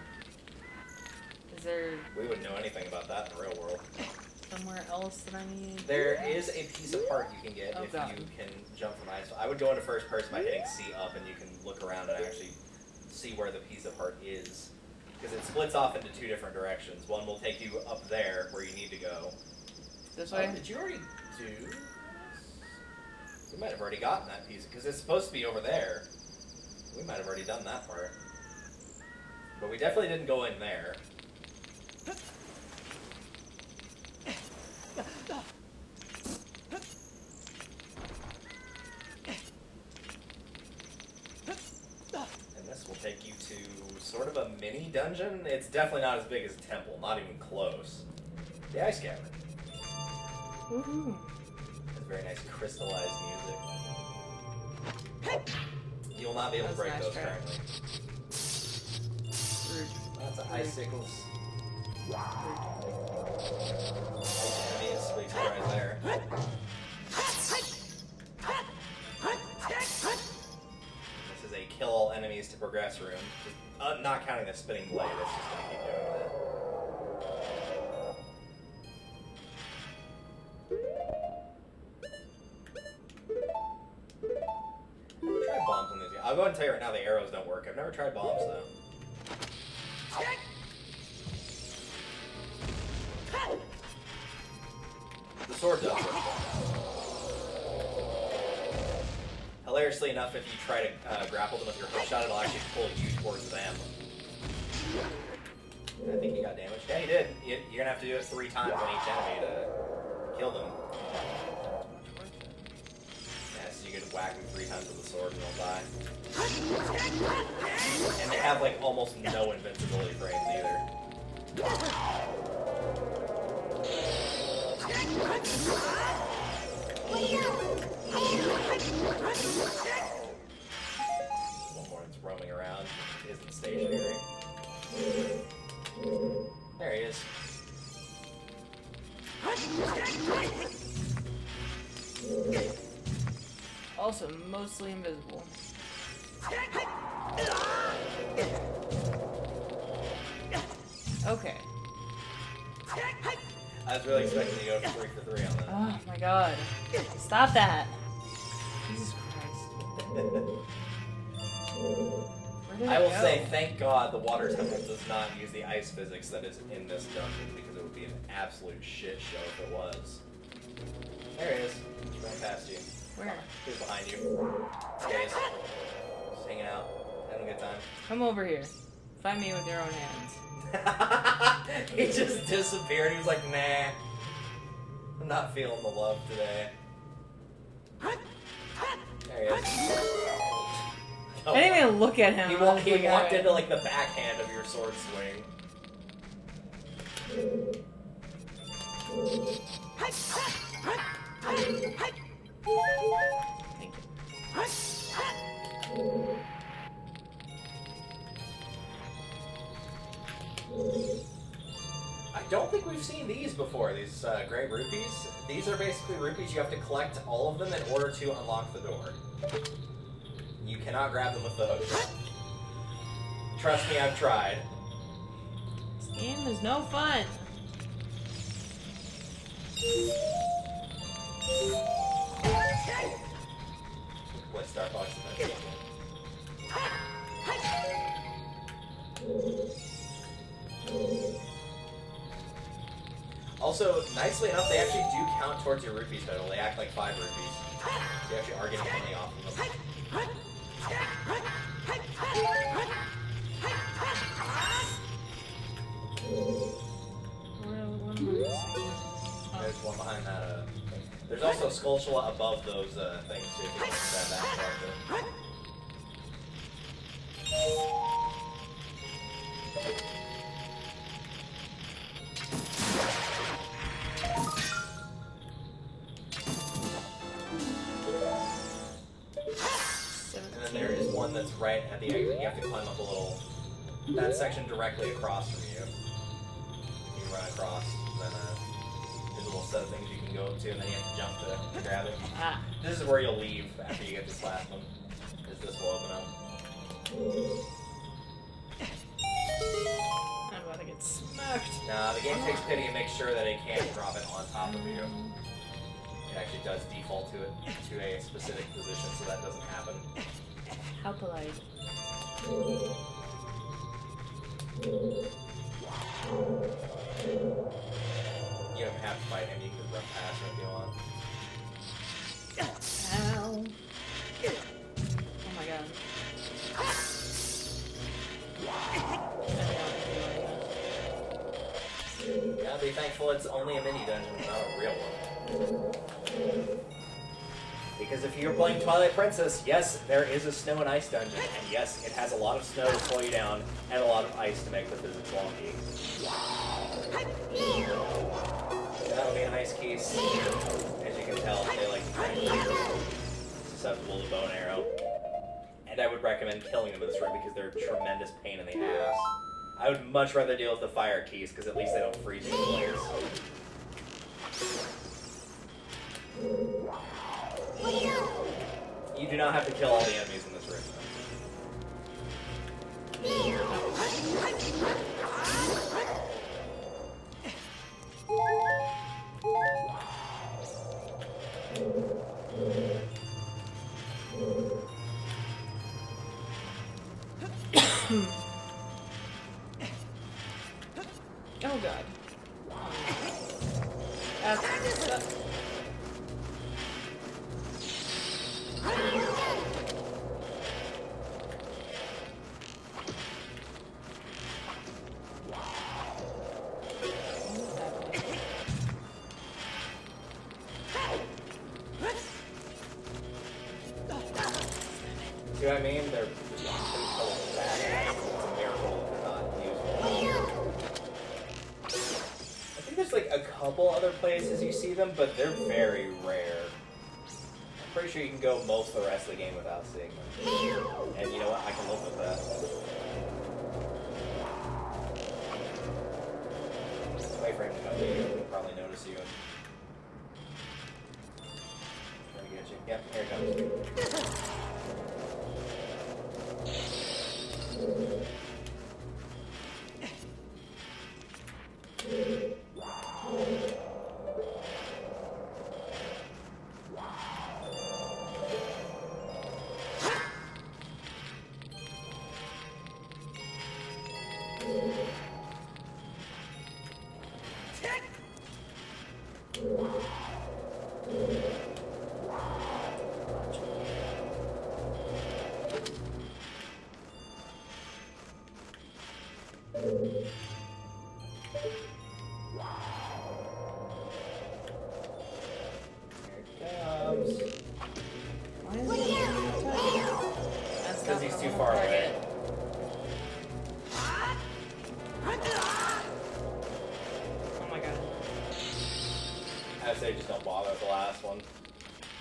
Is there We wouldn't know anything about that in the real world. somewhere else that I need? There is a piece of heart you can get if God. you can jump from ice. I would go into first person by hitting C up, and you can look around and actually see where the piece of heart is. Because it splits off into two different directions. One will take you up there where you need to go. This way? Did you already do this? We might have already gotten that piece, because it's supposed to be over there. We might have already done that part. But we definitely didn't go in there. And this will take you to sort of a mini dungeon. It's definitely not as big as a temple, not even close. The Ice Cavern. Woohoo. It's very nice crystallized music. You will not be able to break That's those nice, currently. Lots of icicles. Enemies, big surprise there. This is a kill all enemies to progress room. Just, not counting the spinning blade, it's just gonna keep doing that. Try bombs on these guys. I'll go ahead and tell you right now the arrows don't work. I've never tried bombs though. The sword does work. Hilariously enough, if you try to grapple them with your hook shot, it'll actually pull you towards them. I think you got damaged. Yeah, you did. You're gonna have to do it 3 times on each enemy to kill them. Yeah, so you can whack them 3 times with the sword and they'll die. And they have like almost no invincibility frames either. One more that's roaming around, isn't stationary. There he is. Also, mostly invisible. Okay. I was really expecting to go 3 for 3 on that. Oh my god. Stop that. Jesus Christ. Where did I it will go? say, thank God the water temple does not use the ice physics that is in this dungeon, because it would be an absolute shit show if it was. There he is. He's right past you. Where? He's behind you. There he is. Just hanging out. Having a good time. Come over here. Find me with your own hands. He just disappeared. He was like, nah. I'm not feeling the love today. There he is. I didn't even look at him. He I was walked like, alright. into like the backhand of your sword swing. Thank you. I don't think we've seen these before, these gray rupees. These are basically rupees. You have to collect all of them in order to unlock the door. You cannot grab them with the hook shot. Trust me, I've tried. This game is no fun. Play Star Fox in that game. Also, nicely enough, they actually do count towards your rupees total. They act like 5 rupees. So you actually are getting money off of them. What am I missing? There's one behind that thing. There's also a Skulltula above those things, too, if you want to grab that character. And then there is one that's right at the exit. You have to climb up a little, that section directly across from you. You run across, then there's a little set of things you can can go up to, and then you have to jump to grab it. Ah. This is where you'll leave after you get this last one. This will open up. I'm about to get smacked. Nah, the game takes pity and makes sure that it can't drop it on top of you. It actually does default to it to a specific position, so that doesn't happen. How polite. You don't have to fight him, you can run past him if you want. Ow. Oh my god. Yeah, be thankful it's only a mini dungeon, not a real one. Because if you're playing Twilight Princess, yes, there is a snow and ice dungeon, and yes, it has a lot of snow to slow you down, and a lot of ice to make the physics wonky. That'll be an ice keys. As you can tell, they like to be susceptible to bow and arrow. And I would recommend killing them in this room because they're a tremendous pain in the ass. I would much rather deal with the fire keys because at least they don't freeze you in place. You do not have to kill all the enemies in this room. Oh god. That's See what I mean? They're just badass. It's a miracle they're not useful. I think there's like a couple other places you see them, but they're very rare. I'm pretty sure you can go most of the rest of the game without seeing them. And you know what? I can live with that. Wait for him to come to you. He'll probably notice you. Trying to get you. Yep, here it comes. Because he's too far away. Oh my god. I'd say just don't bother with the last one.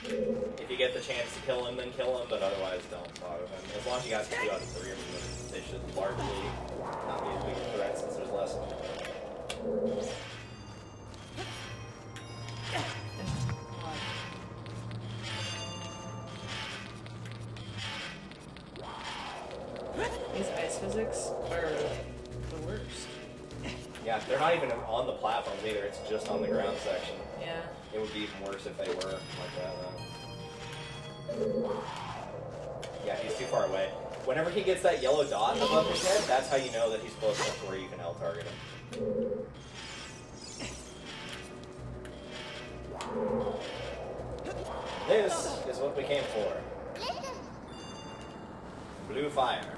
If you get the chance to kill him, then kill him, but otherwise don't bother with him. As long as you guys can do out of 3 of them, they should largely not be as big a threat since there's less of them. These ice physics are the worst. Yeah, they're not even on the platforms either, it's just on the ground section. Yeah. It would be even worse if they were like that, though. Yeah, he's too far away. Whenever he gets that yellow dot above his head, that's how you know that he's close enough to where you can L-target him. This is what we came for. Blue fire.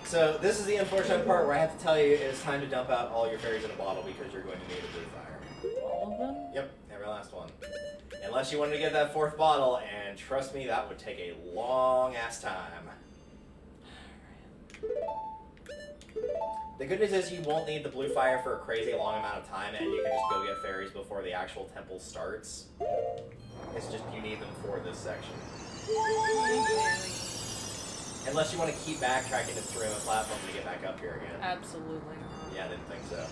So this is the unfortunate part where I have to tell you it is time to dump out all your fairies in a bottle because you're going to need a blue fire. All of them? Yep, every last one. Unless you wanted to get that 4th bottle, and trust me, that would take a long-ass time. The good news is you won't need the blue fire for a crazy long amount of time, and you can just go get fairies before the actual temple starts. It's just you need them for this section. Unless you want to keep backtracking to 3 platform to get back up here again. Absolutely not. Yeah, I didn't think so.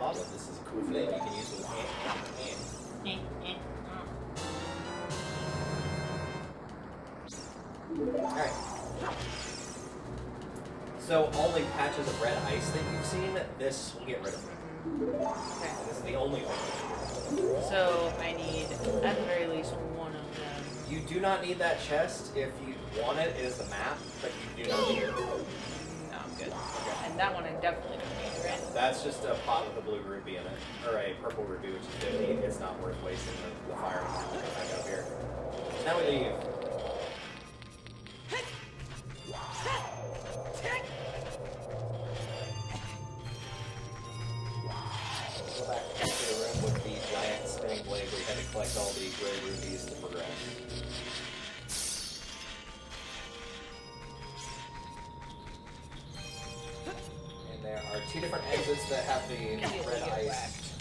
problem. This is a cool thing you can use with Alright. So, all the patches of red ice that you've seen, this will get rid of them. Okay. This is the only one. So I need, at the very least, one of them. You do not need that chest. If you want it, it is the map, but you do not need it. No, I'm good. Okay. And that one I definitely don't need, right? That's just a pot with a blue ruby in it, or a purple ruby, which is 50. It's not worth wasting the fire back up here. Now we leave. Go back to the room with the giant spinning blade where you had to collect all the gray rubies to progress. And there are 2 different exits that have the red ice.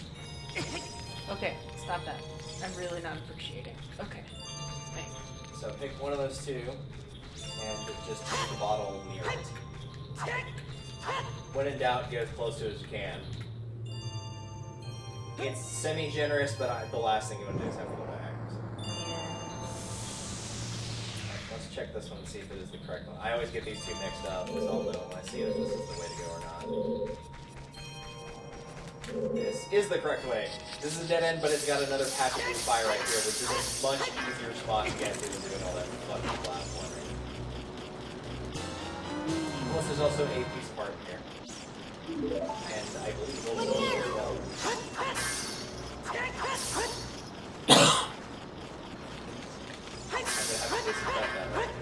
Okay, stop that. I'm really not appreciating. Okay, thanks. So pick one of those 2, and just keep the bottle near it. When in doubt, get as close to it as you can. It's semi-generous, but the last thing you want to do is have to go back. So. Alright, let's check this one and see if it is the correct one. I always get these 2 mixed up, because I'll know when I see if this is the way to go or not. This is the correct way. This is a dead end, but it's got another patch of blue fire right here, which is a much easier spot to get to than doing all that fucking platforming. Plus, there's also a piece of art in here. And I believe we'll go as well. I'm gonna have to disinfect that right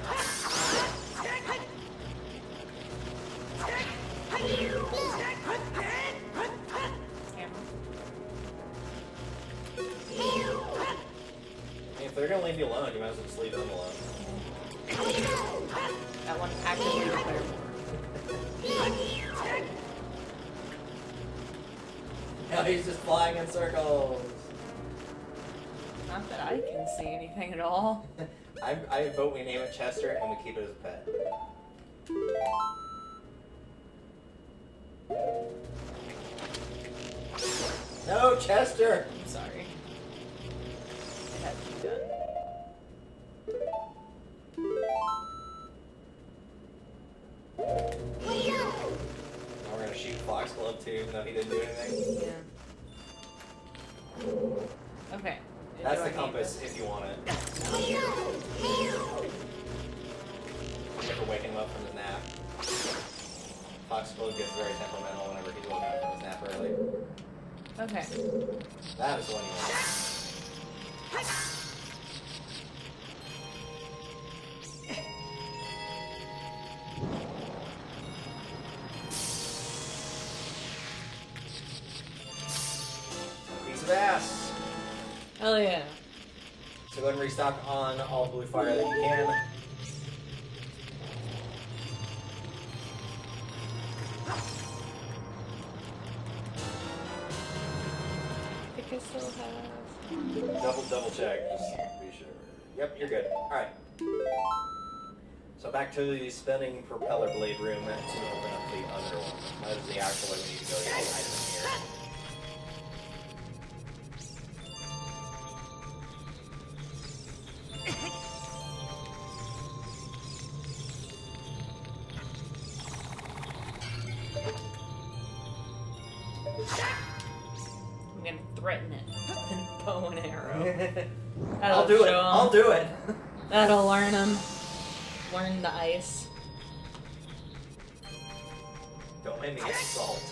If they're gonna leave you alone, you might as well just leave them alone. That one actually requires Now he's just flying in circles. Not that I can see anything at all. I vote we name it Chester and we keep it as a pet. No, Chester! I'm sorry. It had to be done. Now we're gonna shoot Foxglove too, even though he didn't do anything. Yeah. Okay. That's the compass if you want it. Never waking him up from his nap. Foxglove gets very temperamental whenever he's woken up from his nap early. Okay. That is the one you want. Piece of ass. Hell yeah. So go ahead and restock on all blue fire that you can. I think I still have... Double check, just to be sure. Yep, you're good. Alright. So back to the spinning propeller blade room to open up the other one. That is the actual way we need to go to get the item in here. I'm gonna threaten it with a bow and arrow. I'll do it. I'll do it. That'll learn him. Learn the ice. Don't make me get salt.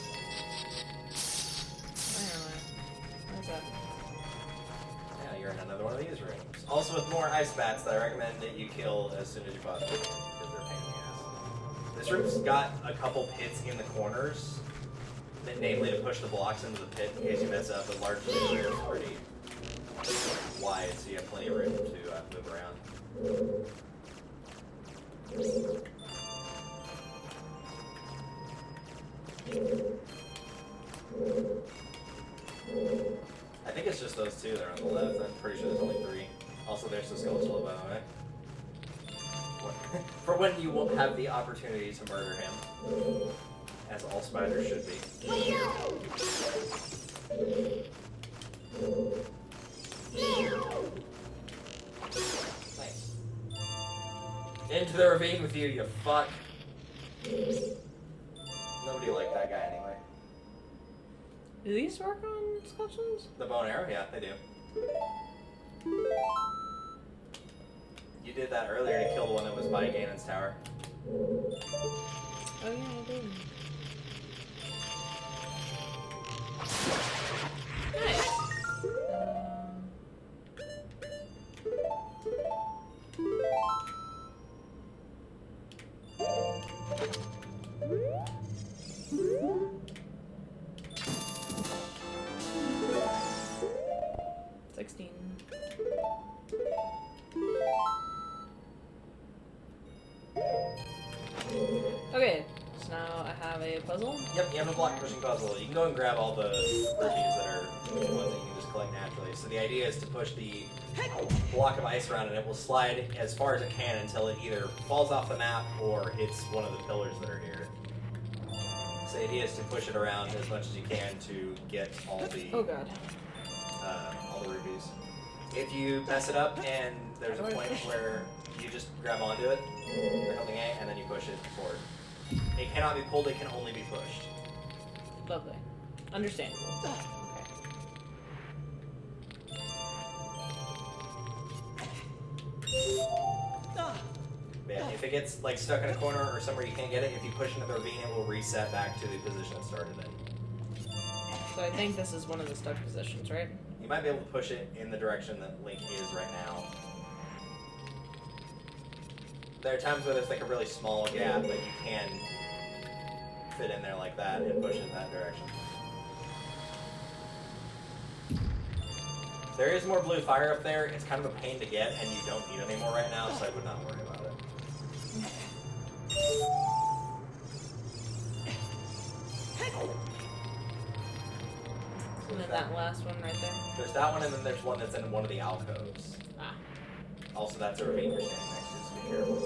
Where's that? Now you're in another one of these rooms. Also with more ice bats that I recommend that you kill as soon as you possibly can, because they're a pain in the ass. This room's got a couple pits in the corners, that namely to push the blocks into the pit in case you mess up, but largely the room is pretty wide, so you have plenty of room to move around. I think it's just those 2 that are on the left. I'm pretty sure there's only 3. Also, there's the skeletal above, right? For when you won't have the opportunity to murder him. As all spiders should be. Nice. Into the ravine with you, you fuck. Nobody liked that guy anyway. Do these work on skeletons? The bow and arrow? Yeah, they do. You did that earlier to kill the one that was by Ganon's tower. Oh yeah, I did. Nice. 16. Okay, so now I have a puzzle. Yep, you have a block pushing puzzle. You can go and grab all the rubies that are the ones that you can just collect naturally. So the idea is to push the block of ice around and it will slide as far as it can until it either falls off the map or hits one of the pillars that are here. So the idea is to push it around as much as you can to get all the all the rubies. If you mess it up and there's a point where you just grab onto it, or holding A, and then you push it forward. It cannot be pulled, it can only be pushed. Lovely. Understandable. Okay. Yeah, if it gets like stuck in a corner or somewhere you can't get it, if you push into the ravine, it will reset back to the position it started in. So I think this is one of the stuck positions, right? You might be able to push it in the direction that Link is right now. There are times where there's like a really small gap, but you can fit in there like that and push it in that direction. There is more blue fire up there. It's kind of a pain to get, and you don't need any more right now, so I would not worry about it. And then that last one right there. There's that one, and then there's one that's in one of the alcoves. Ah. Also, that's a ravine you're standing next to, so be careful.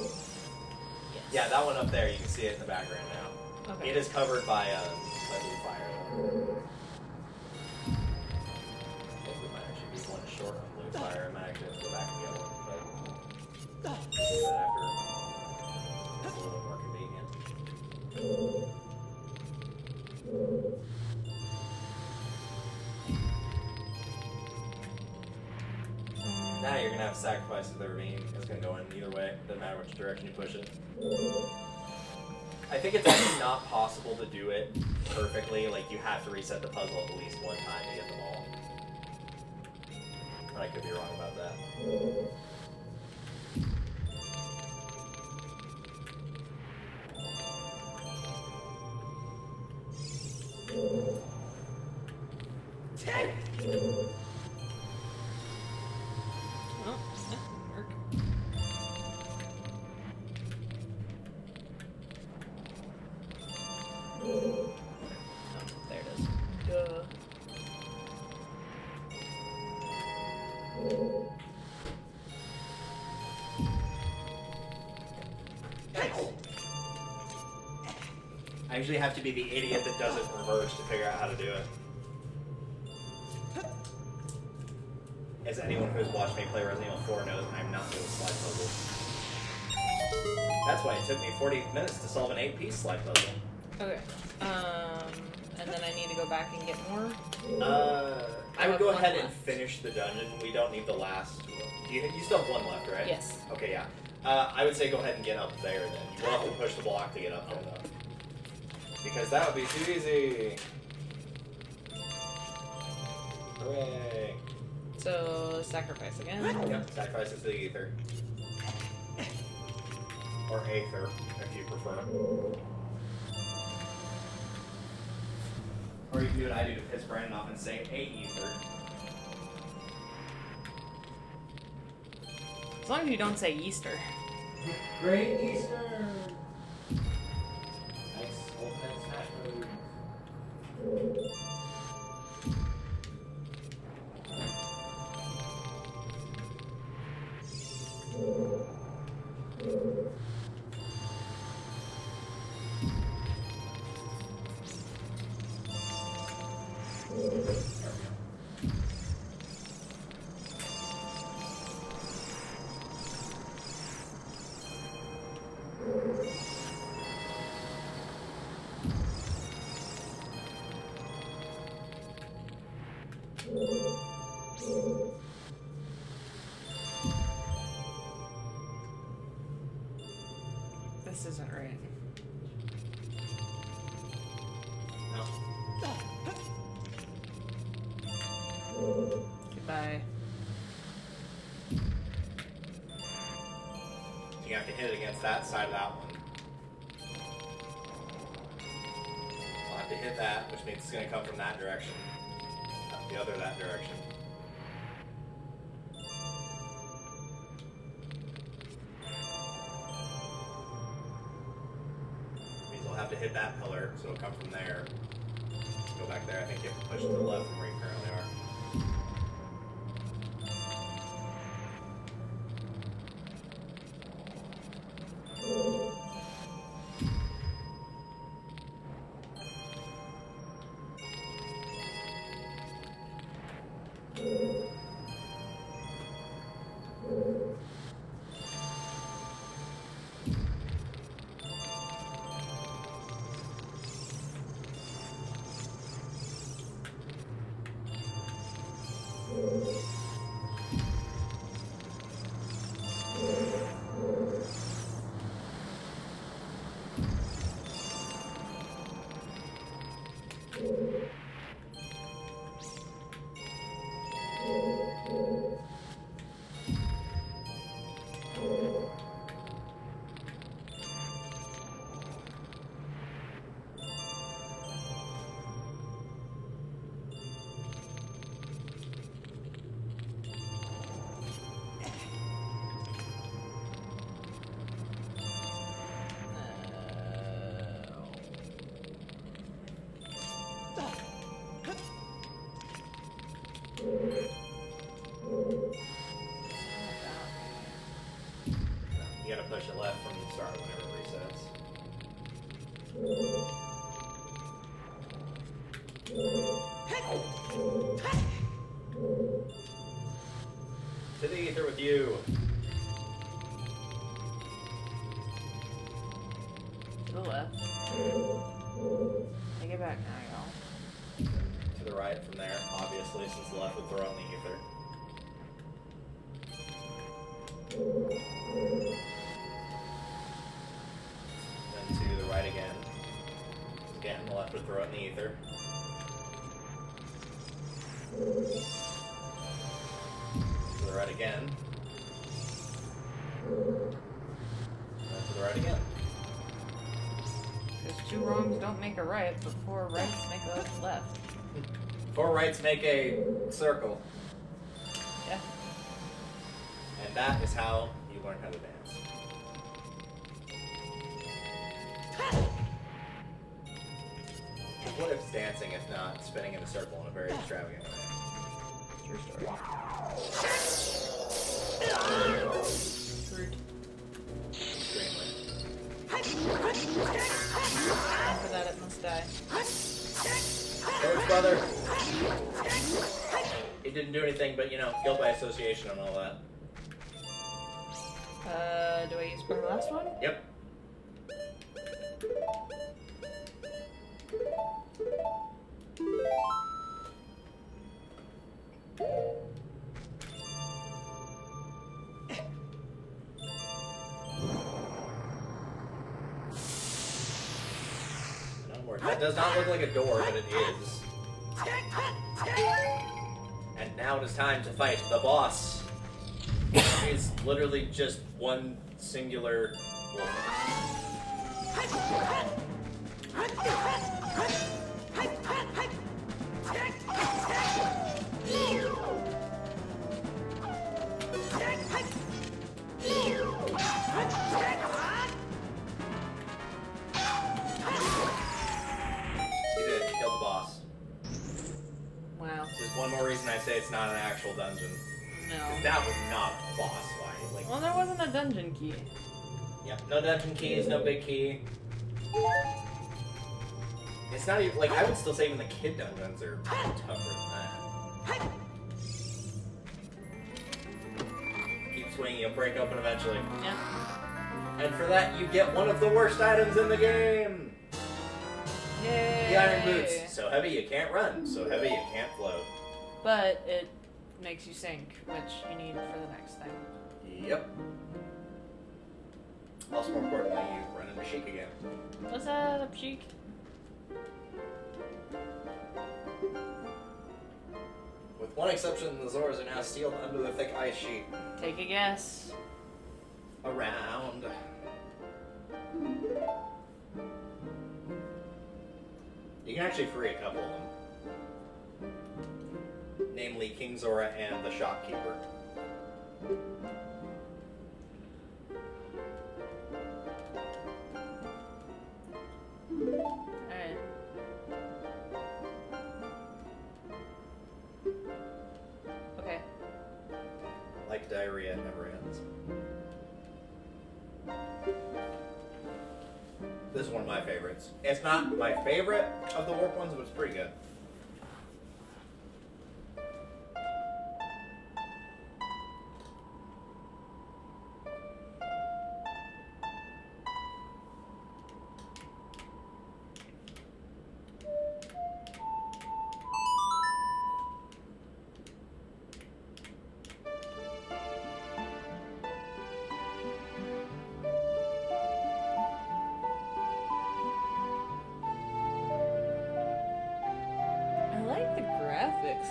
Yes. Yeah, that one up there, you can see it in the background now. Okay. It is covered by blue fire. It might actually be one short on blue fire. I might actually have to go back and get one, but I'll do that after. It's a little more convenient. Now you're gonna have to sacrifice the ravine. It's gonna go in either way. Doesn't matter which direction you push it. I think it's actually not possible to do it perfectly. Like you have to reset the puzzle at least one time to get them all. But I could be wrong about that. Oh, that didn't work. Oh, there it is. Duh. I usually have to be the idiot that does it reverse to figure out how to do it. As anyone who's watched me play Resident Evil 4 knows, I'm not good at slide puzzles. That's why it took me 40 minutes to solve an 8-piece slide puzzle. Okay. And then I need to go back and get more? I would go ahead and finish the dungeon. We don't need the last one. You still have one left, right? Yes. Okay, yeah. I would say go ahead and get up there then. You will have to push the block to get up there, though. Because that would be too easy. Hooray. So, sacrifice again. Yep, sacrifice it to the ether. Or aether, if you prefer. Or you can do what I do to piss Brandon off and say, hey, ether. As long as you don't say Easter. Great Easter! Nice. Ultimate smash move. This isn't right. No. Goodbye. You have to hit it against that side of that one. I'll have to hit that, which means it's going to come from that direction. The other that direction. Means we'll have to hit that pillar, so it'll come from there. Go back there. I think you have to push to the left from where you currently are. You gotta push it left from the start whenever it resets. To the ether with you. To the left. Take it back now, y'all. To the right from there, obviously, since the left would throw it in the ether. Then to the right again. Again, the left would throw it in the ether. To the right again. Then to the right again. Because two wrongs don't make a right, but four rights make a left. Four rights make a circle. Yeah. And that is how you learn how to dance. What if it's dancing if not spinning in a circle in a very extravagant way? True story. Rude. Extremely. For that, it must die. George, brother! He didn't do anything but, you know, guilt by association and all that. Do I use for the last one? Yep. That does not look like a door, but it is. And now it is time to fight the boss. He's literally just one singular wolf. One more reason I say it's not an actual dungeon. No. That was not a boss fight. Like, well, there wasn't a dungeon key. Yep, no dungeon keys, no big key. It's not even, like, I would still say even the kid dungeons are tougher than that. Keep swinging, you'll break open eventually. Yeah. And for that, you get one of the worst items in the game! Yay! The iron boots. So heavy you can't run, so heavy you can't float. But it makes you sink, which you need for the next thing. Yep. Also, more importantly, you run into Sheik again. What's up, Sheik? With one exception, the Zoras are now sealed under the thick ice sheet. Take a guess. Around. You can actually free a couple of them. Namely, King Zora and the shopkeeper. Alright. Okay. Like diarrhea, it never ends. This is one of my favorites. It's not my favorite of the warp ones, but it's pretty good.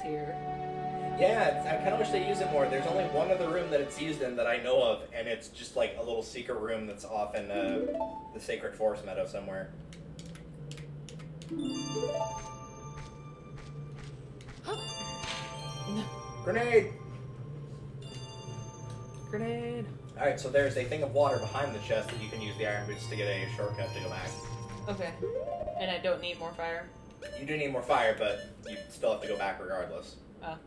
Here. Yeah, I kind of wish they used it more. There's only one other room that it's used in that I know of, and it's just like a little secret room that's off in the Sacred Forest Meadow somewhere. Grenade! Grenade. Alright, so there's a thing of water behind the chest that you can use the iron boots to get a shortcut to go back. Okay. And I don't need more fire? You do need more fire, but you still have to go back regardless. Oh.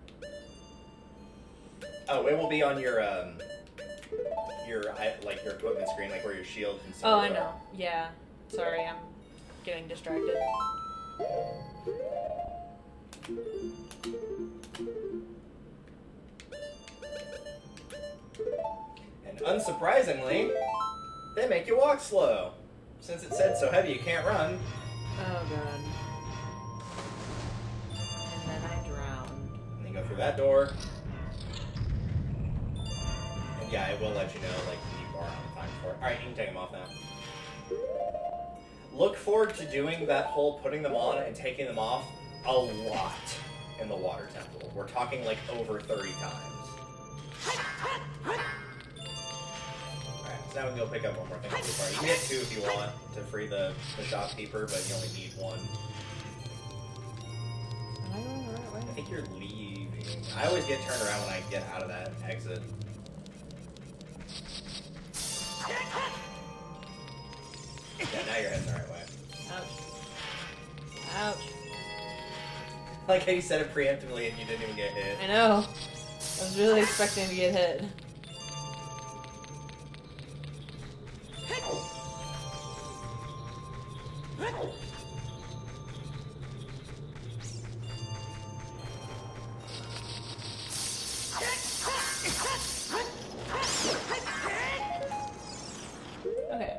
Oh, it will be on your equipment screen, like where your shields and stuff. Oh, I know. Yeah. Sorry, I'm getting distracted. And unsurprisingly, they make you walk slow. Since it said so heavy you can't run. Oh god. And then I drowned. And then you go through that door. And yeah, it will let you know, like, you are on time for it. Alright, you can take them off now. Look forward to doing that whole putting them on and taking them off a lot in the water temple. We're talking like over 30 times. Alright, so now we can go pick up one more thing. You can get two if you want to free the shopkeeper, but you only need one. Am I going the right way? I think you're leaving. I always get turned around when I get out of that exit. Yeah, now you're heading the right way. Ouch. Ouch. Like how you said it preemptively and you didn't even get hit. I know. I was really expecting to get hit. Okay.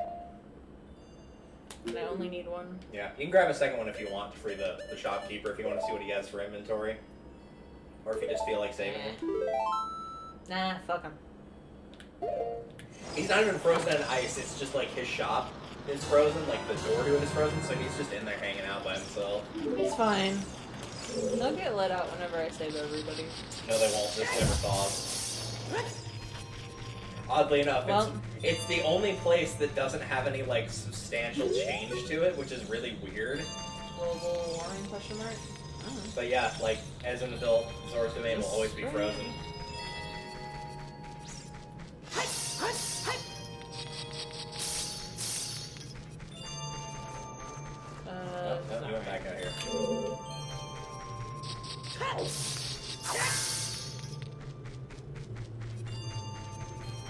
And I only need one. Yeah, you can grab a second one if you want to free the shopkeeper, if you want to see what he has for inventory. Or if you just feel like saving him. Nah, fuck him. He's not even frozen in ice, it's just like his shop is frozen, like the door to it is frozen, so he's just in there hanging out by himself. It's fine. They'll get let out whenever I save everybody. No, they won't. This never thaws. Oddly enough, Well, it's the only place that doesn't have any, like, substantial change to it, which is really weird. global warming question mark? Oh. But yeah, like, as an adult, Zora's domain will always be frozen. No, you went back out here.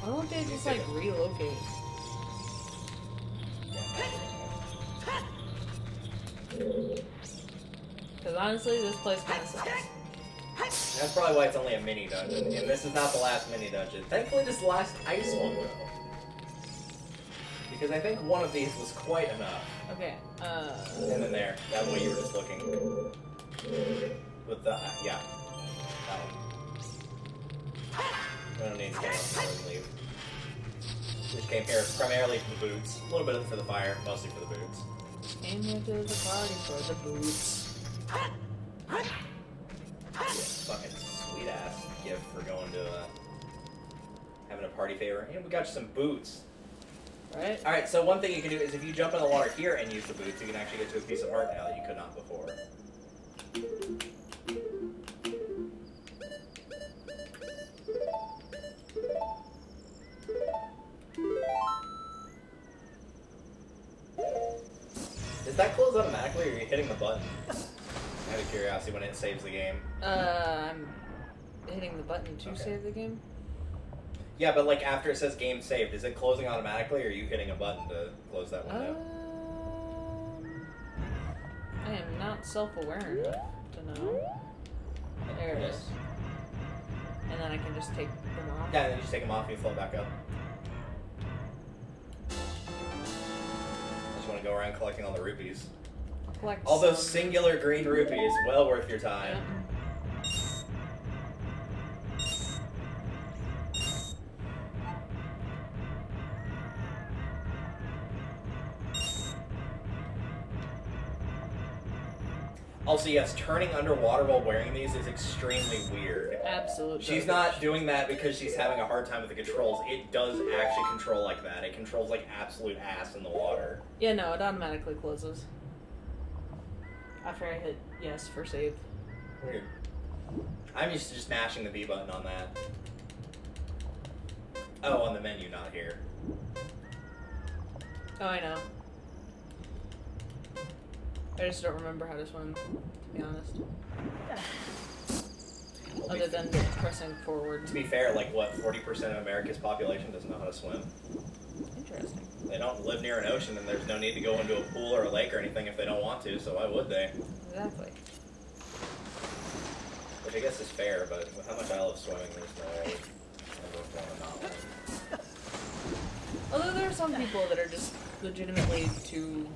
Why don't they just, like, relocate? honestly, this place kind of sucks. That's probably why it's only a mini dungeon, and this is not the last mini dungeon. Thankfully, this is the last ice one, though. Because I think one of these was quite enough. Okay, And then there, that way you were just looking. With the, yeah. That one. We don't need to go and leave. Just came here primarily for the boots. A little bit for the fire, mostly for the boots. Came here to the party for the boots. Fucking sweet ass gift for going to having a party favor. And we got you some boots. Right? Alright, so one thing you can do is if you jump in the water here and use the boots, you can actually get to a piece of heart now that you could not before. Does that close automatically, or are you hitting the button? Out of curiosity, when it saves the game. I'm hitting the button to save the game. Yeah, but like after it says game saved, is it closing automatically, or are you hitting a button to close that window? I am not self-aware enough to know. There it is. And then I can just take them off. Yeah, and then you just take them off and you float back up. I just want to go around collecting all the rupees. Collect All those some. singular green rupees, well worth your time. Yep. Also, yes, turning underwater while wearing these is extremely weird. Absolutely. She's not doing that because she's having a hard time with the controls. It does actually control like that. It controls like absolute ass in the water. Yeah, no, it automatically closes. After I hit yes for save. Weird. I'm used to just mashing the B button on that. Oh, on the menu, not here. Oh, I know. I just don't remember how to swim, to be honest. Well, Other than pressing forward. To be fair, like what, 40% of America's population doesn't know how to swim. Interesting. They don't live near an ocean, and there's no need to go into a pool or a lake or anything if they don't want to, so why would they? Exactly. Which I guess is fair, but with how much I love swimming, there's no way I would want to not learn. Although there are some people that are just legitimately too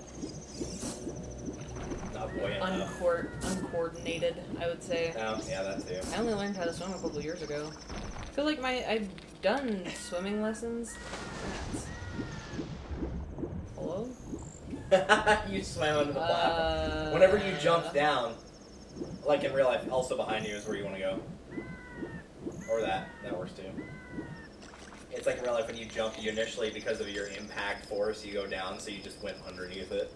Not buoyant enough. uncoordinated, I would say. Oh, yeah, that too. I only learned how to swim a couple years ago. I feel like I've done swimming lessons. Hello? You swam under the platform. Whenever you jump down, like in real life, also behind you is where you want to go. Or that works too. It's like in real life when you jump, you initially, because of your impact force, you go down, so you just went underneath it.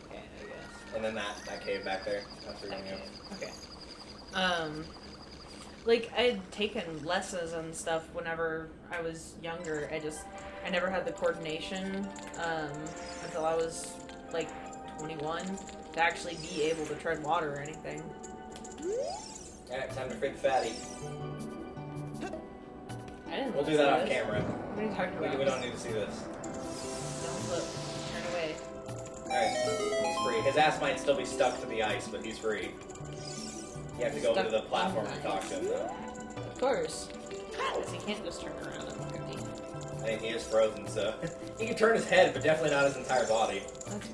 Okay, I guess. And then that cave back there, that's where you're gonna go. Okay. Like, I'd taken lessons and stuff whenever I was younger. I never had the coordination, until I was, like, 21 to actually be able to tread water or anything. Alright, time to free the fatty. I didn't We'll want do to that see off this. camera. What are you talking about? We don't need to see this. Don't flip. Turn away. Alright, he's free. His ass might still be stuck to the ice, but he's free. You have to go Stuck to the platform on to the talk to him, though. Of course. Because he can't just turn around and look at me. I think he is frozen, so... He can turn his head, but definitely not his entire body. Okay.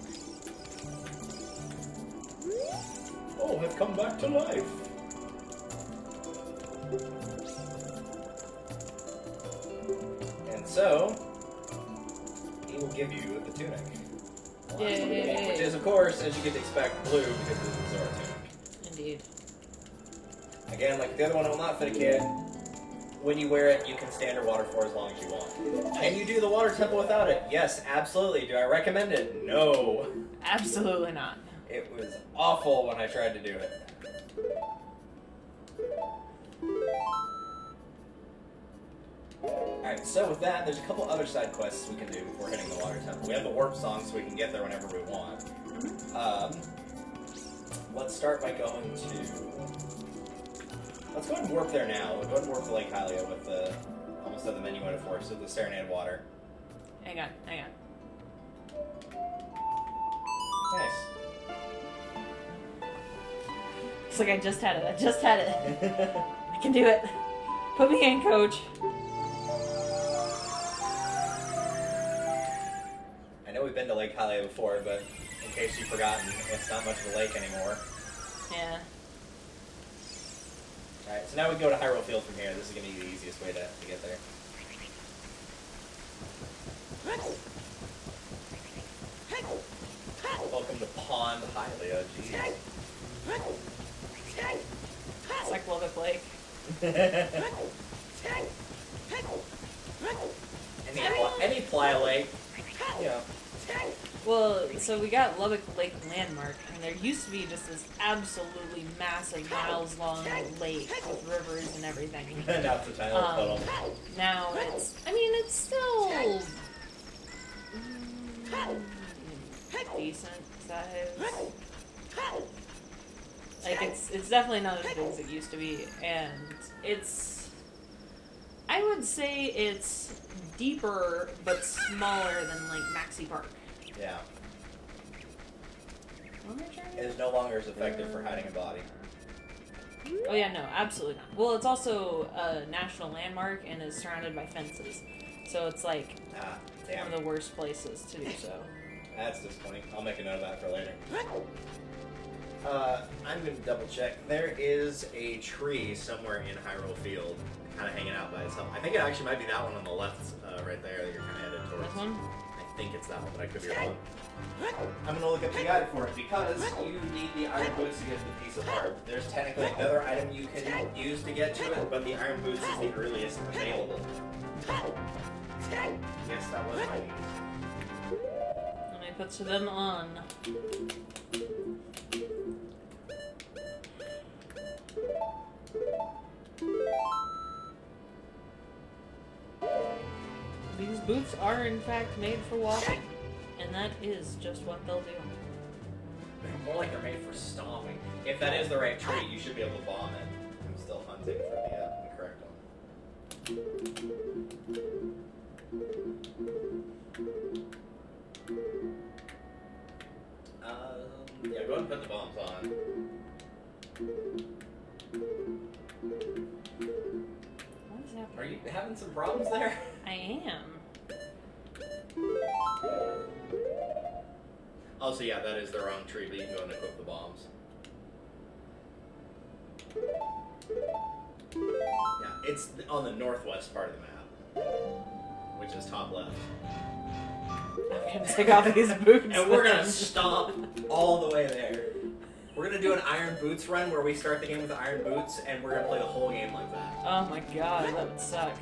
Oh, I've come back to life. And so, he will give you the tunic. Yay! Which is, of course, as you get to expect, blue because this is Zora tunic. Indeed. Again, like the other one, it will not fit a kid. When you wear it, you can stay underwater for as long as you want. Can you do the water temple without it? Yes, absolutely. Do I recommend it? No. Absolutely not. It was awful when I tried to do it. Alright, so with that, there's a couple other side quests we can do before hitting the water temple. We have the warp song, so we can get there whenever we want. Let's start by going to... Let's go ahead and warp there now. We'll go ahead and warp to Lake Hylia with the... Almost at the menu item for us, with the Serenade water. Hang on. Nice. It's like I just had it. I just had it. I can do it. Put me in, coach. I know we've been to Lake Hylia before, but in case you've forgotten, it's not much of a lake anymore. Yeah. Alright, so now we go to Hyrule Field from here. This is going to be the easiest way to get there. Welcome to Pond Hylia, jeez. It's like Lubbock Lake. Any playa lake. Yeah. Well, so we got Lubbock Lake Landmark, and there used to be just this absolutely massive, miles-long lake with rivers and everything. Now it's a tiny little puddle. Now it's, I mean, it's still decent size. Like, it's definitely not as big as it used to be, and it's, I would say it's deeper but smaller than, like, Maxi Park. Yeah. It is no longer as effective for hiding a body. Oh yeah, no, absolutely not. Well, it's also a national landmark and is surrounded by fences. So it's like one of the worst places to do so. That's disappointing. I'll make a note of that for later. I'm going to double check. There is a tree somewhere in Hyrule Field kind of hanging out by itself. I think it actually might be that one on the left right there that you're kind of headed towards. This one? I think it's that one, but I could be wrong. I'm going to look up the guide for it because you need the iron boots to get to the piece of art. There's technically another item you can use to get to it, but the iron boots is the earliest available. Yes, that was my news. Let me put them on. These boots are in fact made for walking, and that is just what they'll do. More like they're made for stomping. If that is the right tree, you should be able to bomb it. I'm still hunting for the correct one. Yeah, go ahead and put the bombs on. What is happening? Are you having some problems there? I am. Oh, so yeah, that is the wrong tree, but you can go and equip the bombs. Yeah, it's on the northwest part of the map, which is top left. I'm gonna take off these boots. And we're gonna stomp all the way there. We're gonna do an Iron Boots run where we start the game with the Iron Boots, and we're gonna play the whole game like that. Oh my god, that would suck.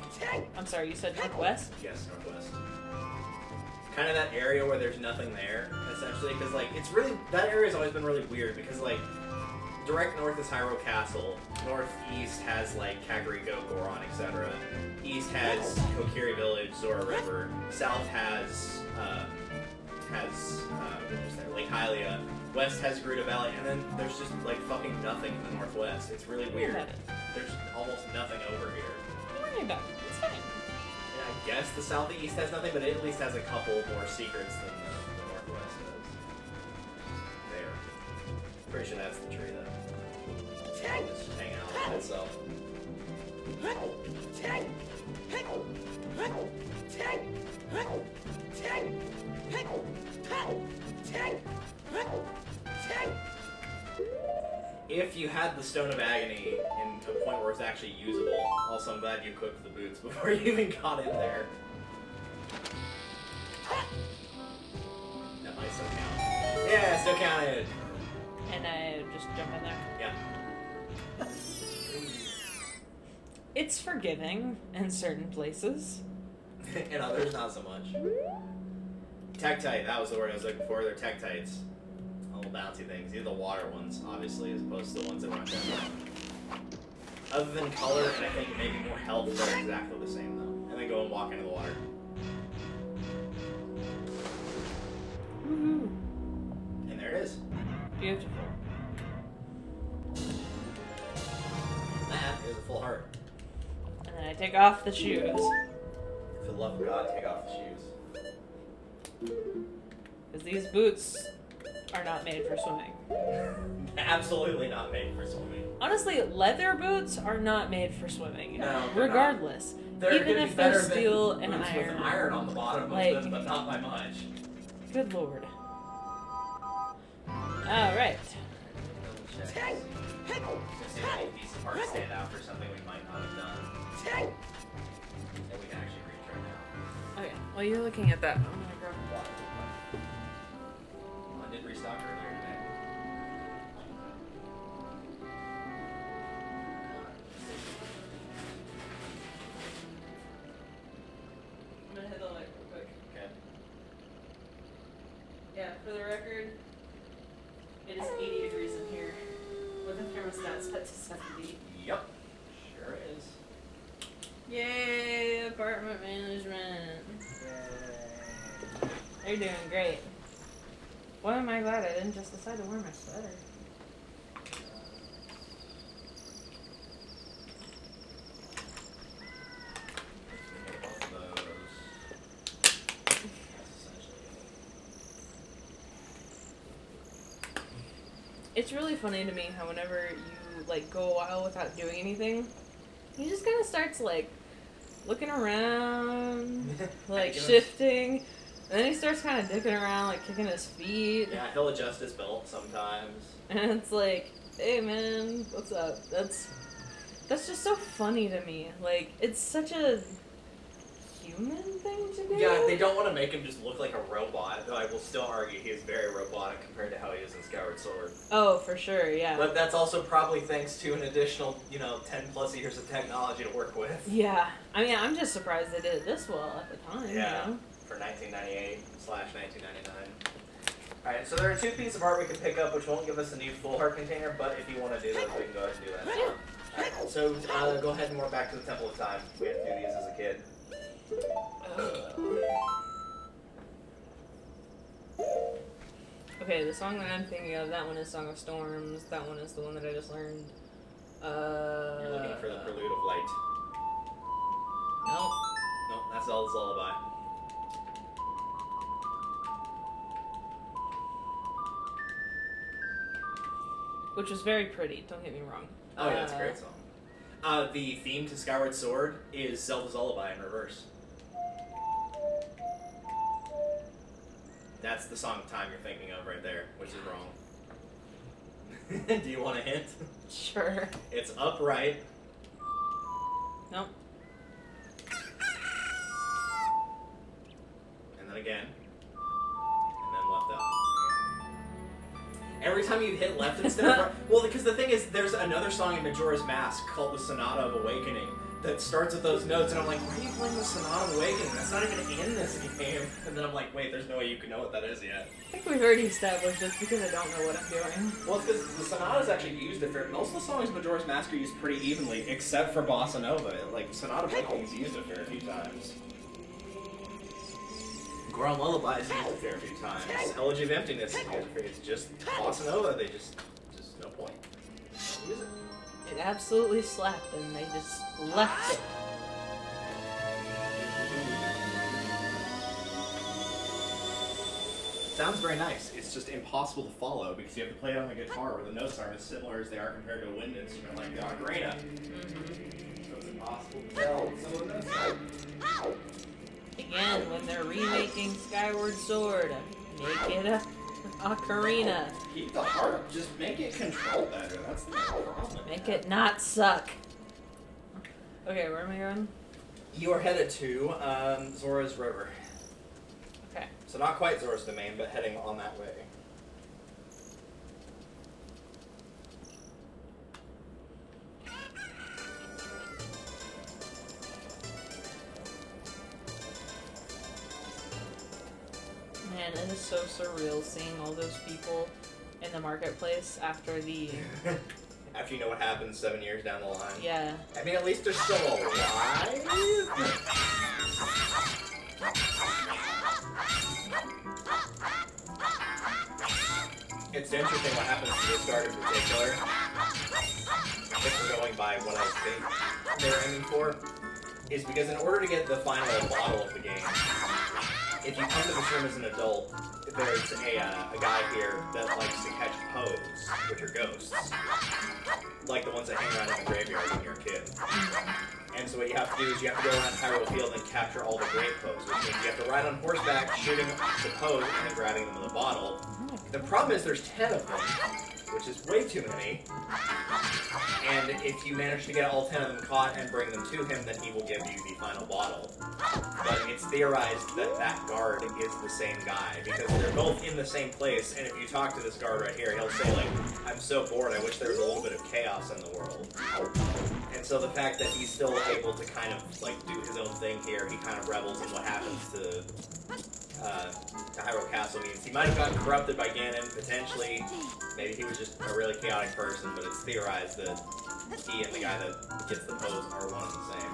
I'm sorry, you said northwest? Yes, northwest. Kind of that area where there's nothing there, essentially, because like it's really that area's always been really weird because like direct north is Hyrule Castle, northeast has like Kakariko, Goron, etc. East has Kokiri Village, Zora River. South has what was there? Lake Hylia. West has Gerudo Valley, and then there's just like fucking nothing in the northwest. It's really weird. There's almost nothing over here. Don't worry about it. It's fine. And I guess the southeast has nothing, but it at least has a couple more secrets than the northwest does. There. Pretty sure that's the tree, though. It's just hanging out by itself. If you had the Stone of Agony in to a point where it's actually usable, also I'm glad you equipped the boots before you even got in there. That might still count. Yeah, it still counted. And I just jump in there. Yeah. It's forgiving in certain places. In others, not so much. Tektite, that was the word I was looking for. They're Tektites. Little bouncy things. These are the water ones, obviously, as opposed to the ones that weren't there. Other than color, and I think maybe more health, they're exactly the same, though. And then go and walk into the water. Woohoo! And there it is. Beautiful. That is a full heart. And then I take off the shoes. For the love of God, take off the shoes. Because these boots are not made for swimming. Absolutely not made for swimming. Honestly, leather boots are not made for swimming. No, they're regardless. They're Even if they're steel and boots iron. with iron on the bottom Like- of them, but not by much. Good lord. Alright. Just see if any piece of art stand out for something we might not have done. That we can actually reach right now. Okay, while you're looking at that, I'm gonna grab I did restock earlier today. I'm gonna hit the light real quick. Okay. Yeah, for the record, it is 80 degrees in here with the thermostat set to 70. Yep. Sure is. Yay, apartment management. Yay. They're doing great. Why am I glad I didn't just decide to wear my sweater? It's really funny to me how whenever you like go a while without doing anything, he just kind of starts like looking around, like shifting, and then he starts kind of dicking around, like kicking his feet. Yeah, he'll adjust his belt sometimes. And it's like, hey man, what's up? That's just so funny to me. Like, it's such a human thing to do. Yeah, they don't want to make him just look like a robot, though I will still argue he is very robotic compared to how he is in Skyward Sword. Oh, for sure, yeah. But that's also probably thanks to an additional, 10 plus years of technology to work with. Yeah. I mean, I'm just surprised they did it this well at the time, Yeah, you know? for 1998/1999. Alright, so there are 2 pieces of art we can pick up, which won't give us a new full heart container, but if you want to do those, we can go ahead and do that. Yeah. Alright, so go ahead and warp back to the Temple of Time. We had to do these as a kid. Okay, the song that I'm thinking of, that one is Song of Storms. That one is the one that I just learned. You're looking for the Prelude of Light. Nope. Nope, that's Zelda's Lullaby. Which was very pretty, don't get me wrong. Oh yeah, it's a great song. The theme to Skyward Sword is Zelda's Lullaby in reverse. That's the Song of Time you're thinking of right there, which is wrong. Do you want a hint? Sure. It's upright. Nope. And then again. And then left up. Every time you hit left instead of right. Well, because the thing is, there's another song in Majora's Mask called the Sonata of Awakening that starts with those notes, and I'm like, why are you playing the Sonata of Awakening? That's not even in this game. And then I'm like, wait, there's no way you can know what that is yet. I think we've already established this because I don't know what I'm doing. Well, it's because the Sonata's actually used a fair. Most of the songs in Majora's Mask are used pretty evenly, except for Bossa Nova. Like, Sonata of Awakening is used a fair few times. Grown Lullaby is used a fair few times. Elegy of Emptiness is used a fair. It's just Bossa Nova. They just no point. Don't use it. It absolutely slapped and they just left it. Sounds very nice. It's just impossible to follow because you have to play it on the guitar where the notes aren't as similar as they are compared to a wind instrument like the Ocarina. So it's impossible to tell some of the notes. Again, when they're remaking Skyward Sword, make it a Ocarina. Keep the heart. Just make it control better. That's the problem. Make it not suck. Okay, where am I going? You are headed to Zora's River. Okay. So not quite Zora's Domain, but heading on that way. Man, it is so surreal seeing all those people in the marketplace after the... After you know what happens 7 years down the line. Yeah. I mean, at least they're still alive. It's interesting what happens to the start in particular. If we're going by what I think they're aiming for, is because in order to get the final bottle of the game, if you come to this room as an adult, there's a guy here that likes to catch poes, which are ghosts. Like the ones that hang around in the graveyard when you're a kid. And so what you have to do is you have to go around Hyrule Field and capture all the great poes, which means you have to ride on horseback, shooting the poes, and then grabbing them with a bottle. The problem is there's 10 of them, which is way too many. And if you manage to get all 10 of them caught and bring them to him, then he will give you the final bottle. But it's theorized that that guard is the same guy, because they're both in the same place, and if you talk to this guard right here, he'll say, like, I'm so bored, I wish there was a little bit of chaos in the world. And so the fact that he's still able to kind of, like, do his own thing here, he kind of revels in what happens to Hyrule Castle means he might have gotten corrupted by Ganon, potentially. Maybe he was just a really chaotic person, but it's theorized that he and the guy that gets the pose are one and the same.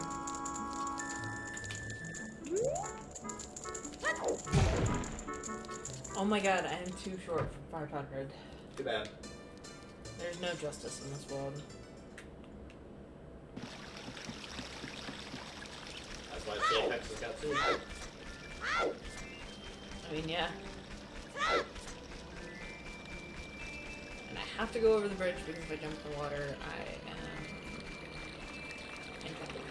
Oh my god, I am too short for 500. Too bad. There's no justice in this world. That's why the Apex has got 2. I mean, yeah. And I have to go over the bridge because if I jump in the water, I am in trouble.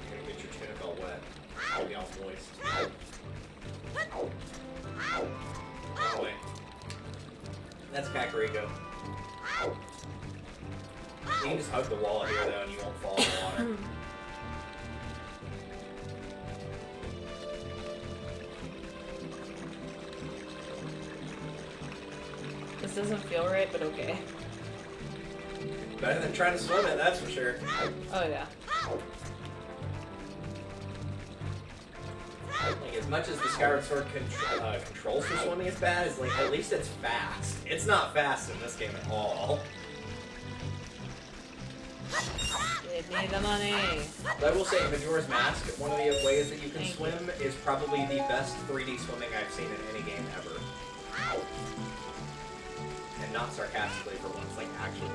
You're gonna get your tunic all wet. You'll be all moist. Oh, wait. That's Kakariko. You can just hug the wall here, though, and you won't fall in the water. This doesn't feel right, but okay. Better than trying to swim it, that's for sure. Oh yeah. Like, as much as the Skyward Sword controls for swimming is bad, it's like, at least it's fast. It's not fast in this game at all. Give me the money. But I will say, Majora's Mask, one of the ways that you can swim is probably the best 3D swimming I've seen in any game ever. And not sarcastically for once, like actually.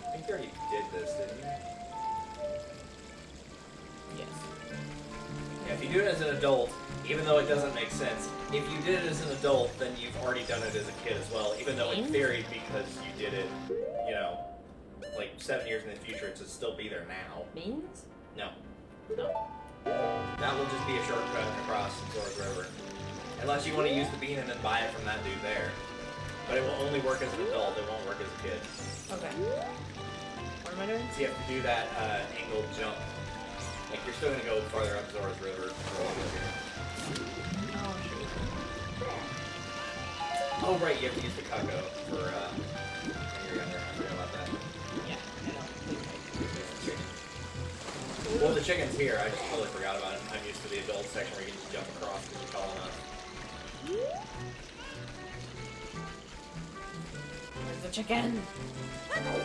I think you already did this, didn't you? Yes. Yeah, if you do it as an adult, even though it doesn't make sense, if you did it as an adult, then you've already done it as a kid as well, even though in theory, because you did it, you know, like 7 years in the future, it should still be there now. Beans? No. No. That will just be a shortcut across Zora's River. Unless you want to use the bean and then buy it from that dude there. But it will only work as an adult, it won't work as a kid. Okay. What am I doing? So you have to do that angled jump. Like, you're still going to go farther up Zora's River. Oh, shoot. Oh, right, you have to use the Kako for when you're younger. I forgot about that. Yeah, I know. Well, the chicken's here. I just totally forgot about it. I'm used to the adult section where you can just jump across because you call enough. Where's the chicken? Come here.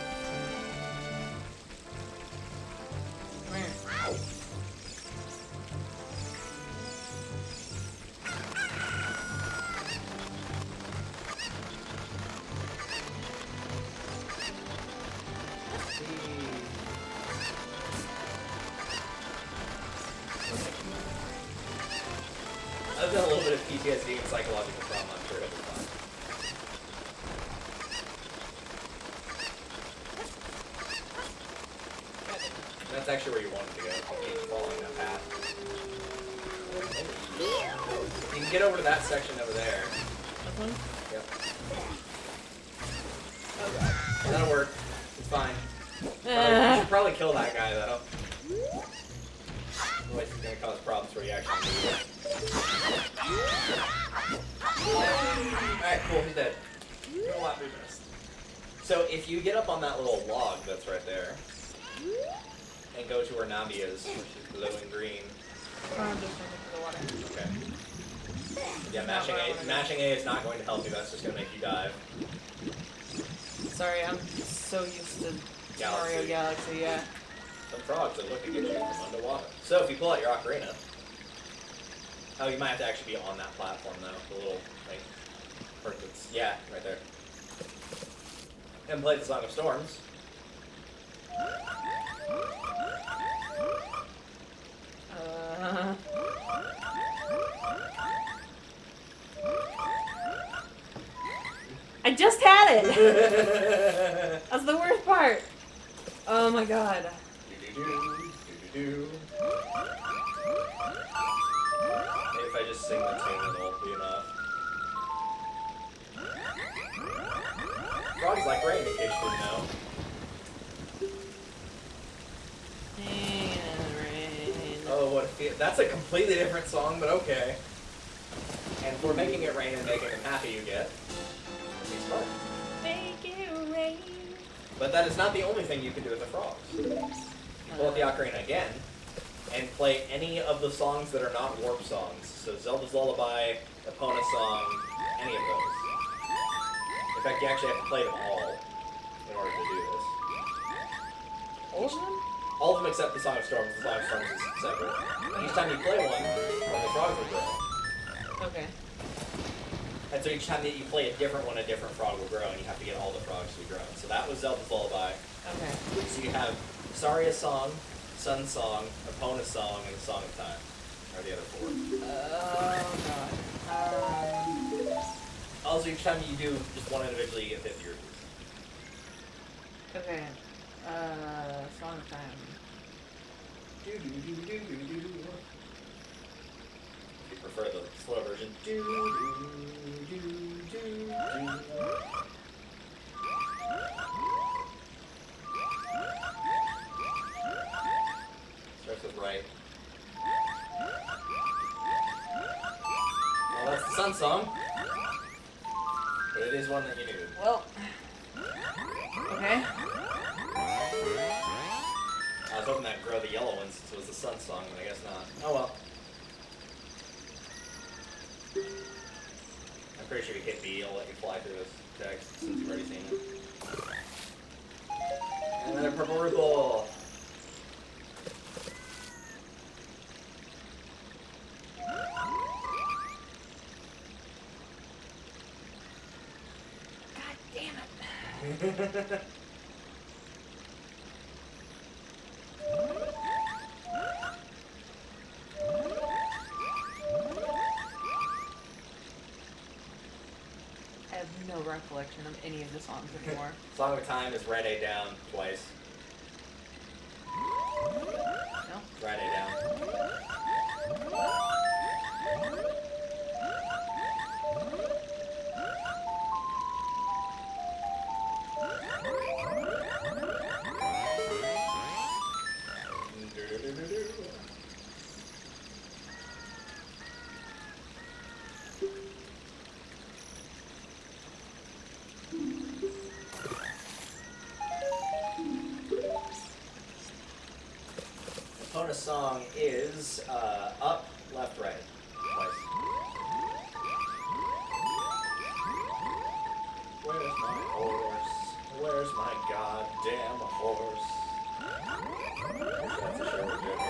I've got a little bit of PTSD and psychological trauma, I'm sure it'll be fine. That's actually where you wanted to go. Keep following that path. You can get over to that section over there. This one? Yep. Oh god. That'll work. It's fine. You should probably kill that guy though. Otherwise it's gonna cause problems where you actually need it. Alright, cool, he's dead. You'll not be missed. So if you get up on that little log that's right there, and go to where Nabi is, which is blue and green. I'm just looking for the water. Okay. Yeah, mashing A is not going to help you, that's just going to make you dive. Sorry, I'm so used to Galaxy. Mario Galaxy, yeah. Some frogs that look to get you from underwater. So if you pull out your Ocarina, oh, you might have to actually be on that platform though, the little, like, part that's, yeah, right there. And play the Song of Storms. get it. That's the worst part. Oh my god. Maybe if I just sing the tune, it'll be enough. Frogs like rain, in case you didn't know. Rain. Oh, what a feel. That's a completely different song, but okay. And for making it rain and making him happy, you get these frogs. Make it rain. But that is not the only thing you can do with the frogs. You pull out the ocarina again, and play any of the songs that are not warp songs. So Zelda's Lullaby, Epona Song, any of those. In fact, you actually have to play them all in order to do this. All of them? All of them except the Song of Storms. The Song of Storms is separate. Each time you play one the frogs will grow. Okay. And so each time that you play a different one, a different frog will grow, and you have to get all the frogs to be grown. So that was Zelda's Lullaby. Okay. So you have Saria Song, Sun Song, Epona Song, and the Song of Time are the other four. Oh god. Also, each time you do just one individually, you get 50 rupees. Okay. Song of Time. Do do do do do do do. If you prefer the slow version. Do do do do do. Starts with right. Well, that's the Sun Song. But it is one that you knew. Well. Okay. I was hoping that'd grow the yellow one since it was the Sun Song, but I guess not. Oh well. I'm pretty sure you hit B, it'll let you fly through this text since you've already seen it. And then a purple ripple. God damn it. I have no recollection of any of the songs anymore. Song of Time is right A down twice. No? Right A down. Bonus song is up, left, right. Twice. Where's my horse? Where's my goddamn horse? That's a show we're doing.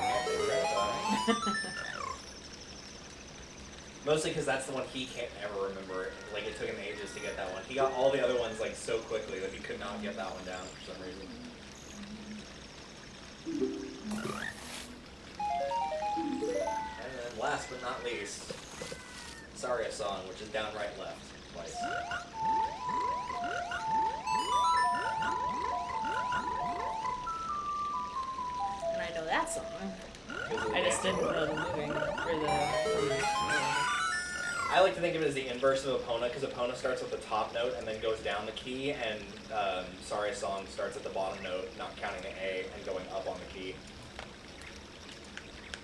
Mostly because that's the one he can't ever remember. Like, it took him ages to get that one. He got all the other ones, like, so quickly that he could not get that one down for some reason. And then last but not least, Saria Song, which is down, right, left, twice. And I know that song. I just didn't know the moving, or the... I like to think of it as the inverse of Epona, because Epona starts with the top note and then goes down the key, and Saria Song starts at the bottom note, not counting the A, and going up on the key.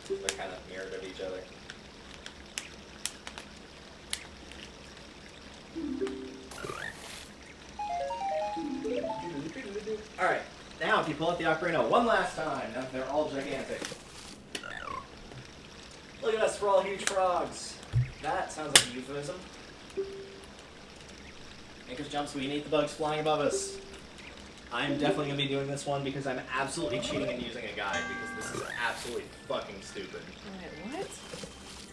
They're kind of mirrored of each other. Alright, now if you pull out the ocarina one last time, now that they're all gigantic. Look at us, we're all huge frogs. That sounds like a euphemism. Make us jump so we can eat the bugs flying above us. I'm definitely going to be doing this one because I'm absolutely cheating and using a guide because this is absolutely fucking stupid. Wait, what?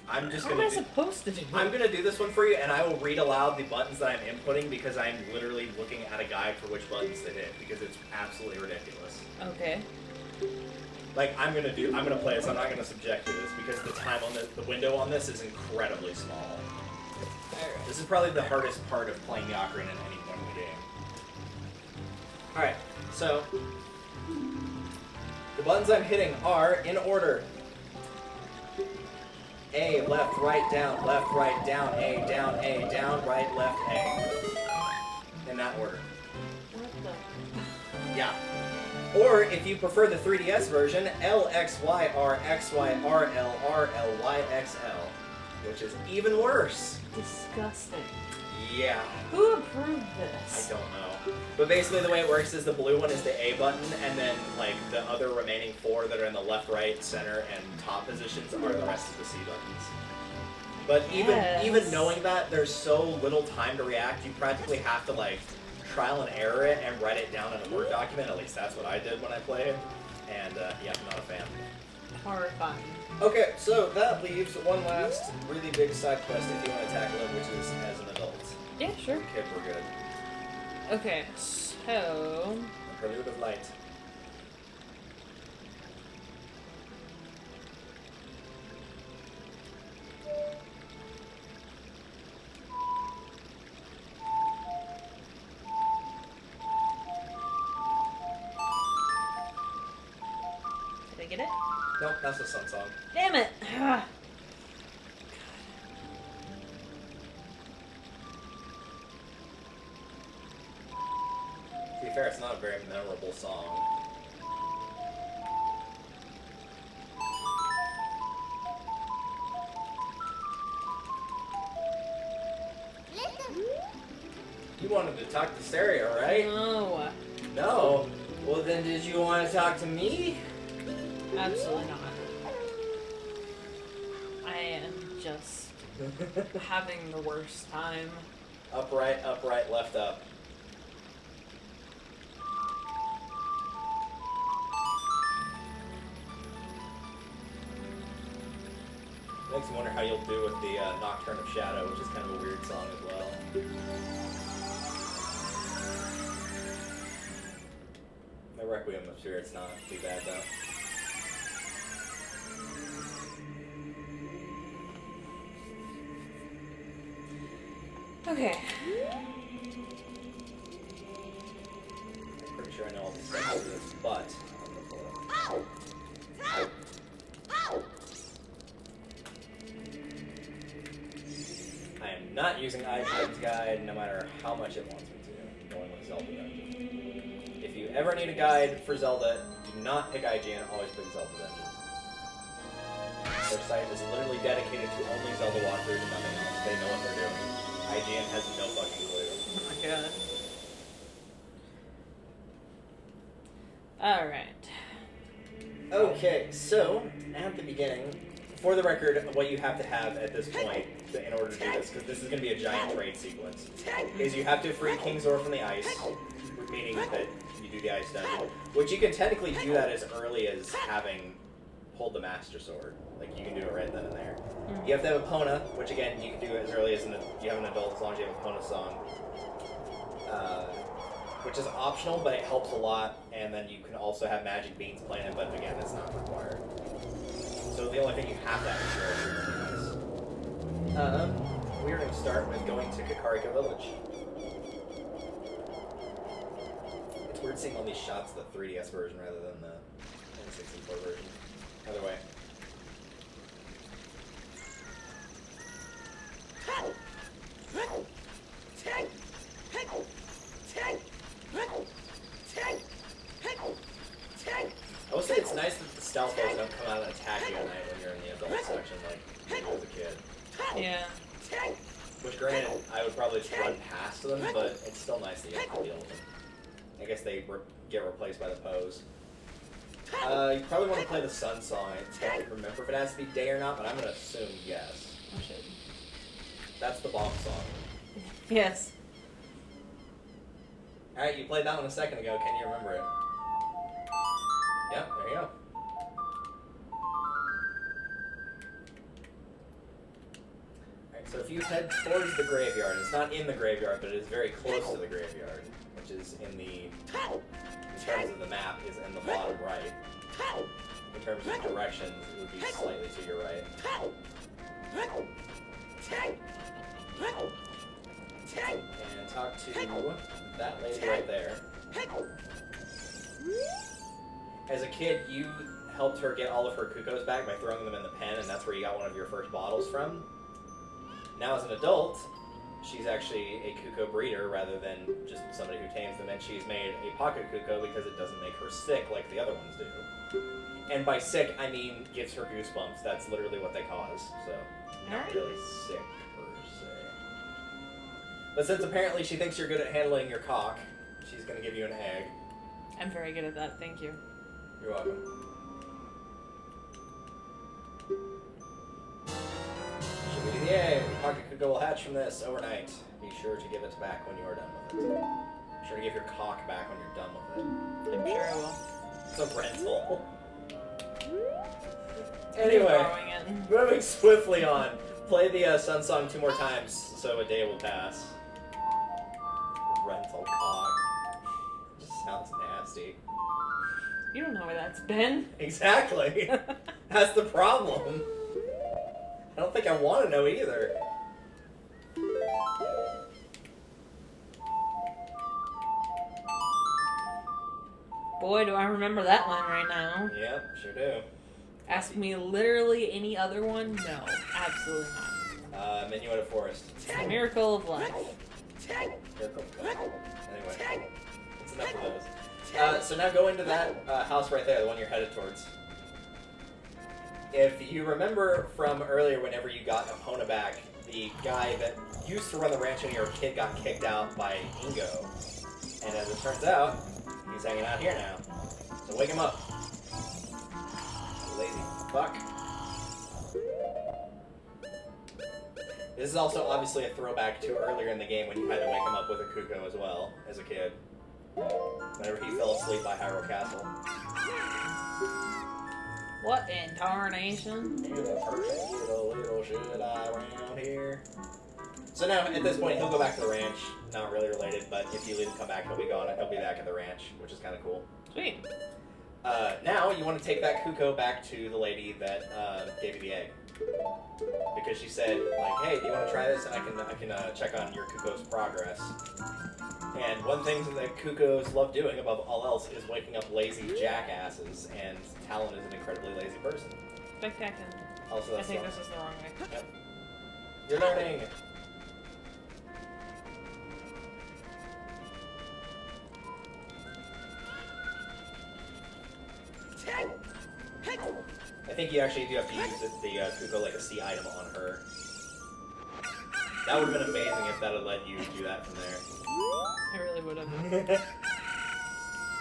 I'm just What am going I to do... supposed to do? I'm going to do this one for you, and I will read aloud the buttons that I'm inputting because I'm literally looking at a guide for which buttons to hit because it's absolutely ridiculous. Okay. Like, I'm gonna play this, I'm not gonna subject to this because the time on the window on this is incredibly small. Alright. This is probably the hardest part of playing the ocarina at any point in the game. Alright, so the buttons I'm hitting are in order. A, left, right, down, A, down, right, left, A. In that order. What the? Yeah. Or, if you prefer the 3DS version, L, X, Y, R, X, Y, R, L, Y, X, L. Which is even worse. Disgusting. Yeah. Who approved this? I don't know. But basically the way it works is the blue one is the A button, and then like the other remaining 4 that are in the left, right, center, and top positions are the rest of the C buttons. But even knowing that, there's so little time to react, you practically have to like trial and error it and write it down in a Word document. At least that's what I did when I played. And yeah, I'm not a fan. Horrifying. Okay, so that leaves one last really big side quest if you want to tackle it, which is as an adult. Yeah, sure. Kid, we're good. Okay, so... Prelude of Light. Did I get it? Nope, that's the Sun Song. Damn it! To be fair, it's not a very memorable song. You wanted to talk to Stereo, right? No. No? Well then did you want to talk to me? Absolutely not. I am just having the worst time. Up, right, left, up. Makes me wonder how you'll do with the Nocturne of Shadow, which is kind of a weird song as well. The Requiem of Spirit's not too bad though. Okay. I'm pretty sure I know all the steps to this, but I'm gonna pull it up. I am not using IGN's guide, no matter how much it wants me to. I'm going with Zelda Dungeon. If you ever need a guide for Zelda, do not pick IGN, always pick Zelda Dungeon. Their site is literally dedicated to only Zelda walkthroughs and nothing else. They know what they're doing. IGN has no fucking clue. Oh my god. Alright. Okay, so, at the beginning, for the record, what you have to have at this point in order to do this, because this is going to be a giant trade sequence, is you have to free King Zor from the ice, meaning that you do the ice dungeon, which you can technically do that as early as having hold the Master Sword. Like, you can do it right then and there. You have to have a Pona, which again, you can do as early as you have an adult, as long as you have a Pona song. Which is optional, but it helps a lot, and then you can also have Magic Beans playing it, but again, it's not required. So the only thing you have to have is we're going to start with going to Kakariko Village. It's weird seeing all these shots of the 3DS version rather than the N64 version. Either way. I will say it's nice that the stealth bows don't come out and attack you at night when you're in the adult section, like when you were a kid. Yeah. Which, granted, I would probably just run past them, but it's still nice that you have to deal with them. I guess they get replaced by the pose. You probably want to play the Sun Song. I don't remember if it has to be day or not, but I'm going to assume yes. Oh shit. That's the bomb song. Yes. Alright, you played that one a second ago. Can you remember it? Yeah, there you go. Alright, so if you head towards the graveyard, it's not in the graveyard, but it is very close to the graveyard, which is in terms of the map, is in the bottom right. In terms of directions, it would be slightly to your right. And talk to that lady right there. As a kid, you helped her get all of her Kukos back by throwing them in the pen, and that's where you got one of your first bottles from. Now as an adult, she's actually a Kuko breeder rather than just somebody who tames them, and she's made a pocket Kuko because it doesn't make her sick like the other ones do. And by sick, I mean gives her goosebumps. That's literally what they cause, so not really sick per se. But since apparently she thinks you're good at handling your cock, she's going to give you an egg. I'm very good at that, thank you. You're welcome. She'll give you the egg. Pocket Kuko will hatch from this overnight. Be sure to give it back when you are done with it. Be sure to give your cock back when you're done with it. I'm sure I will. It's a rental. Anyway, it. moving swiftly on. Play the Sun Song 2 more times so a day will pass. Rental cock. Just sounds nasty. You don't know where that's been. Exactly. That's the problem. I don't think I want to know either. Boy, do I remember that one right now. Yep, sure do. Ask me literally any other one? No, absolutely not. Minuet of Forest. The Miracle of Life. Miracle of Life. Anyway, that's enough of those. So now go into that house right there, the one you're headed towards. If you remember from earlier, whenever you got Epona back, the guy that used to run the ranch when you were a kid got kicked out by Ingo. And as it turns out, he's hanging out here now. So wake him up. Lazy fuck. This is also obviously a throwback to earlier in the game when you had to wake him up with a Kuko as well, as a kid. Whenever he fell asleep by Hyrule Castle. What in tarnation? You're the perfect little shit around here. So now, at this point, he'll go back to the ranch. Not really related, but if you leave him come back, he'll be gone, and he'll be back at the ranch, which is kind of cool. Sweet. Now, you want to take that Kuko back to the lady that gave you the egg. Because she said, like, hey, do you want to try this? And I can check on your Kuko's progress. And one thing that Kukos love doing above all else is waking up lazy jackasses, and Talon is an incredibly lazy person. Spectacular. Also, I that's think all. this is the wrong way. Yep. You're learning. I think you actually do have to use the Kuko like a C item on her. That would have been amazing if that had let you do that from there. I really would have.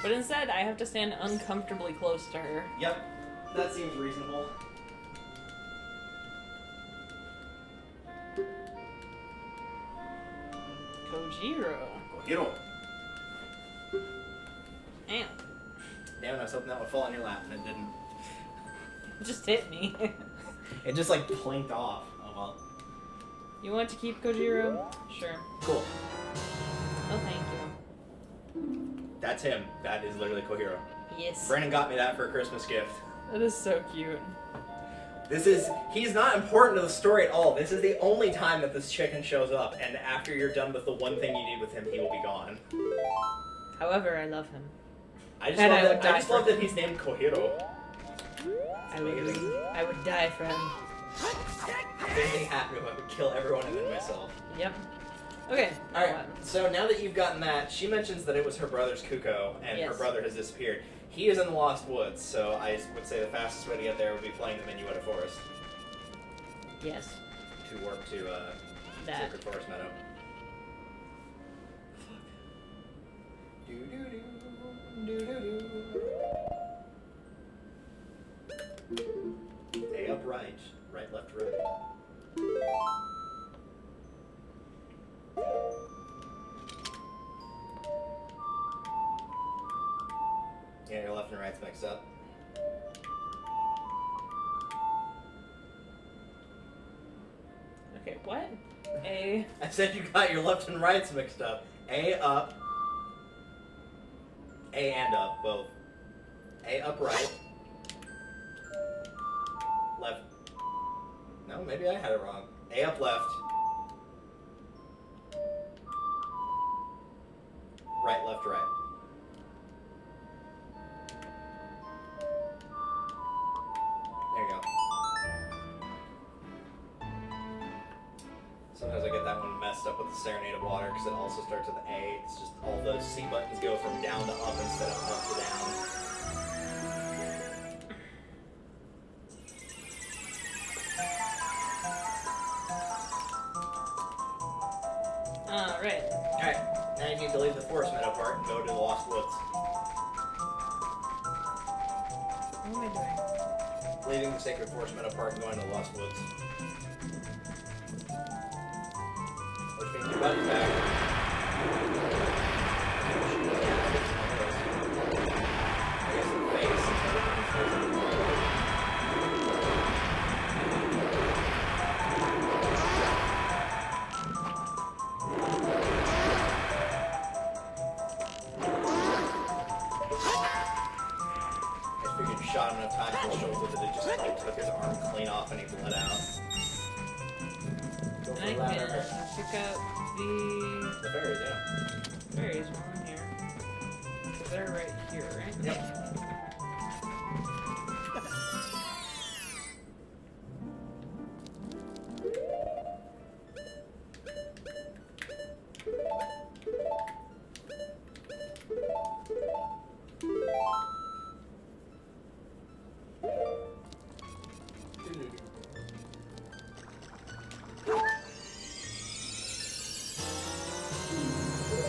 But instead, I have to stand uncomfortably close to her. Yep, that seems reasonable. Kojiro. Kojiro. Damn. Damn, I was hoping that would fall on your lap, and it didn't. It just hit me. It just like plinked off. Oh well. You want to keep Kojiro? Sure. Cool. Oh, thank you. That's him. That is literally Kojiro. Yes. Brandon got me that for a Christmas gift. That is so cute. He's not important to the story at all. This is the only time that this chicken shows up, and after you're done with the one thing you need with him, he will be gone. However, I love him. I just love that he's named Kojiro. I would die for him. If anything happened, I would kill everyone and then myself. Yep. Okay. Alright, so now that you've gotten that, she mentions that it was her brother's Kuko, and Yes. her brother has disappeared. He is in the Lost Woods, so I would say the fastest way to get there would be playing the Minuet of Forest. Yes. To work to That. Sacred Forest Meadow. A up right, right left right. Yeah, your left and right's mixed up. Okay, what? A. I said you got your left and rights mixed up. A up. A and up, both. A up right. Left. No, maybe I had it wrong. A up left. Right, left, right. There you go. Sometimes I get that one messed up with the Serenade of Water because it also starts with A. It's just all those C buttons go from down to up instead of up to down. Alright. Alright, now you need to leave the Forest Meadow part and go to the Lost Woods. What am I doing? Leaving the Sacred Forest Meadow part and going to the Lost Woods. Which means your buddy's back. I guess the face. I figured you shot him enough times in the shoulder that it just like took his arm clean off and he bled out. Go for I the can ladder. pick up the The berries, yeah. berries while I'm here. They're right here, right? Yep.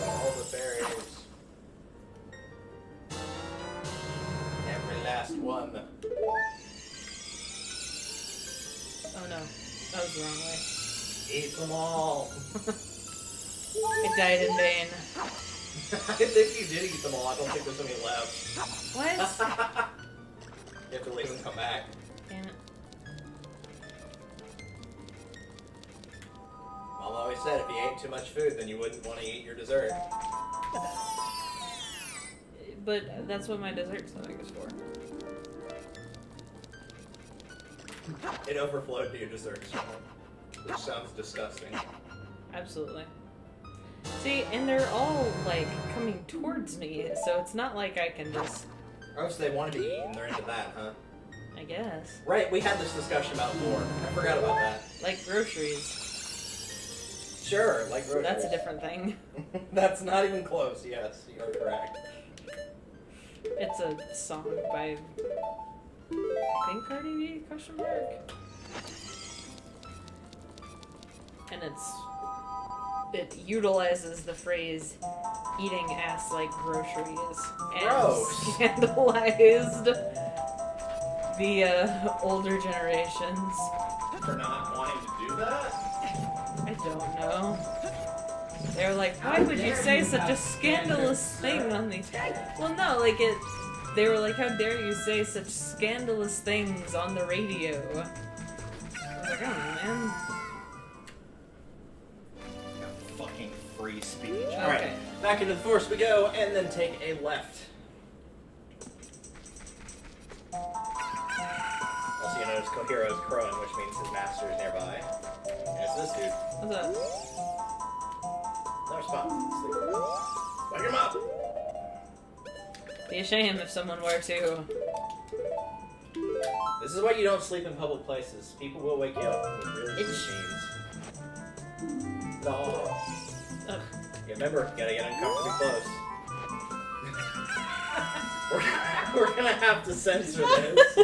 All the berries. Every last one. Oh no, that was the wrong way. Eat them all. It died in vain. I think you did eat them all. I don't think there's any left. What? You have to leave and come back. Damn it. Mom always said if you ate too much food, then you wouldn't want to eat your dessert. But that's what my dessert stomach is for. It overflowed to your dessert stomach, which sounds disgusting. Absolutely. See, and they're all, like, coming towards me, so it's not like I can just... Oh, so they wanted to eat and they're into that, huh? I guess. Right, we had this discussion about lore. I forgot about that. Like groceries. Sure, like groceries. That's a different thing. That's not even close, yes, you are correct. It's a song by... I think Cardi B, question mark? And it utilizes the phrase eating ass like groceries and Gross. scandalized the older generations. For not wanting to do that? I don't know. They're like, why would you say such a scandalous thing on these? Well, no, like they were like, how dare you say such scandalous things on the radio? I was like, I don't know, man. Fucking free speech. Okay. Alright, back into the forest we go, and then take a left. Also, you notice Kohiro's crowing, which means his master is nearby. And it's this dude. What's up? Another spot. Wake him up! Be a shame if someone were to. This is why you don't sleep in public places. People will wake you up with really good Itch. scenes. No. Ugh. Yeah, remember, you gotta get uncomfortably close. we're gonna have to censor this.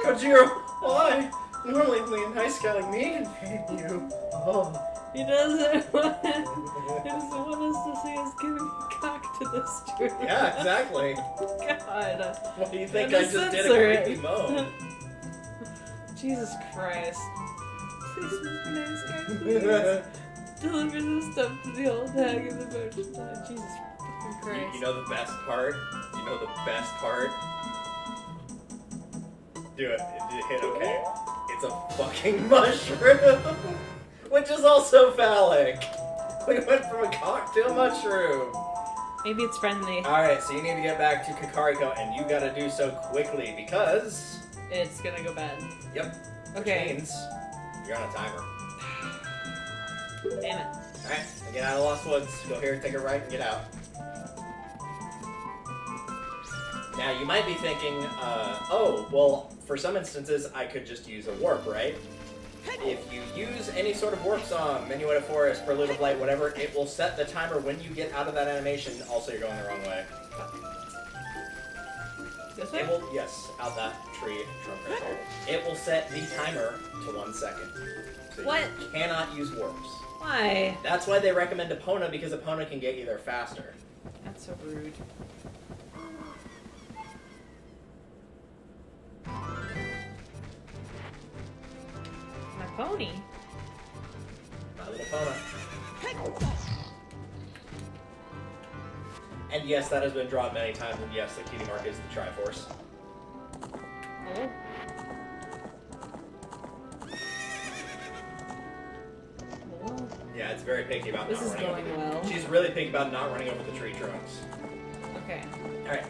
Kojiro, why? Normally only a nice guy like me can paint you. Oh. He doesn't want us to see us giving cock to this dude. Yeah, exactly. God. What do you think? I'm I gonna just did censor a it. creepy moan. Jesus Christ. Please, Mr. Nice Guy, please. Deliver this stuff to the old hag in the merchandise. Jesus fucking Christ. You know the best part? You know the best part? Do it. Hit okay. It's a fucking mushroom! Which is also phallic. We went from a cock to a mushroom. Maybe it's friendly. Alright, so you need to get back to Kakariko, and you gotta do so quickly because... It's gonna go bad. Yep. Okay. Which means you're on a timer. Damn it. Alright, get out of Lost Woods. Go here, take a right, and get out. Now you might be thinking, oh, well, for some instances I could just use a warp, right? If you use any sort of warp song, Minuet of Forest, Prelude of Light, whatever, it will set the timer when you get out of that animation. Also, you're going the wrong way. This way? It will, yes, out that tree trunk right there. It will set the timer to 1 second. So What? you cannot use warps. Why? That's why they recommend Epona, because Epona can get you there faster. That's so rude. My pony? My little Epona. And yes, that has been drawn many times, and yes, the cutie mark is the Triforce. Oh. Oh. Yeah, it's very picky about This not is running going over well. She's really picky about not running over the tree trunks. Okay. Alright.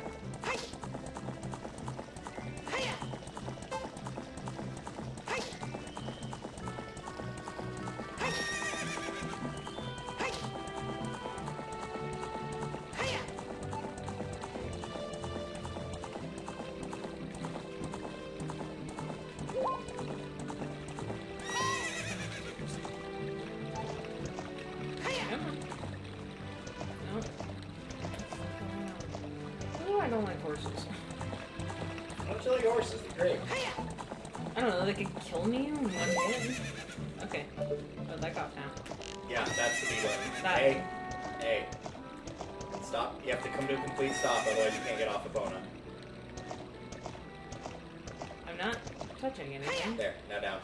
I don't like horses. Why don't you like horses? They're great. I don't know, they could kill me in one hit. Okay. Let that off now. Yeah, that's the B button. That. Hey. Hey. Stop. You have to come to a complete stop, otherwise you can't get off Epona. I'm not touching anything. There, now down.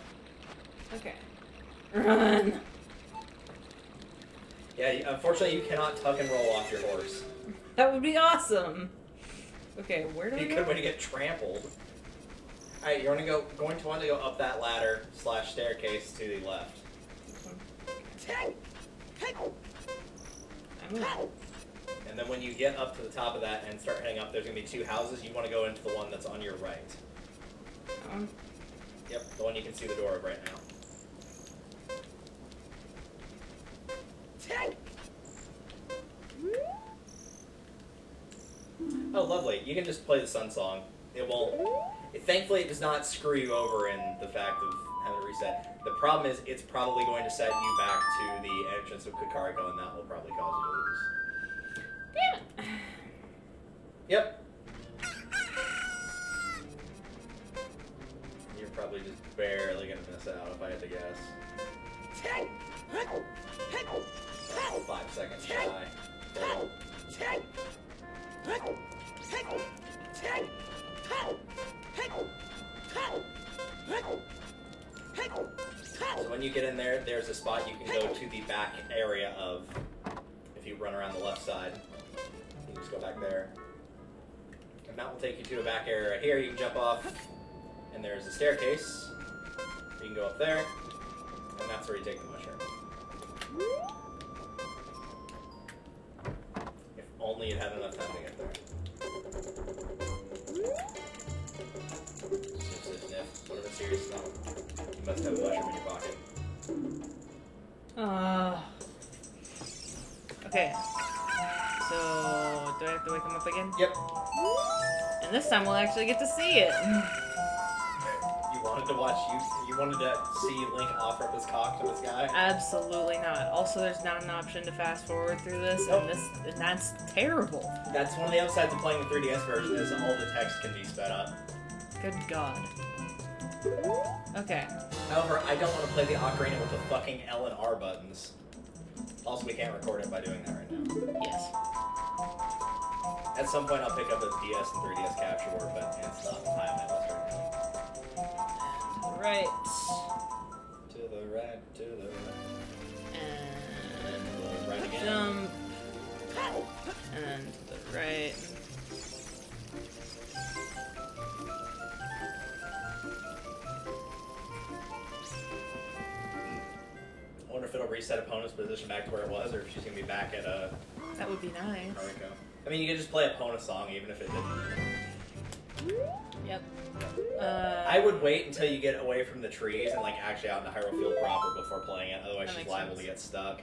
Okay. Run! Yeah, unfortunately you cannot tuck and roll off your horse. That would be awesome! Okay, where do I You go? could way to get trampled. Alright, you're going to want to go up that ladder / staircase to the left. I'm gonna... And then when you get up to the top of that and start heading up, there's going to be 2 houses. You want to go into the one that's on your right. Yep, the one you can see the door of right now. Oh, lovely. You can just play the Sun Song. It won't... Thankfully, it does not screw you over in the fact of having to reset. The problem is, it's probably going to set you back to the entrance of Kakariko, and that will probably cause you to lose. Damn it! Yep. You're probably just barely gonna miss out, if I had to guess. 5 seconds shy. So when you get in there, there's a spot you can go to the back area of. If you run around the left side, you just go back there. And that will take you to a back area right here. You can jump off, and there's a staircase. You can go up there, and that's where you take the mushroom. If only it had enough time to get there. Sniff, sniff, sniff. What if it's serious stuff? You must have a mushroom in your pocket. Okay. So, do I have to wake him up again? Yep. And this time we'll actually get to see it. You wanted to watch you wanted to see Link offer up his cock to this guy? Absolutely not. Also, there's not an option to fast forward through this, Nope. and that's terrible. That's one of the upsides of playing the 3DS version is all the text can be sped up. Good God. Okay. However, I don't want to play the Ocarina with the fucking L and R buttons. Also, we can't record it by doing that right now. Yes. At some point, I'll pick up a DS and 3DS capture board, but it's not high on my list right now. Right. To the right, to the right. And to the right again. jump. And then to the right. I wonder if it'll reset opponent's position back to where it was, or if she's going to be back at That would be nice. Kakariko. I mean, you could just play a Pona song, even if it didn't. Yep. I would wait until you get away from the trees and like actually out in the Hyrule Field proper before playing it, otherwise That she's makes liable sense. to get stuck.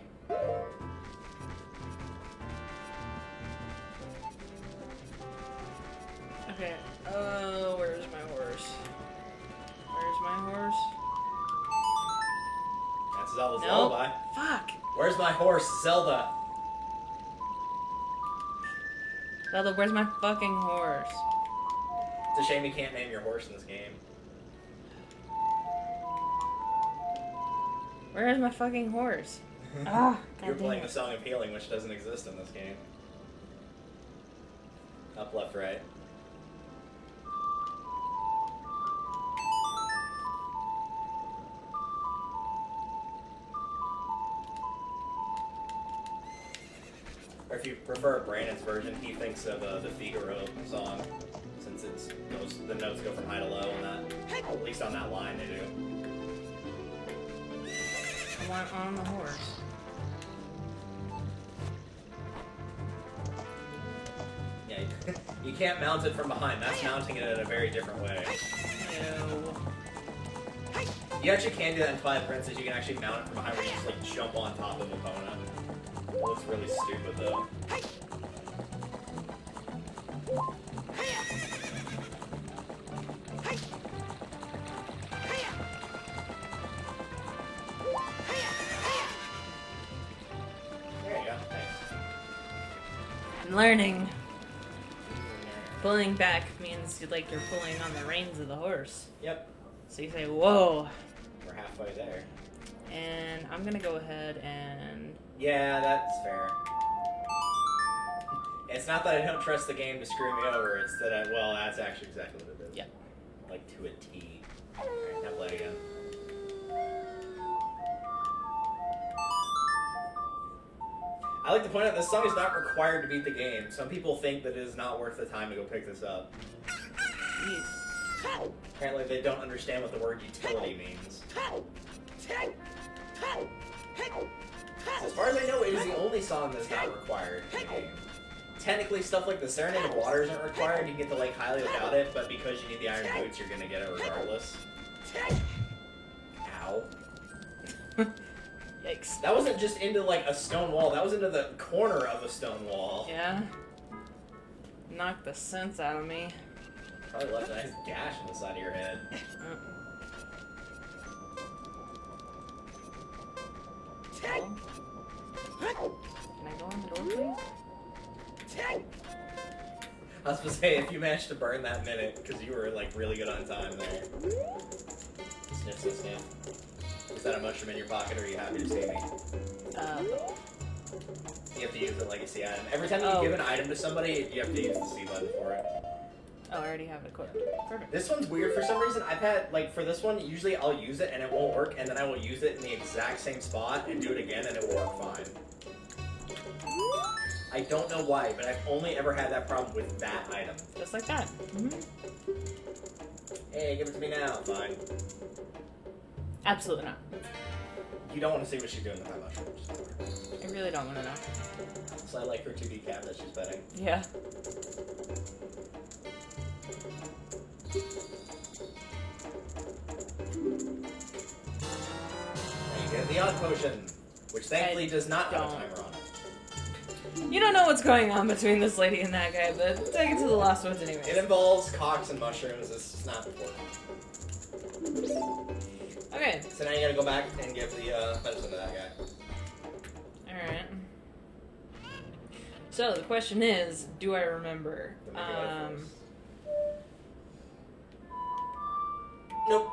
Okay. Where's my horse? Where's my horse? That's Zelda's Nope. lullaby. Fuck. Where's my horse, Zelda? Zelda, where's my fucking horse? It's a shame you can't name your horse in this game. Where is my fucking horse? Ah, You're goddamn playing it. the Song of Healing, which doesn't exist in this game. Up, left, right. Or if you prefer Brandon's version, he thinks of the Figaro song, since the notes go from high to low on that. At least on that line, they do. I want on the horse. Yeah, you can't mount it from behind. That's mounting it in a very different way. No. You actually can do that in Twilight Princess. You can actually mount it from behind where you just like jump on top of an opponent. It looks really stupid though. There you go. Thanks. I'm learning. Pulling back means you're pulling on the reins of the horse. Yep. So you say, whoa. We're halfway there. And I'm gonna go ahead and... Yeah, that's fair. It's not that I don't trust the game to screw me over, it's that well, that's actually exactly what it is. Yeah. Like, to a T. Alright, now play again. I like to point out this song is not required to beat the game. Some people think that it is not worth the time to go pick this up. Jeez. Apparently they don't understand what the word utility means. As far as I know, it is the only song that's not required in the game. Technically, stuff like the Serenade of Water isn't required. You can get the Lake Hylia without it, but because you need the Iron Boots, you're gonna get it regardless. Ow. Yikes. That wasn't just into, like, a stone wall. That was into the corner of a stone wall. Yeah. Knocked the sense out of me. Probably left a nice gash in the side of your head. Well, can I go in the door, please? I was supposed to say, if you managed to burn that minute, because you were, like, really good on time there. Sniff, sniff, sniff. Is that a mushroom in your pocket, or are you happy to see me? You have to use it like a C item. Every time you give an item to somebody, you have to use the C button for it. Oh, I already have it equipped. Perfect. This one's weird for some reason. I've had, like, for this one, usually I'll use it and it won't work, and then I will use it in the exact same spot and do it again and it will work fine. I don't know why, but I've only ever had that problem with that item. Just like that. Hey, give it to me now. Fine. Absolutely not. You don't want to see what she's doing with my mushrooms. I really don't want to know. So I like her 2D cat that she's petting. Yeah. There you get the odd potion, which thankfully does not have a timer on it. You don't know what's going on between this lady and that guy, but take it to the Lost Woods anyways. It involves cocks and mushrooms. It's just not important. Okay. So now you gotta go back and give the medicine to that guy. Alright. So, the question is, do I remember? Nope.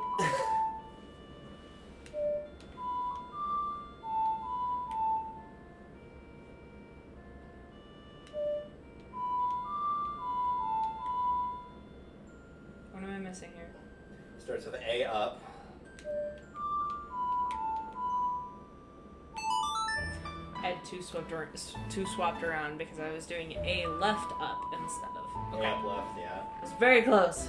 What am I missing here? Starts with A up. I had two swapped around because I was doing A left up instead of. Okay. A up left, yeah. It was very close.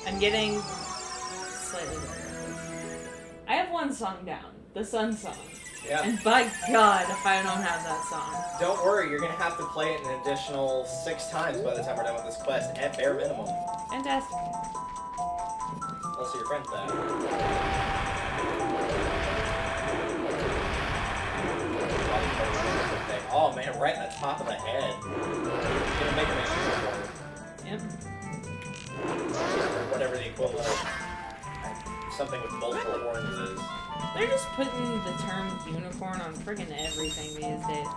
I'm getting slightly better. I have one song down, the Sun song. Yeah. And by God, if I don't have that song. Don't worry, you're gonna have to play it an additional 6 times by the time we're done with this quest, at bare minimum. Fantastic. Unless your friend's back. Oh man, right in the top of the head. It's gonna make him extra. Yep. Whatever the equivalent of something with multiple horns is. They're just putting the term unicorn on friggin' everything these days.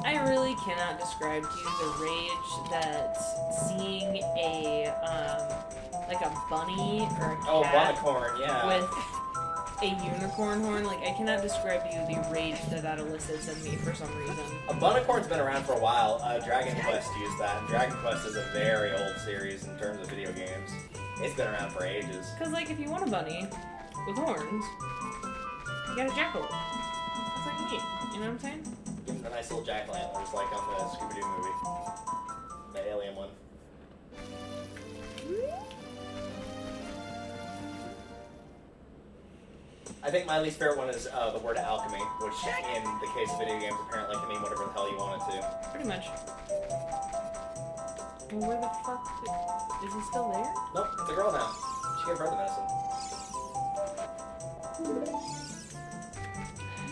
I really cannot describe to you the rage that seeing a, like a bunny or a cat Bonicorn, yeah. with a unicorn horn. Like, I cannot describe to you the rage that elicits in me for some reason. A Bonicorn's been around for a while. Dragon Quest used that, and Dragon Quest is a very old series in terms of video games. It's been around for ages. Because, like, if you want a bunny with horns, you got a jackalope. That's what you need. You know what I'm saying? Give them the nice little jack-o'-lanterns like on the Scooby-Doo movie. The alien one. I think my least favorite one is the word alchemy, which in the case of video games apparently can mean whatever the hell you want it to. Pretty much. Well, where the fuck is he still there? Nope, it's a girl now. She gave birth to medicine.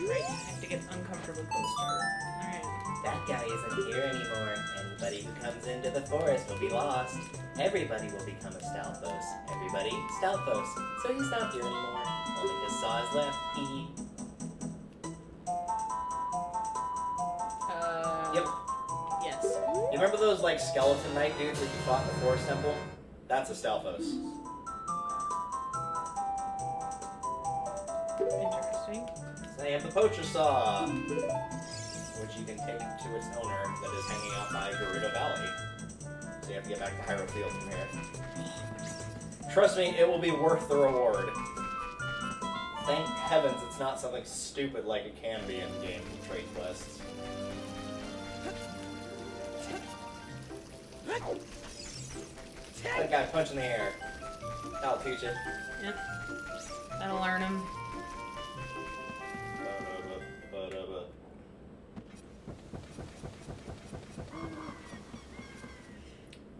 Right, I have to get uncomfortably close to her. Alright. That guy isn't here anymore. Anybody who comes into the forest will be lost. Everybody will become a Stalfos. Everybody, Stalfos. So he's not here anymore. Only his saw is left. Hee. Yep. Yes. You remember those, like, skeleton knight dudes that you fought in the forest temple? That's a Stalfos. Interesting. So you have the poacher saw, which you can take to its owner that is hanging out by Gerudo Valley. So you have to get back to Hyrule Field from here. Trust me, it will be worth the reward. Thank heavens it's not something stupid like it can be in games and trade quests. That guy punch in the air. That'll teach it. Yep. That'll learn him.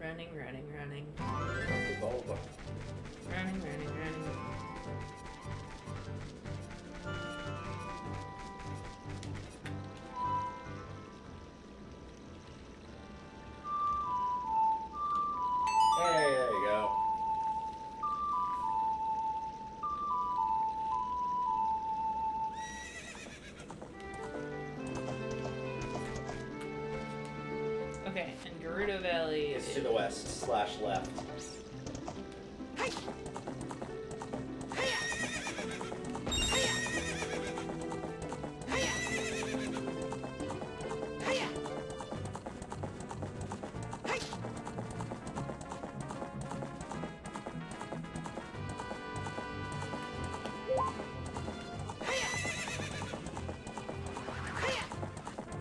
Running. Running. Hey, there you go. Okay, and Gerudo Valley It's to the west/left.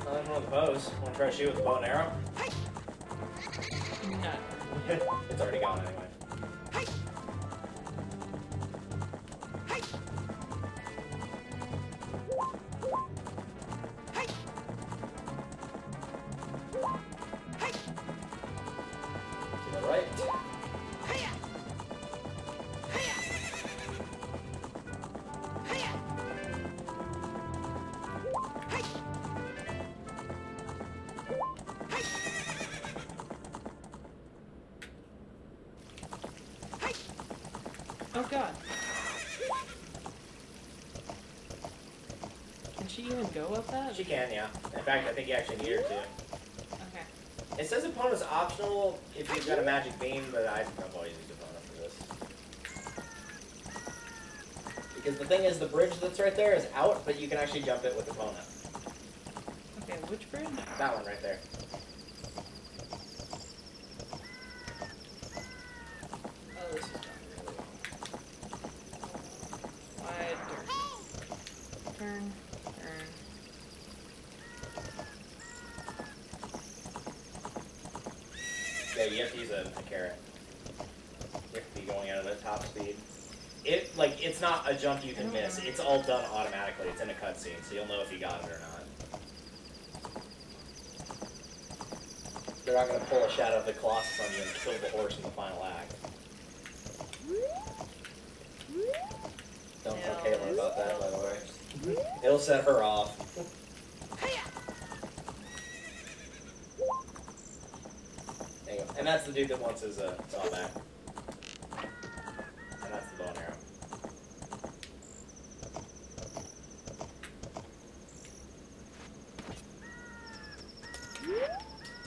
Another one of the bows. Want to try to shoot with the bow and arrow? No. It's already gone anyway. To the right. Oh god. Can she even go up that? She can, yeah. In fact, I think you actually need her to. Okay. It says opponent's optional if you've got a magic beam, but I think I've always used opponent for this. Because the thing is, the bridge that's right there is out, but you can actually jump it with opponent. Okay, which bridge? That one right there. Oh, this is done really well. Wide turn. Turn. Yeah, you have to use a carrot. You have to be going at it at top speed. It's not a jump you can miss. It's all done automatically. It's in a cutscene, so you'll know if you got it or not. They're not going to pull a Shadow of the Colossus on you and kill the horse in the final act. Don't tell Caitlin about that, by the way. It'll set her off. There you go. And that's the dude that wants his saw back. And that's the bow and arrow.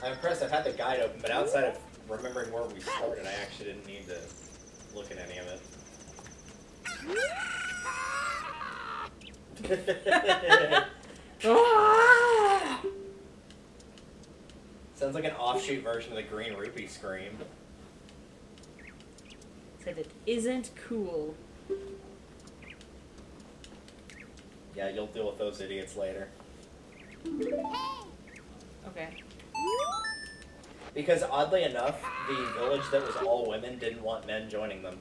I'm impressed. I've had the guide open, but outside of remembering where we started, I actually didn't need to look at any of it. Sounds like an offshoot version of the Green Rupee scream. Said it isn't cool. Yeah, you'll deal with those idiots later. Okay. Because oddly enough, the village that was all women didn't want men joining them.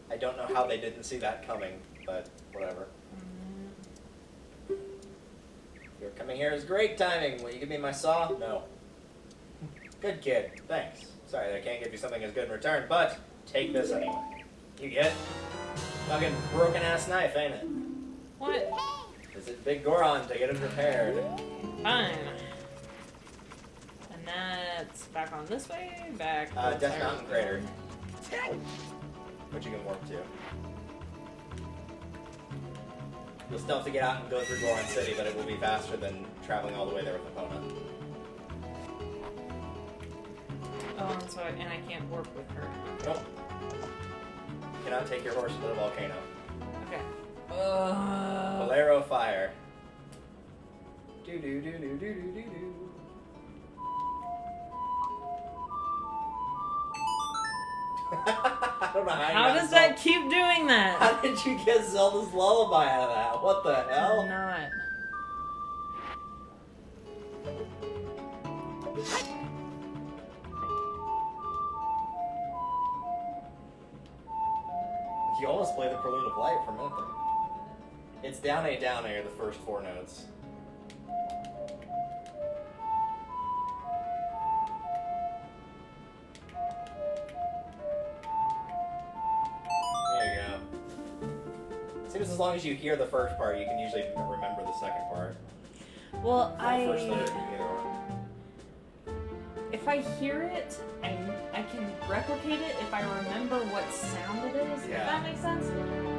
I don't know how they didn't see that coming, but whatever. Your coming here is great timing. Will you give me my saw? No. Good kid. Thanks. Sorry that I can't give you something as good in return, but take this anyway. You get fucking broken ass knife, ain't it? What? Visit Big Goron to get it repaired. Fine. And that's back on this way, back. Death Mountain Crater. Which you can warp to. You'll still have to get out and go through Goron City, but it will be faster than traveling all the way there with Epona. Oh, so and I can't warp with her. Nope. You cannot take your horse to the volcano. Okay. Bolero Fire. Do do do do do do do do. I don't know How does that keep doing that? How did you get Zelda's lullaby out of that? What the hell? Not. You almost play the Prelude of Light for a minute there. It's down A, the first 4 notes. There you go. Seems as long as you hear the first part, you can usually remember the second part. Well, First note, either or. if I hear it, I can replicate it if I remember what sound it is. Yeah. If that makes sense.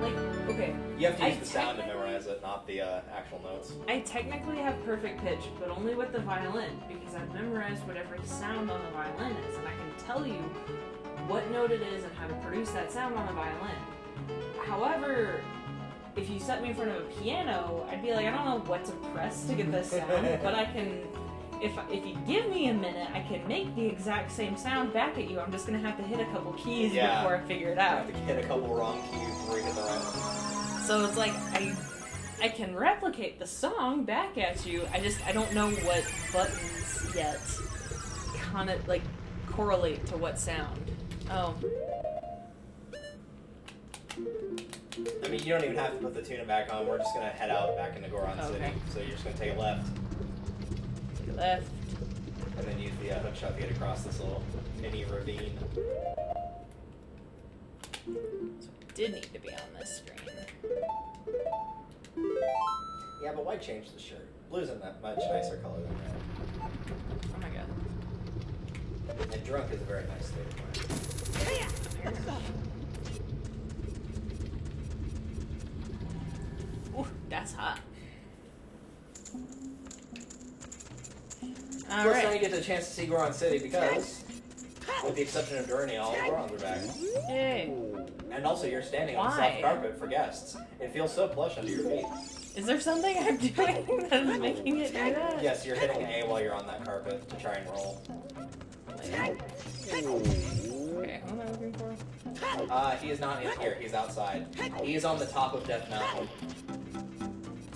Like, okay. You have to use the sound to memorize it, not the actual notes. I technically have perfect pitch, but only with the violin, because I've memorized what every sound on the violin is, and I can tell you what note it is and how to produce that sound on the violin. However, if you set me in front of a piano, I'd be like, I don't know what to press to get this sound, but I can, if you give me a minute, I can make the exact same sound back at you. I'm just gonna have to hit a couple keys before I figure it You out. have to hit a couple wrong keys before you hit the right one. So it's like, I can replicate the song back at you, I don't know what buttons yet kind of, like, correlate to what sound. Oh. I mean, you don't even have to put the tuna back on. We're just going to head out back into Goron City. Okay. So you're just going to take a left. Take a left. And then use the hook shot to get across this little mini ravine. So it did need to be on this screen. Yeah, but why change the shirt? Blue's in that much nicer color than red. Oh my god. And drunk is a very nice state of mind. Ooh, that's hot. Plus, now you get the chance to see Goron City because, with the exception of Durni, all Gorons are back. Yay. And also, you're standing on the Why? soft carpet for guests. It feels so plush under your feet. Is there something I'm doing that is making it do that? Yes, you're hitting A while you're on that carpet to try and roll. Okay, who am I looking for? He is not in here. He's outside. He is on the top of Death Mountain.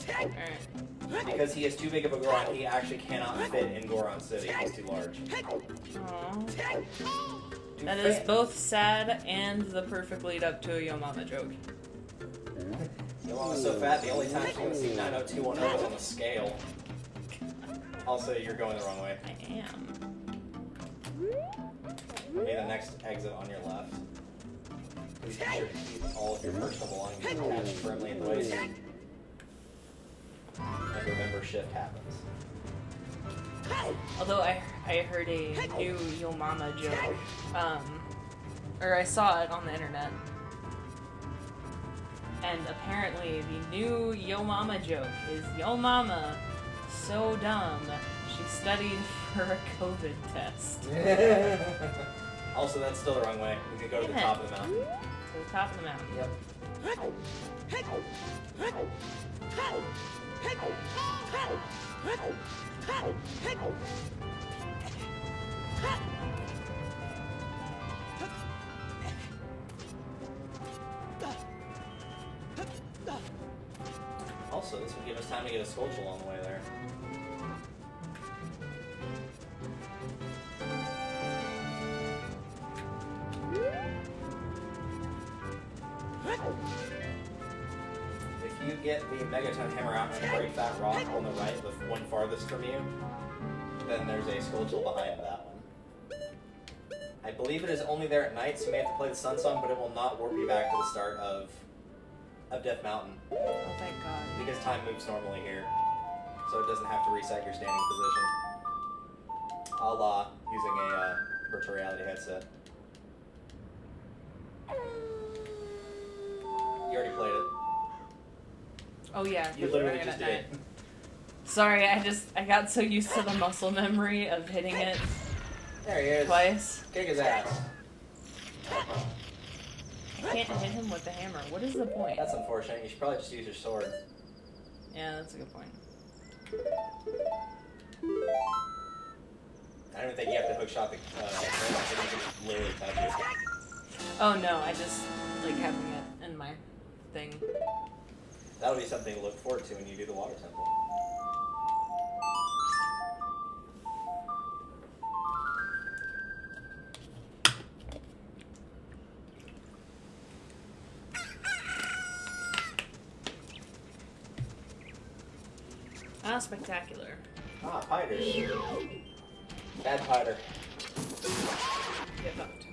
Alright. Because he is too big of a Goron, he actually cannot fit in Goron City. He's too large. Aww. That is both sad and the perfect lead up to a Yo Mama joke. Your mom is so fat, the only time she's going to see 90210 is on the scale. Also, you're going the wrong way. I am. Maybe the next exit on your left. Please be sure to keep all of your personal belongings attached firmly in the waist. And remember, shift happens. Although I heard a new Yo Mama joke, or I saw it on the internet. And apparently the new Yo Mama joke is Yo Mama, so dumb, she studied for a COVID test. Also, that's still the wrong way. We could go to the top of the mountain. To the top of the mountain. Yep. Also, this would give us time to get a Sculpture along the way there. If you get the Megaton Hammer out and break that rock on the right, the one farthest from you, then there's a Sculpture behind that one. I believe it is only there at night, so you may have to play the Sun Song, but it will not warp you back to the start of Death Mountain. Oh, thank God. Because time moves normally here, so it doesn't have to reset your standing position. A la using a virtual reality headset. You already played it. Oh yeah. You literally just did. Sorry, I got so used to the muscle memory of hitting it There he is. twice. Kick his ass. I can't hit him with the hammer. What is the point? That's unfortunate. You should probably just use your sword. Yeah, that's a good point. I don't even think you have to hookshot the I think you can just literally touch it. Oh no, I just like having it in my thing. That'll be something to look forward to when you do the water temple. Ah, spectacular. Ah, Piders. Bad Pider. Get fucked.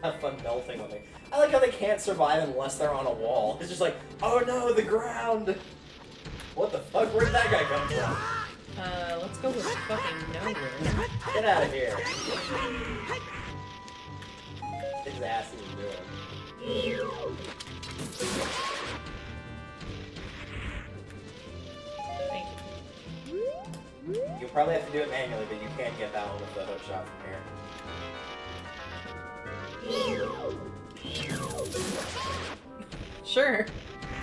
Have fun melting on me. I like how they can't survive unless they're on a wall. It's just like, oh no, the ground! What the fuck? Where did that guy come from? Let's go with fucking nowhere. Get out of here. His ass is doing. Thank you. You'll probably have to do it manually, but you can get that one with the hook shot from here. Sure.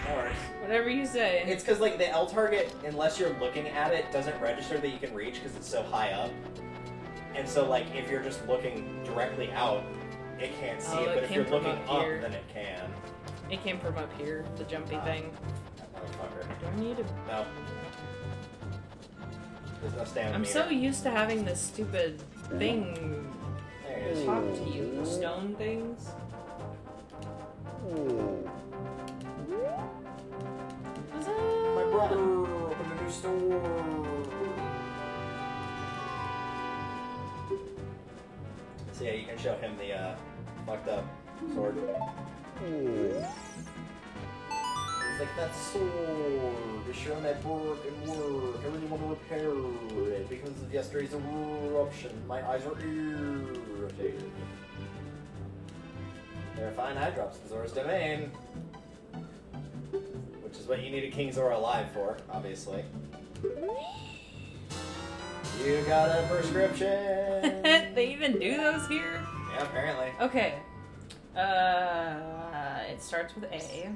No worries. Whatever you say. It's because like the L target, unless you're looking at it, doesn't register that you can reach because it's so high up. And so like if you're just looking directly out, it can't see Oh, it. it But if came you're from looking up up, here. then it can. It came from up here, the jumpy thing. That motherfucker. Do I need to... No. There's no stamina I'm meter. so used to having this stupid thing There it is. talk to you. The stone things. What's up? My brother opened a new store. So yeah, you can show him the fucked up sword. He's like, that sword is showing that broken work. I really want to repair it because of yesterday's eruption. My eyes are irritated. There are fine eye drops in Zora's domain. Which is what you needed King Zora alive for, obviously. You got a prescription! They even do those here? Yeah, apparently. Okay. It starts with A.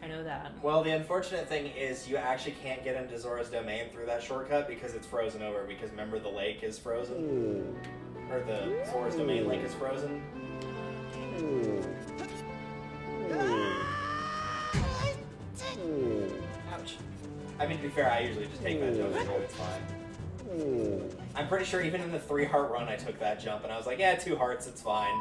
I know that. Well, the unfortunate thing is you actually can't get into Zora's domain through that shortcut because it's frozen over. Because remember, the lake is frozen? Or the Zora's domain lake is frozen? Ouch. I mean, to be fair, I usually just take that jump and it's fine. I'm pretty sure even in the 3-heart run I took that jump and I was like, yeah, 2 hearts, it's fine.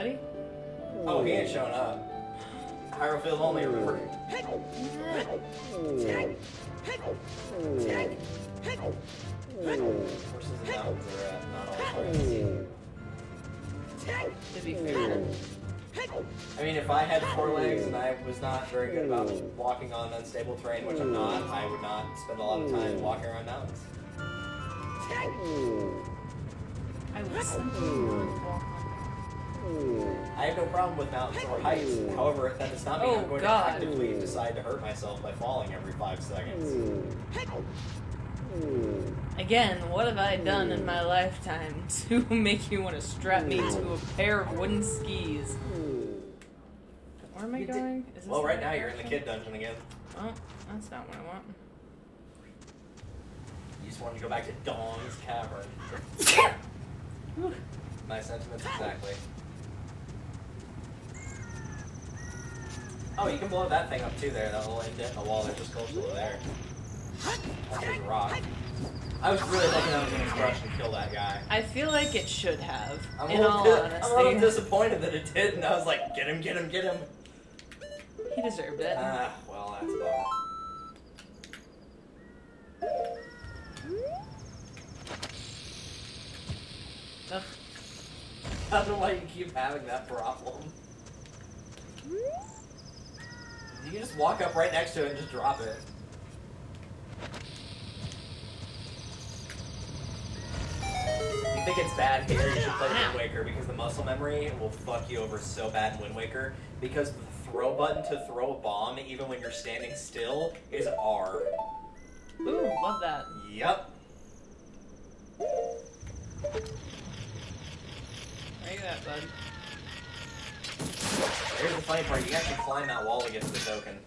buddy? Oh, he ain't showing up. Hierophil only, remember? Horses and mountains are not all friends. To be fair. I mean, if I had 4 legs and I was not very good about walking on unstable terrain, which I'm not, I would not spend a lot of time walking around mountains. I would simply walk I have no problem with mountains or heights. However, that does not mean I'm going to actively decide to hurt myself by falling every 5 seconds. Again, what have I done in my lifetime to make you want to strap me to a pair of wooden skis? Where am I going? Is this Well, right now you're in the kid dungeon again. Oh, that's not what I want. You just wanted to go back to Dawn's Cavern. My sentiments exactly. Oh, you can blow that thing up too there, that little indent in the wall that just goes over there. That's a big rock. I was really hoping that was going to crush and kill that guy. I feel like it should have, I'm in all honesty. I'm a little disappointed that it did, and I was like, get him, get him, get him. He deserved it. Well, that's a bummer. Ugh. I don't know why you keep having that problem. You can just walk up right next to it and just drop it. You think it's bad here, you should play Wind Waker because the muscle memory will fuck you over so bad in Wind Waker because the throw button to throw a bomb, even when you're standing still, is R. Ooh, love that. Yep. Where you at, bud? Here's the funny part, you can actually climb that wall to get to the token.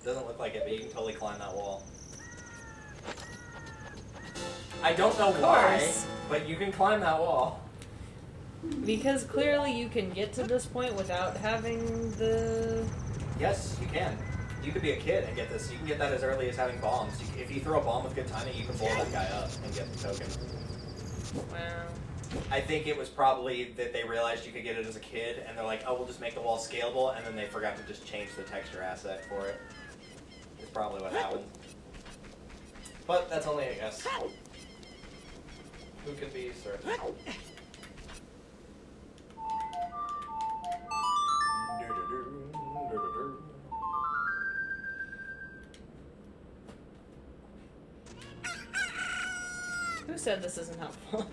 Doesn't look like it, but you can totally climb that wall. I don't know why, but you can climb that wall. Because clearly you can get to this point without having the... Yes, you can. You could be a kid and get this. You can get that as early as having bombs. If you throw a bomb with good timing, you can blow that guy up and get the token. Wow. I think it was probably that they realized you could get it as a kid, and they're like, oh, we'll just make the wall scalable, and then they forgot to just change the texture asset for it. It's probably what happened. But that's only a guess. Who can be certain? Who said this isn't helpful?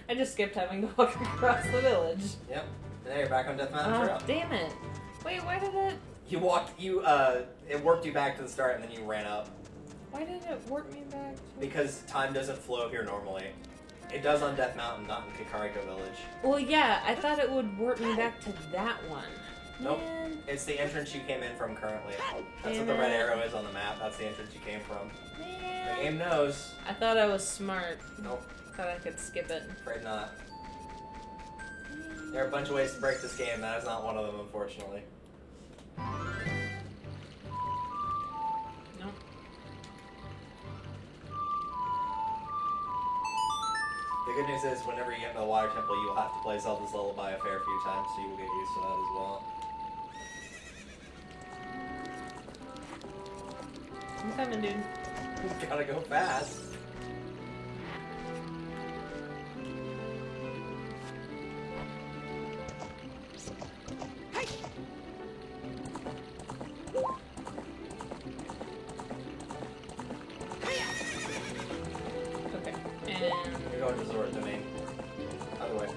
I just skipped having to walk across the village. Yep. Now you're back on Death Mountain Trail. Damn it. Wait, why did it... You walked, it worked you back to the start and then you ran up. Why did it work me back to... Because time doesn't flow here normally. It does on Death Mountain, not in Kakariko Village. Well, yeah, I thought it would work me back to that one. Nope. Man. It's the entrance you came in from currently. That's what the red arrow is on the map. That's the entrance you came from. Man. The game knows. I thought I was smart. Nope. Thought I could skip it. Afraid not. There are a bunch of ways to break this game. That is not one of them, unfortunately. Nope. The good news is, whenever you get into the Water Temple, you will have to play Zelda's Lullaby a fair few times, so you will get used to that as well. I'm coming, dude. You gotta go fast. Okay, and... You're going to Zora Domain. Other way.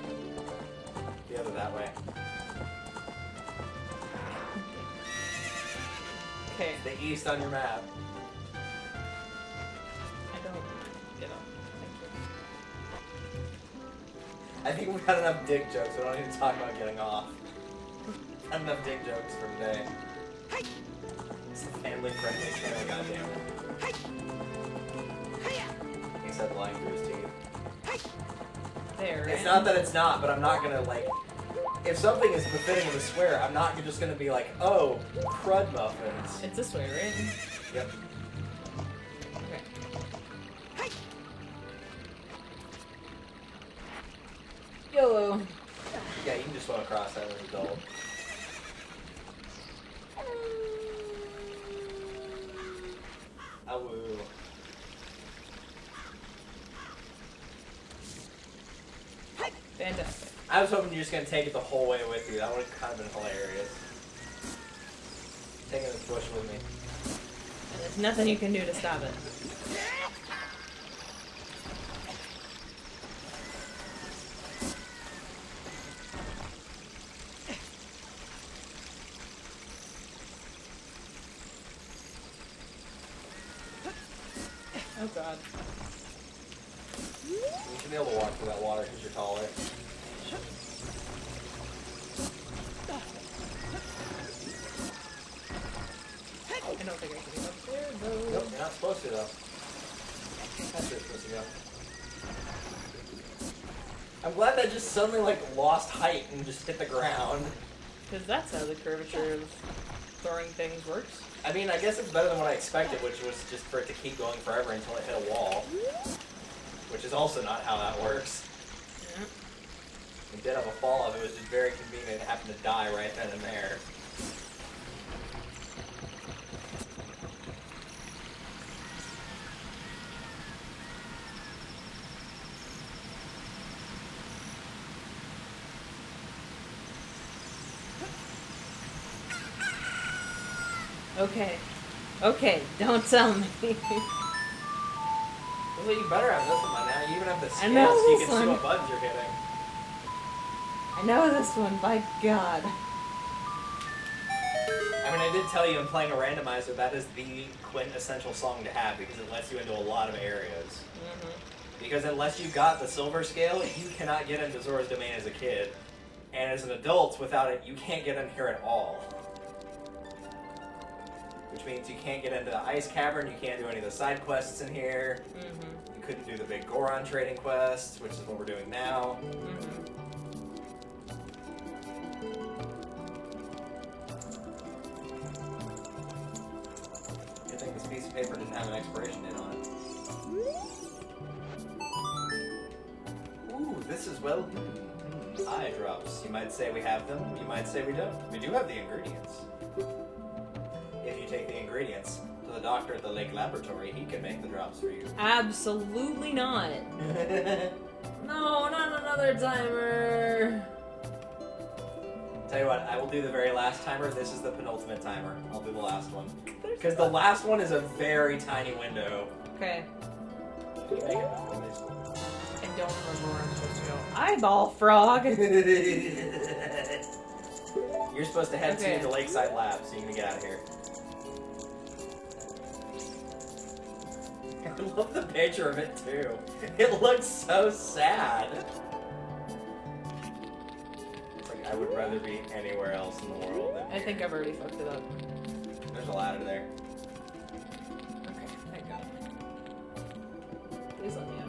The other that way. Okay. The east on your map. I don't get up. I think we've had enough dick jokes. We don't need to talk about getting off. Had enough dick jokes for today. It's a family-friendly channel, goddammit. He said lying through his teeth. There. It's not that it's not, but I'm not gonna, like... If something is befitting of a swear, I'm not just gonna be like, oh, crud muffins. It's this way, right? Yep. Okay. YOLO. Yeah, you can just swim across that as an adult. Oh, woo. Fantastic. I was hoping you're just gonna take it the whole way with you. That would have kind of been hilarious. Taking this bush with me. And there's nothing you can do to stop it. Oh god. You should be able to walk through that water because you're taller. I don't think I can get up there, though. Nope, you're not supposed to though. That's where you're supposed to go. I'm glad that just suddenly like lost height and just hit the ground. Because that's how the curvature of throwing things works. I mean, I guess it's better than what I expected, which was just for it to keep going forever until it hit a wall. Which is also not how that works. Yeah. We did have a fall off, it was just very convenient to happen to die right then and there. Okay. Okay, don't tell me. Well, you better have this one by now. You even have the I scale know so you this can see one. what buttons you're hitting. I know this one, by God. I mean, I did tell you in playing a randomizer, that is the quintessential song to have because it lets you into a lot of areas. Because unless you got the silver scale, you cannot get into Zora's Domain as a kid. And as an adult, without it, you can't get in here at all. Which means you can't get into the ice cavern, you can't do any of the side quests in here. You couldn't do the big Goron trading quest, which is what we're doing now. Good thing this piece of paper didn't have an expiration date on it. Ooh, this is well hidden. Eye drops. You might say we have them, you might say we don't. We do have the ingredients. If you take the ingredients to the doctor at the lake laboratory, he can make the drops for you. Absolutely not. No, not another timer. Tell you what, I will do the very last timer. This is the penultimate timer. I'll do the last one. Because the last one is a very tiny window. Okay. Can you make it before this? I don't remember where I'm supposed to go. Eyeball frog. You're supposed to head Okay. to the lakeside lab so you can get out of here. I love the picture of it too. It looks so sad. It's like I would rather be anywhere else in the world than I here. think I've already fucked it up. There's a ladder there. Okay, thank God. Please let me up.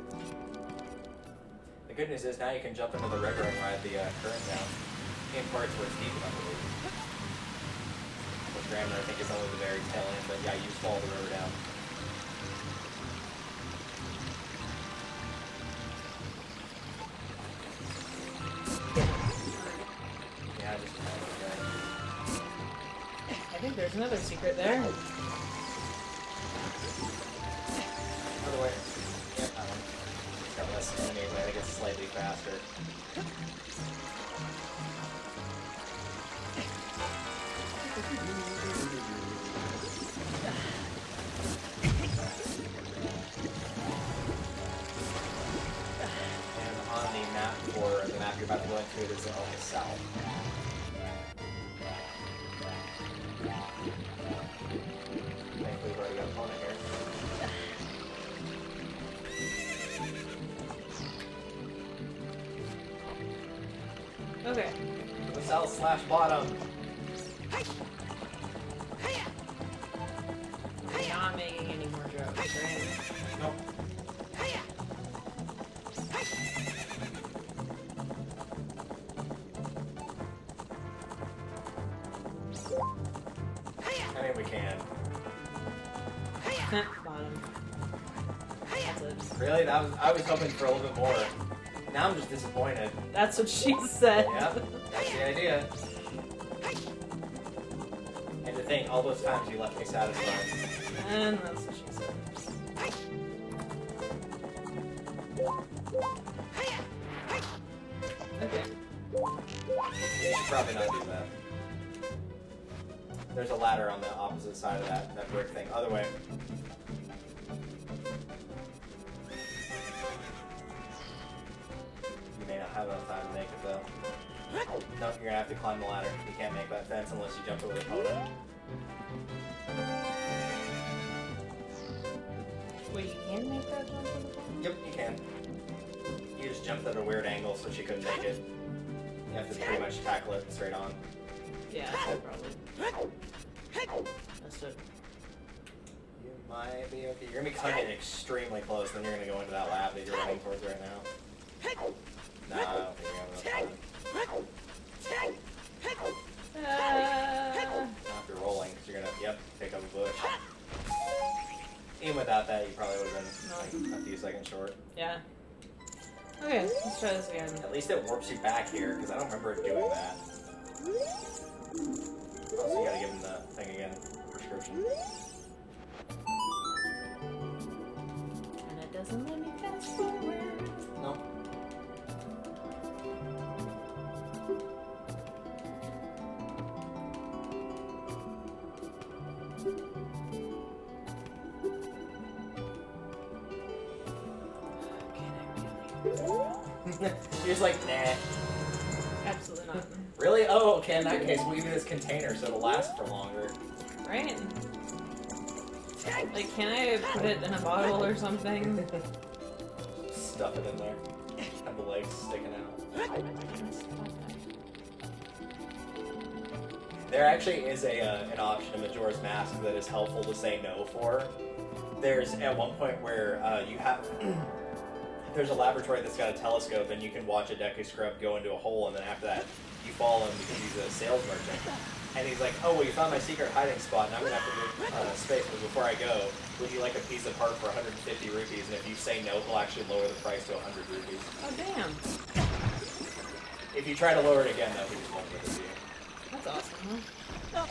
Thank you. The good news is now you can jump into the river and ride the current down. In parts where it's deep enough to move. Which Graham, I think is only the very tail end, but yeah, you just follow the river down. Yeah, just I think there's another secret there. Other way. Yep, that one. It's got less enemies, but I think it's slightly faster. And on the map for the map you're about to go into, it is on the south. Thankfully, we've already got a opponent here. Okay. The south/bottom. I'm not making any more jokes, right? Nope. I mean, we can. Bottom. That's it. Really? I was hoping for a little bit more. Now I'm just disappointed. That's what she said. Yep, that's the idea. And to think, all those times you left me satisfied. And that's what she said. Okay. You should probably not do that. There's a ladder on the opposite side of that brick thing. Other way. You may not have enough time to make it though. No, you're gonna have to climb the ladder. You can't make that fence unless you jump over the opponent. Wait, you can make that jump on the phone? Yep, you can. You just jumped at a weird angle so she couldn't make it. You have to pretty much tackle it straight on. Yeah, probably. That's it. You might be okay. You're gonna be cutting it extremely close, then you're gonna go into that lab that you're running towards right now. Nah, I don't think you're having enough time. Not if you're rolling, because you're gonna, pick up a bush. Even without that, you probably would have been like a few seconds short. Yeah. Okay, let's try this again. At least it warps you back here, because I don't remember it doing that. Also, you gotta give him the thing again, prescription. And it doesn't let me fast forward. Nope. You're just like, nah. Absolutely not. Really? Oh, okay, in that case, we'll give you this container so it'll last for longer. Right? Like, can I put it in a bottle or something? Stuff it in there. Have the legs sticking out. There actually is an option in Majora's Mask that is helpful to say no for. There's at one point where you have... There's a laboratory that's got a telescope, and you can watch a Deku Scrub go into a hole, and then after that, you follow him because he's a sales merchant. And he's like, oh, well, you found my secret hiding spot, and I'm going to have to move space, but before I go, would you like a piece of heart for 150 rupees? And if you say no, he'll actually lower the price to 100 rupees. Oh, damn. If you try to lower it again, though, he just won't give it to you. That's awesome, huh?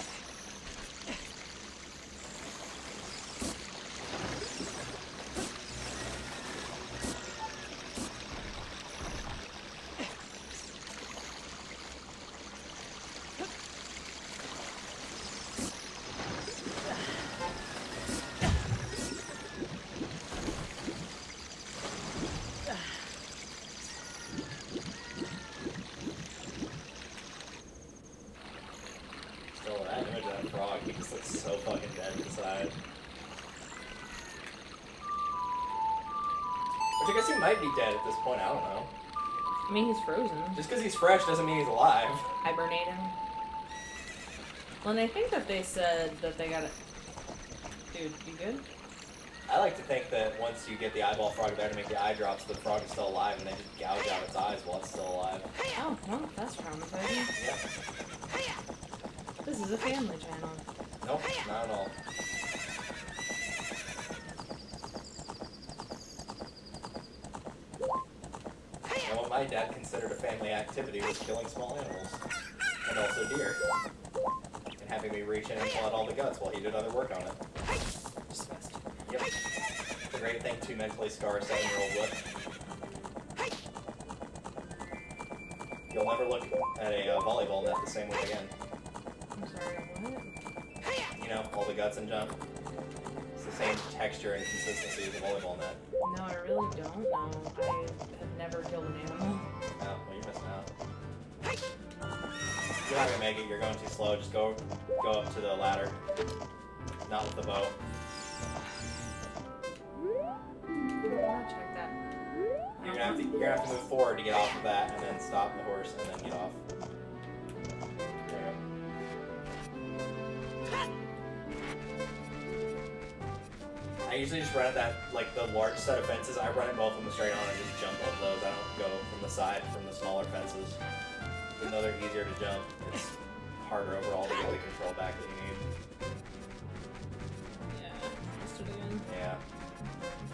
Which I guess he might be dead at this point, I don't know. I mean, he's frozen. Just because he's fresh doesn't mean he's alive. Hibernating. Well, and I think that they said that they got it. Dude, you good? I like to think that once you get the eyeball frog there to make the eye drops, the frog is still alive and they just gouge out its eyes while it's still alive. Oh, well, that's traumatizing. Yeah. This is a family channel. Nope, not at all. And what my dad considered a family activity was killing small animals. And also deer. And having me reach in and pull out all the guts while he did other work on it. Disgusting. Yep. It's a great thing to mentally scar a 7-year-old with. You'll never look at a volleyball net the same way again. I'm sorry, what? You know, all the guts and jump. It's the same texture and consistency as a volleyball net. No, I really don't know. I have never killed an animal. Oh, well, you're missing out. You're not gonna make it. You're going too slow. Just go up to the ladder. Not with the bow. I want to check that. You're gonna have to move forward to get off of that, and then stop the horse, and then get off. There you go. I usually just run at that, like the large set of fences. I run at both of them straight on and just jump over those. I don't go from the side from the smaller fences. Even though they're easier to jump, it's harder overall to get the control back that you need. Yeah, let's do it again. Yeah.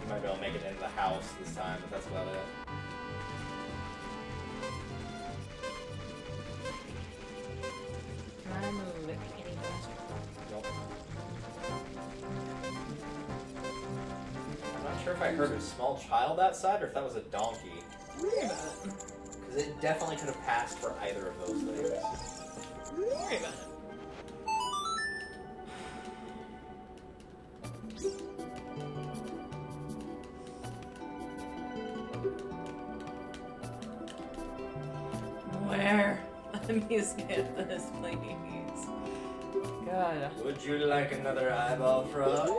You might be able to make it into the house house this time, but that's about it. Can I move it any faster? Nope. I'm not sure if I heard a small child outside or if that was a donkey. Worry about it. Because it definitely could have passed for either of those things. Worry about it. Where? Let me skip this, please. God. Would you like another eyeball frog?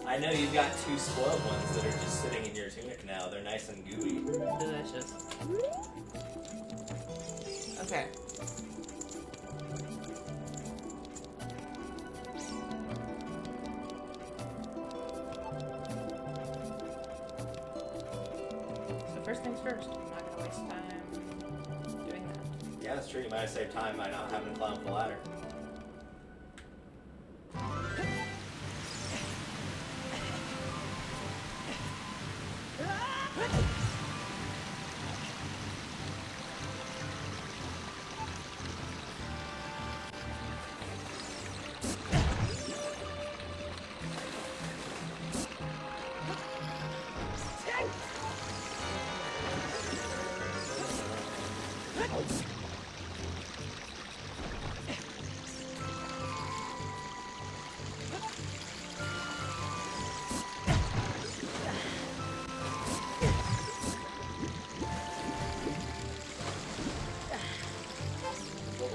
I know you've got two spoiled ones that are just sitting in your tunic now. They're nice and gooey. Delicious. Okay. So first things first, I'm not gonna waste time doing that. Yeah, that's true. You might have saved time by not having to climb up the ladder.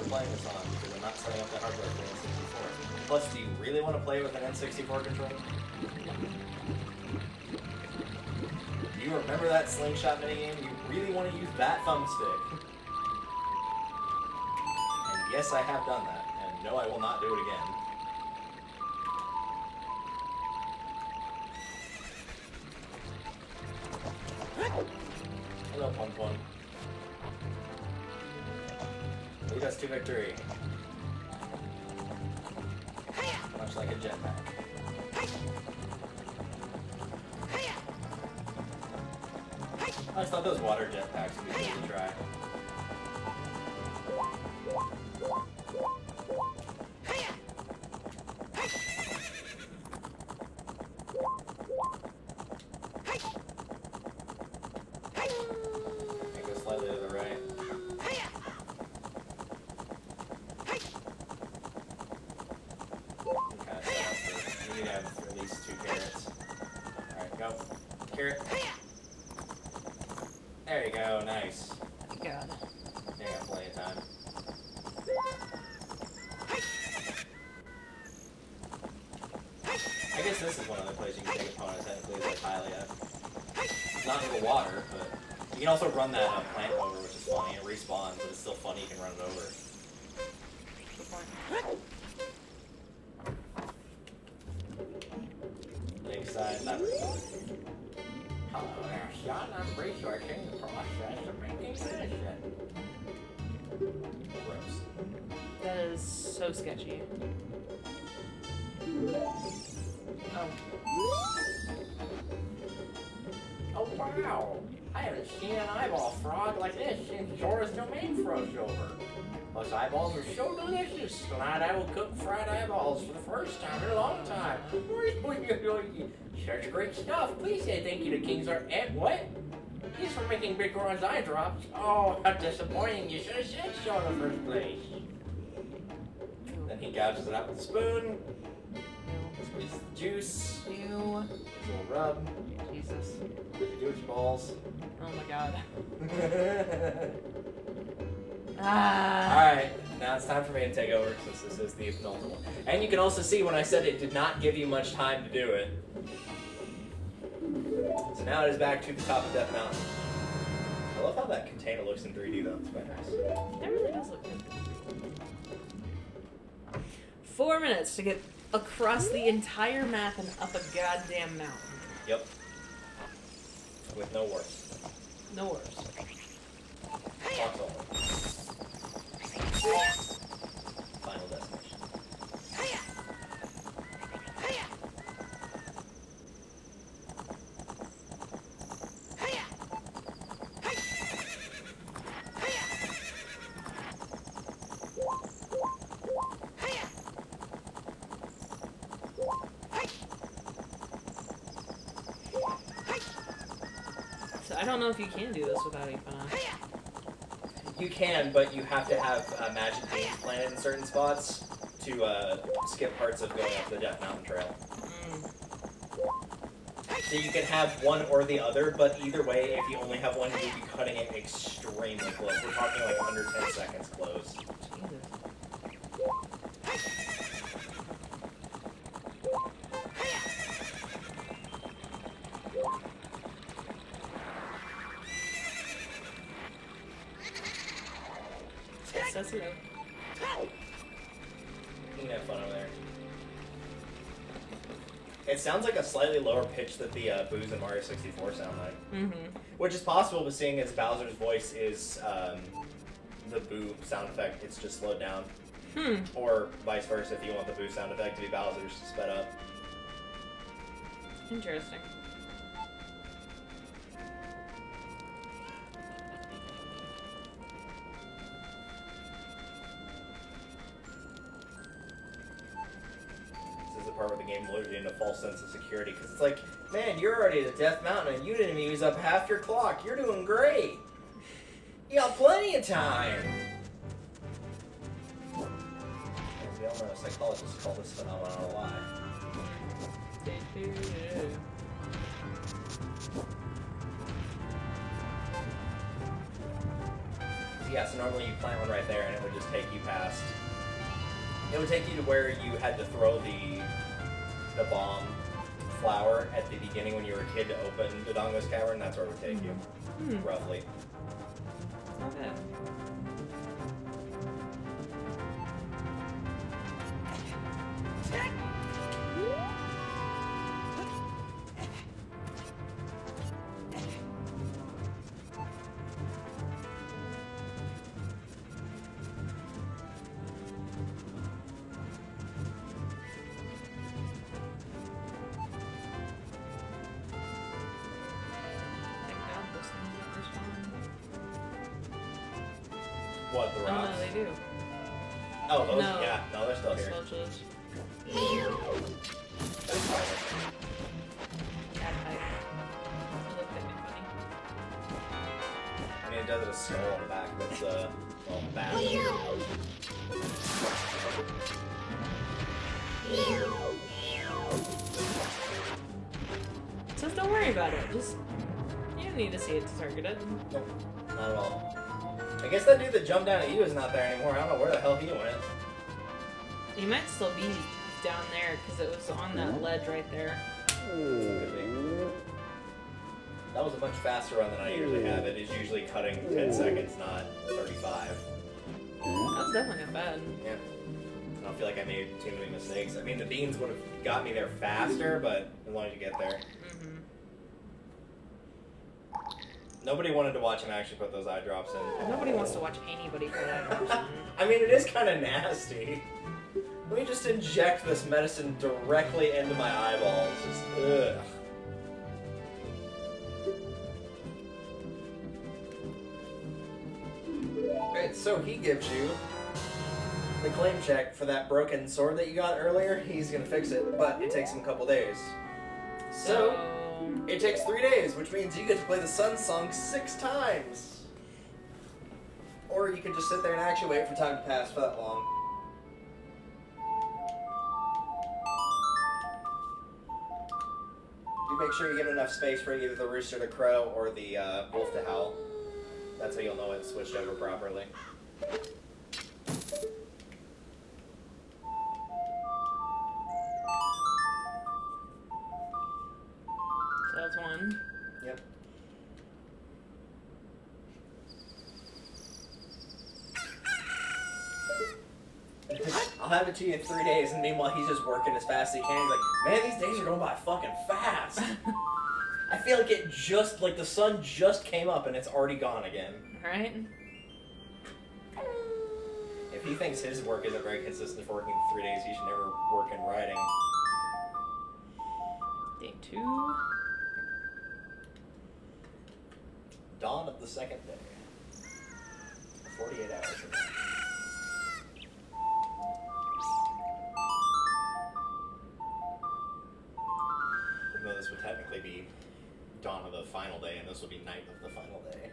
Playing this on because I'm not setting up the hardware for N64. Plus, do you really want to play with an N64 controller? Do you remember that slingshot minigame? You really want to use that thumbstick? And yes, I have done that. And no, I will not do it again. Hello, Pun Pun. Lead us to victory. Much like a jetpack. I just thought those water jetpacks would be good to try. I go slightly to the right. You need to have at least 2 carrots. Alright, go. Carrot. There you go, nice. Thank God. You got plenty of time. I guess this is one other place you can take opponents technically is like Hylia. Not in the water, but you can also run that plant over, which is funny. It respawns, but it's still funny you can run it over. Good point. Lakeside laboratory. Hello there, son. I'm researching the process of making medicine. Gross. That is so sketchy. Oh. Oh wow! I haven't seen an eyeball frog like this since Zora's domain froze over. Those eyeballs are so delicious, and I will cook fried eyeballs for the first time in a long time. Such great stuff. Please say thank you to King's Art. What? He's for making Big Ron's eye drops. Oh, how disappointing. You should have said so in the first place. Then he gouges it out with a spoon. Squeezes the juice. Ew. Gives a little rub. Jesus. What did you do with your balls? Oh my God. Ah. Alright, now it's time for me to take over since this is the penultimate one. And you can also see when I said it did not give you much time to do it. So now it is back to the top of Death Mountain. I love how that container looks in 3D though, it's quite nice. It really does look good. 4 minutes to get across the entire map and up a goddamn mountain. Yep. With no worse. No worse. Walks only. Final destination. don't know if you can do this without Epona. You can, but you have to have magic beans planted in certain spots to skip parts of going up the Death Mountain Trail. So you can have one or the other, but either way, if you only have one, you'll be cutting it extremely close. We're talking like under 10 seconds close. Says hello. You can have fun over there. It sounds like a slightly lower pitch that the boos in Mario 64 sound like. Which is possible, but seeing as Bowser's voice is the boo sound effect, it's just slowed down. Or vice versa, if you want the boo sound effect to be Bowser's sped up. Interesting. Part where the game loaded in a false sense of security, because it's like, man, you're already at the Death Mountain and you didn't even use up half your clock. You're doing great. You got plenty of time. As we all know, psychologists call this phenomenon a lie. Yeah, so normally you plant one right there and it would just take you past. It would take you to where you had to throw the bomb flower at the beginning when you were a kid to open Dodongo's Cavern. That's where it would take you, roughly. Not bad. What, the rocks? Oh, no, they do. Oh, those? No. Yeah, no, they're still here. That's fine. Cat pipe. It looked at me funny. I mean, it does have a skull on the back, but it's, well, bad. So don't worry about it. Just, you don't need to see it to target it. Nope, not at all. I guess that dude that jumped down at you is not there anymore. I don't know where the hell he went. He might still be down there because it was on that ledge right there. Could be. That was a much faster run than I usually have. It is usually cutting 10 seconds, not 35. That was definitely not bad. Yeah. I don't feel like I made too many mistakes. I mean, the beans would have got me there faster, but as long as you get there. Nobody wanted to watch him actually put those eye drops in. Nobody wants to watch anybody put eye drops in. I mean, it is kind of nasty. Let me just inject this medicine directly into my eyeballs. Just, ugh. Right, so he gives you the claim check for that broken sword that you got earlier. He's gonna fix it, but it takes him a couple days. So it takes 3 days, which means you get to play the Sun Song 6 times. Or you can just sit there and actually wait for time to pass for that long. You make sure you get enough space for either the rooster to crow or the wolf to howl. That's how you'll know it's switched over properly. So that's one. Yep. I'll have it to you in 3 days, and meanwhile he's just working as fast as he can. He's like, man, these days are going by fucking fast. I feel like it just, like the sun just came up and it's already gone again. Right? If he thinks his work isn't very consistent for working 3 days, he should never work in writing. Day 2. Dawn of the second day. 48 hours ago. Even though this would technically be dawn of the final day, and this will be night of the final day.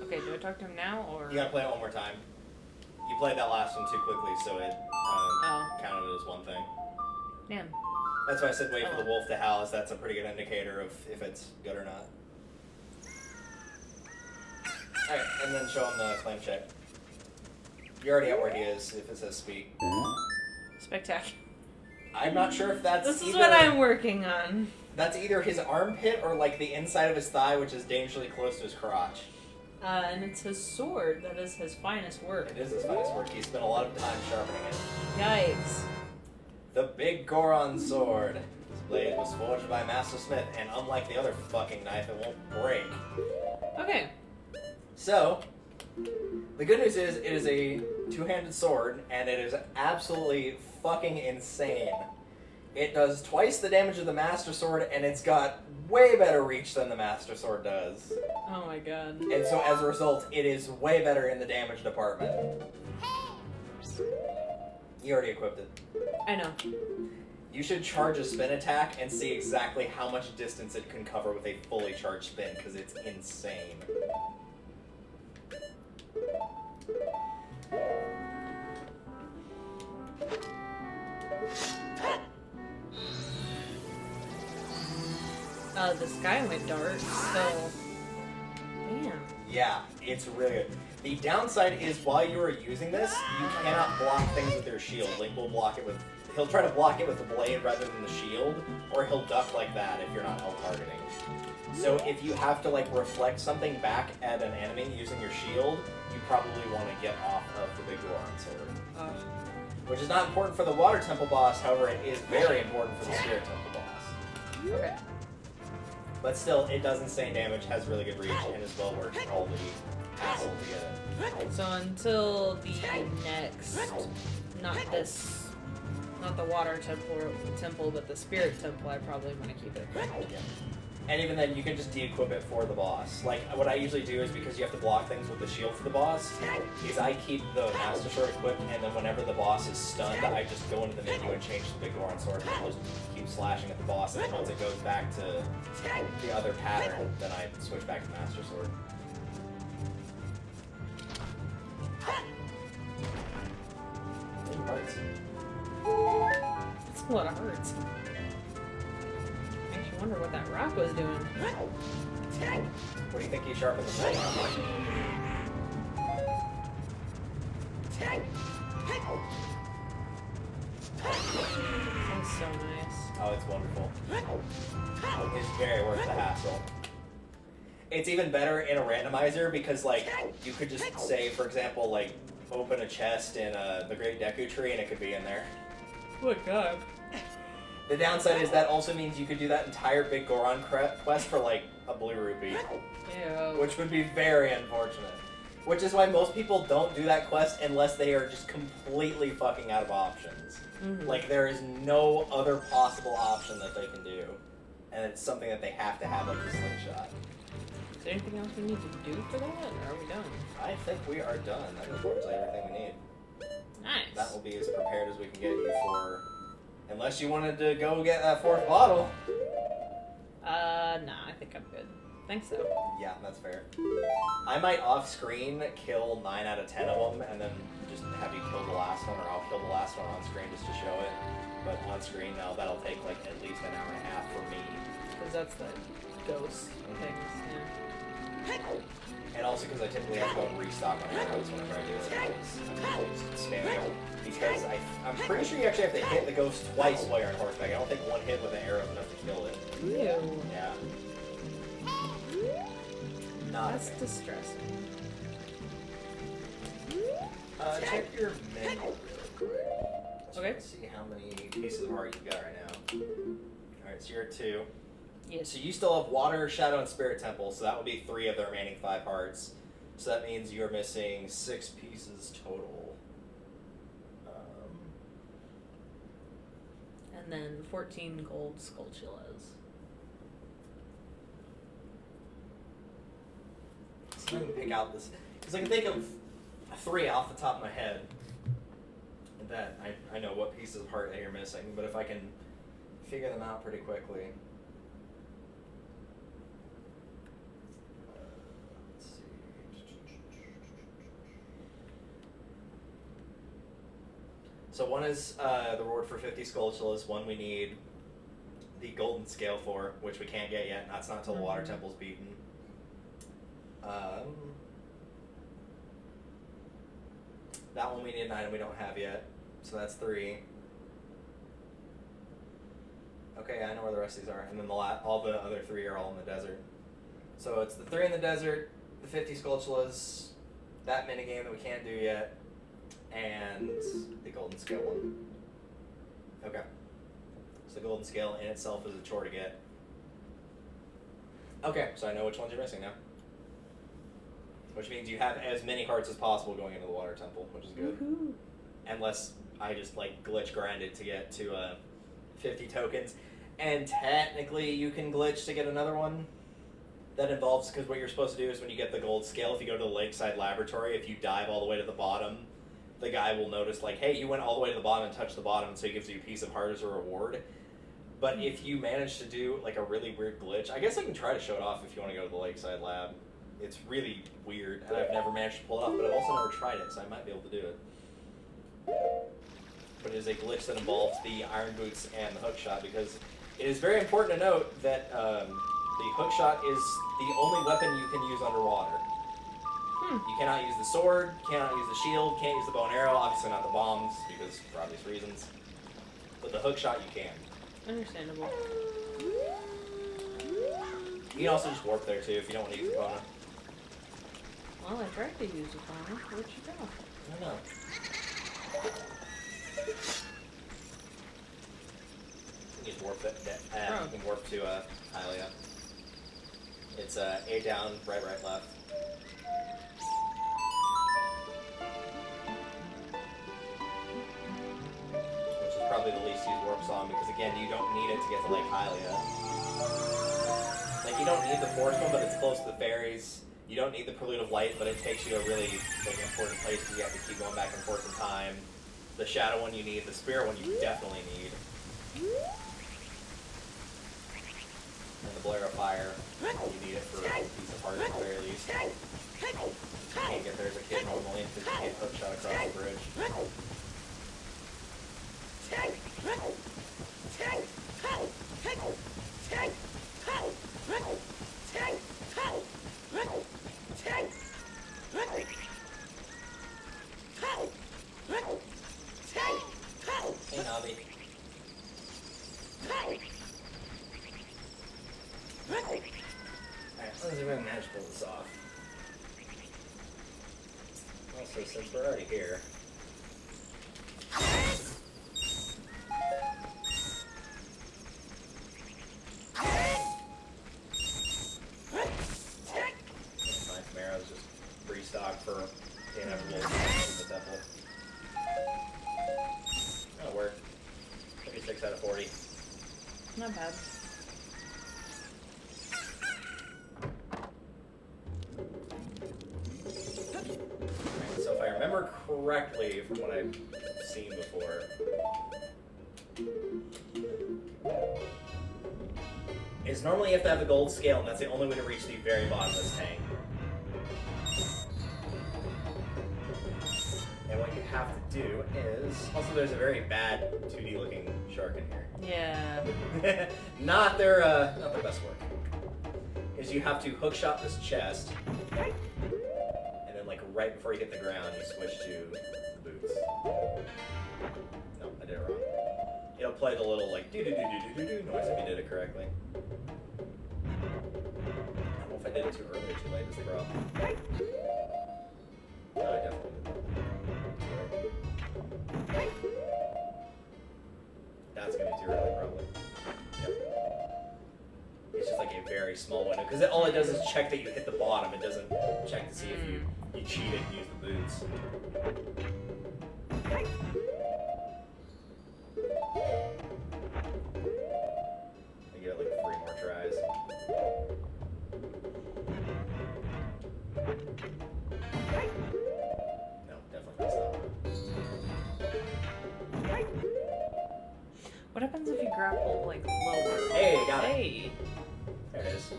Okay, do I talk to him now, or...? You gotta play it one more time. You played that last one too quickly, so it counted it as one thing. Damn. That's why I said wait for the wolf to howl, as that's a pretty good indicator of if it's good or not. Alright, and then show him the claim check. You're already at where he is, if it says speak. Spectacular. I'm not sure if that's This is what I'm working on. That's either his armpit or like the inside of his thigh, which is dangerously close to his crotch. And it's his sword that is his finest work. It is his finest work. He spent a lot of time sharpening it. Yikes. The Big Goron Sword. This blade was forged by Master Smith, and unlike the other fucking knife, it won't break. Okay. So, the good news is, it is a two-handed sword, and it is absolutely fucking insane. It does twice the damage of the Master Sword, and it's got way better reach than the Master Sword does. Oh my god. And so, as a result, it is way better in the damage department. You already equipped it. I know. You should charge a spin attack and see exactly how much distance it can cover with a fully charged spin, because it's insane. The sky went dark, so... Damn. Yeah, it's really good. The downside is while you are using this, you cannot block things with your shield. Link will block it with... He'll try to block it with the blade rather than the shield, or he'll duck like that if you're not L-targeting. So if you have to, like, reflect something back at an enemy using your shield, you probably want to get off of the Big Goron Sword. Which is not important for the Water Temple boss, however, it is very important for the Spirit Temple boss. Okay. But still, it does insane damage, has really good reach, and is well worth all the hassle to get it. So until the next... Not the Water Temple, but the Spirit Temple, I probably want to keep it. And even then, you can just de-equip it for the boss. Like, what I usually do is, because you have to block things with the shield for the boss, is I keep the Master Sword equipped, and then whenever the boss is stunned, I just go into the menu and change the Big Goron Sword, and just keep slashing at the boss, and then once it goes back to the other pattern, then I switch back to Master Sword. It hurts. That's a lot of hurts. Makes you wonder what that rock was doing. What do you think he sharpened the blade? That's so nice. Oh, it's wonderful. It's very worth the hassle. It's even better in a randomizer because, like, you could just say, for example, like, open a chest in the Great Deku Tree and it could be in there. Oh my god. The downside is that also means you could do that entire Big Goron quest for, like, a blue rupee. Ew. Which would be very unfortunate. Which is why most people don't do that quest unless they are just completely fucking out of options. Mm-hmm. Like, there is no other possible option that they can do. And it's something that they have to have, like the slingshot. Is there anything else we need to do for that, or are we done? I think we are done. That reports everything we need. Nice. That will be as prepared as we can get you for... Unless you wanted to go get that fourth bottle. Nah, I think I'm good. Think so. Yeah, that's fair. I might off-screen kill 9 out of 10 of them, and then just have you kill the last one, or I'll kill the last one on screen just to show it. But on screen, now that'll take like at least an hour and a half for me. Because that's the ghost things, yeah. And also because I typically have to go and restock my arrows whenever I do it. I'm just spamming. Because I'm pretty sure you actually have to hit the ghost twice while you're on horseback. I don't think one hit with an arrow is enough to kill it. Ew. Yeah. Not That's a fan. distressing. Check your menu real quick. Okay. Let's see how many pieces of art you've got right now. Alright, so you're at 2. Yes. So you still have Water, Shadow, and Spirit Temple, so that would be 3 of the remaining 5 hearts. So that means you're missing 6 pieces total. And then 14 gold skulltulas. I can pick out this because I can think of 3 off the top of my head that I know what pieces of heart A are missing, but if I can figure them out pretty quickly. Let's see. So one is the reward for 50 Skulltulas, one we need the golden scale for, which we can't get yet, and that's not until the water temple's beaten. That one we need an item we don't have yet, so that's 3. Okay, I know where the rest of these are, and then all the other 3 are all in the desert. So it's the 3 in the desert, the 50 Skulltulas, that minigame that we can't do yet, and the golden scale one. Okay. So the golden scale in itself is a chore to get. Okay, so I know which ones you're missing now. Which means you have as many hearts as possible going into the water temple, which is good. Woohoo. Unless I just like glitch grinded to get to 50 tokens. And technically you can glitch to get another one. That involves, because what you're supposed to do is when you get the gold scale, if you go to the lakeside laboratory, if you dive all the way to the bottom, the guy will notice like, hey, you went all the way to the bottom and touched the bottom, so he gives you a piece of heart as a reward. But if you manage to do like a really weird glitch, I guess I can try to show it off if you want to go to the lakeside lab. It's really weird, and I've never managed to pull it off, but I've also never tried it, so I might be able to do it. But it is a glitch that involves the iron boots and the hook shot, because it is very important to note that the hook shot is the only weapon you can use underwater. You cannot use the sword, cannot use the shield, can't use the bow and arrow, obviously not the bombs, because for obvious reasons. But the hook shot you can. Understandable. You can also just warp there too if you don't want to use the Epona. Well, I tried to use the phone. Where'd you go? I don't know. You can just warp you can warp to Hylia. It's A down, right, left. Which is probably the least used warp song because again, you don't need it to get to Lake Hylia. Like you don't need the forest one, but it's close to the ferries. You don't need the Prelude of Light, but it takes you to a really important place because you have to keep going back and forth in time. The Shadow one you need, the Spirit one you definitely need. And the Blare of Fire, you need it for a piece of heart at the very least. You can't get there as a kid normally because you can't hook shot across the bridge. Hey, Navi. Alright, let's see if I can manage to pull this off. Also, since we're already here. My Camaro's just restock for the inevitable in the temple. That'll work. 56 out of 40. Not bad. Right, so if I remember correctly from what I've seen before, is normally you have to have the gold scale, and that's the only way to reach the very bottom of this tank. And what you have to do is... Also, there's a very bad 2D looking shark in here. Yeah. not their best work. Is you have to hook shot this chest, and then like right before you hit the ground, you switch to the boots. No, I did it wrong. It'll play the little like do-do-do-do-do-do noise if you did it correctly. I don't know if I did it too early or too late is the problem. No, I definitely did that. That's gonna be too early, probably. Yep. It's just like a very small window, because all it does is check that you hit the bottom. It doesn't check to see if you cheated and used the boots. I give it like 3 more tries. No, definitely messed up. What happens if you grapple like lower? Hey, got it. Hey. There it is.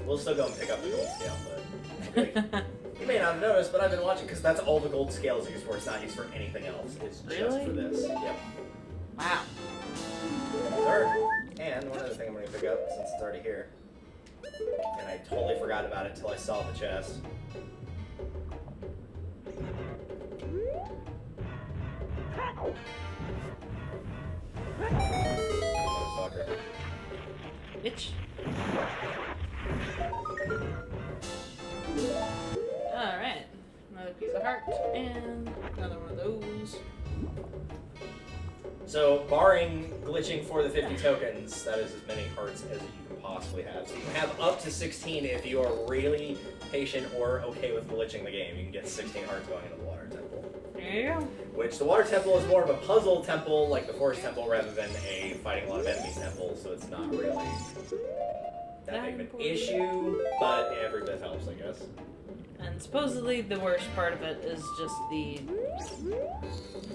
We'll still go and pick up the gold scale, but like, you may not have noticed, but I've been watching because that's all the gold scale is used for. It's not used for anything else. It's just Really? for this. Yep. Wow. Third, and one other thing I'm going to pick up since it's already here, and I totally forgot about it until I saw the chest. Motherfucker. Bitch. Alright. Another piece of heart and another one of those. So, barring glitching for the 50 tokens, that is as many hearts as you can possibly have. So you can have up to 16 if you are really patient or okay with glitching the game. You can get 16 hearts going into the water temple. There you go. Which, the water temple is more of a puzzle temple, like the forest temple, rather than a fighting a lot of enemies temple, so it's not really that big of an issue, but every bit helps, I guess. And supposedly the worst part of it is just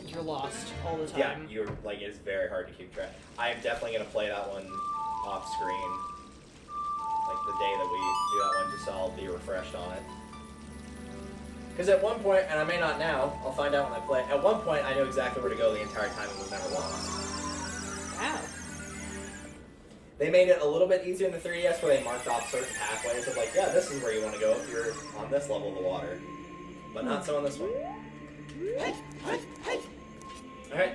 you're lost all the time. Yeah, you're like, it's very hard to keep track. I am definitely going to play that one off screen. Like the day that we do that one, just so I'll be refreshed on it. Because at one point, and I may not now, I'll find out when I play, at one point I knew exactly where to go the entire time and was never lost. Wow. They made it a little bit easier in the 3DS where they marked off certain pathways of like, yeah, this is where you want to go if you're on this level of the water. But not so on this one. Alright.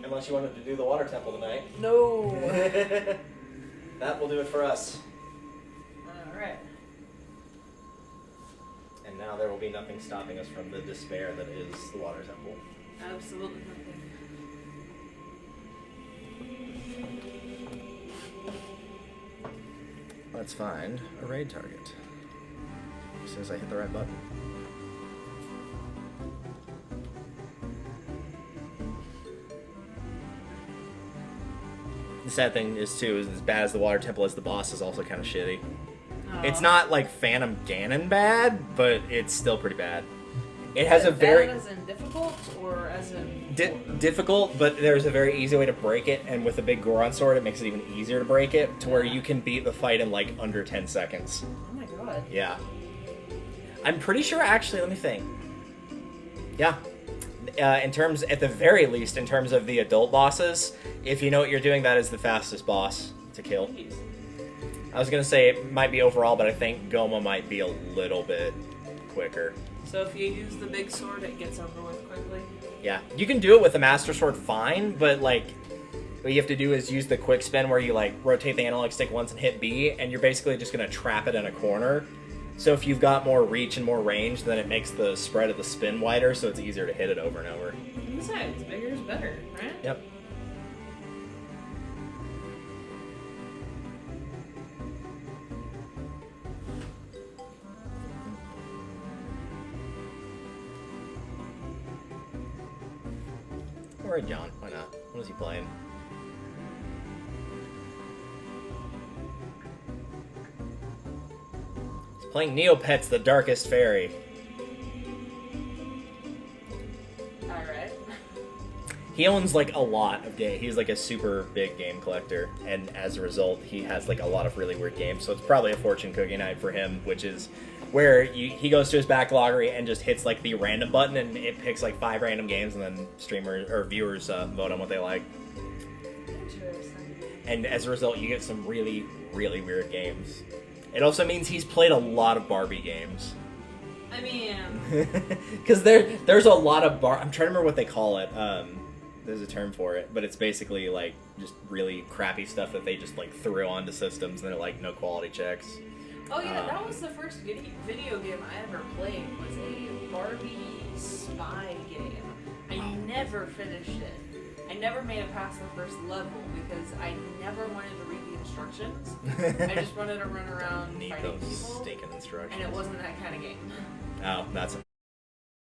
Unless you wanted to do the water temple tonight. No. That will do it for us. Alright. And now there will be nothing stopping us from the despair that is the water temple. Absolutely nothing. Let's find a raid target. As soon as I hit the right button. The sad thing is, too, is as bad as the water temple is, the boss is also kind of shitty. Oh. It's not like Phantom Ganon bad, but it's still pretty bad. It has a very... Bad as in difficult, or as in... difficult, but there's a very easy way to break it, and with a big Goron sword, it makes it even easier to break it, to where you can beat the fight in like under 10 seconds. Oh my god. Yeah. I'm pretty sure, actually, let me think. Yeah. In terms, at the very least, in terms of the adult bosses, if you know what you're doing, that is the fastest boss to kill. Jeez. I was going to say it might be overall, but I think Goma might be a little bit quicker. So if you use the big sword, it gets over with quickly? Yeah. You can do it with the Master Sword fine, but like, what you have to do is use the quick spin where you like rotate the analog stick once and hit B, and you're basically just going to trap it in a corner. So if you've got more reach and more range, then it makes the spread of the spin wider, so it's easier to hit it over and over. Besides, bigger is better, right? Yep. Alright, John. Why not? What is he playing? He's playing Neopets, the Darkest Fairy. Alright. He owns like a lot of games. He's like a super big game collector, and as a result, he has like a lot of really weird games. So it's probably a fortune cookie night for him, which is where he goes to his backloggery and just hits like the random button, and it picks like 5 random games, and then streamers or viewers vote on what they like. Interesting. And as a result, you get some really, really weird games. It also means he's played a lot of Barbie games. I mean... Because there's a lot of I'm trying to remember what they call it. There's a term for it, but it's basically like just really crappy stuff that they just like threw onto systems, and they're like no quality checks. Oh yeah, that was the first video game I ever played, was a Barbie spy game. I never finished it. I never made it past the first level because I never wanted to read the instructions. I just wanted to run around Need fighting those people. stinking instructions. And it wasn't that kind of game. Oh, that's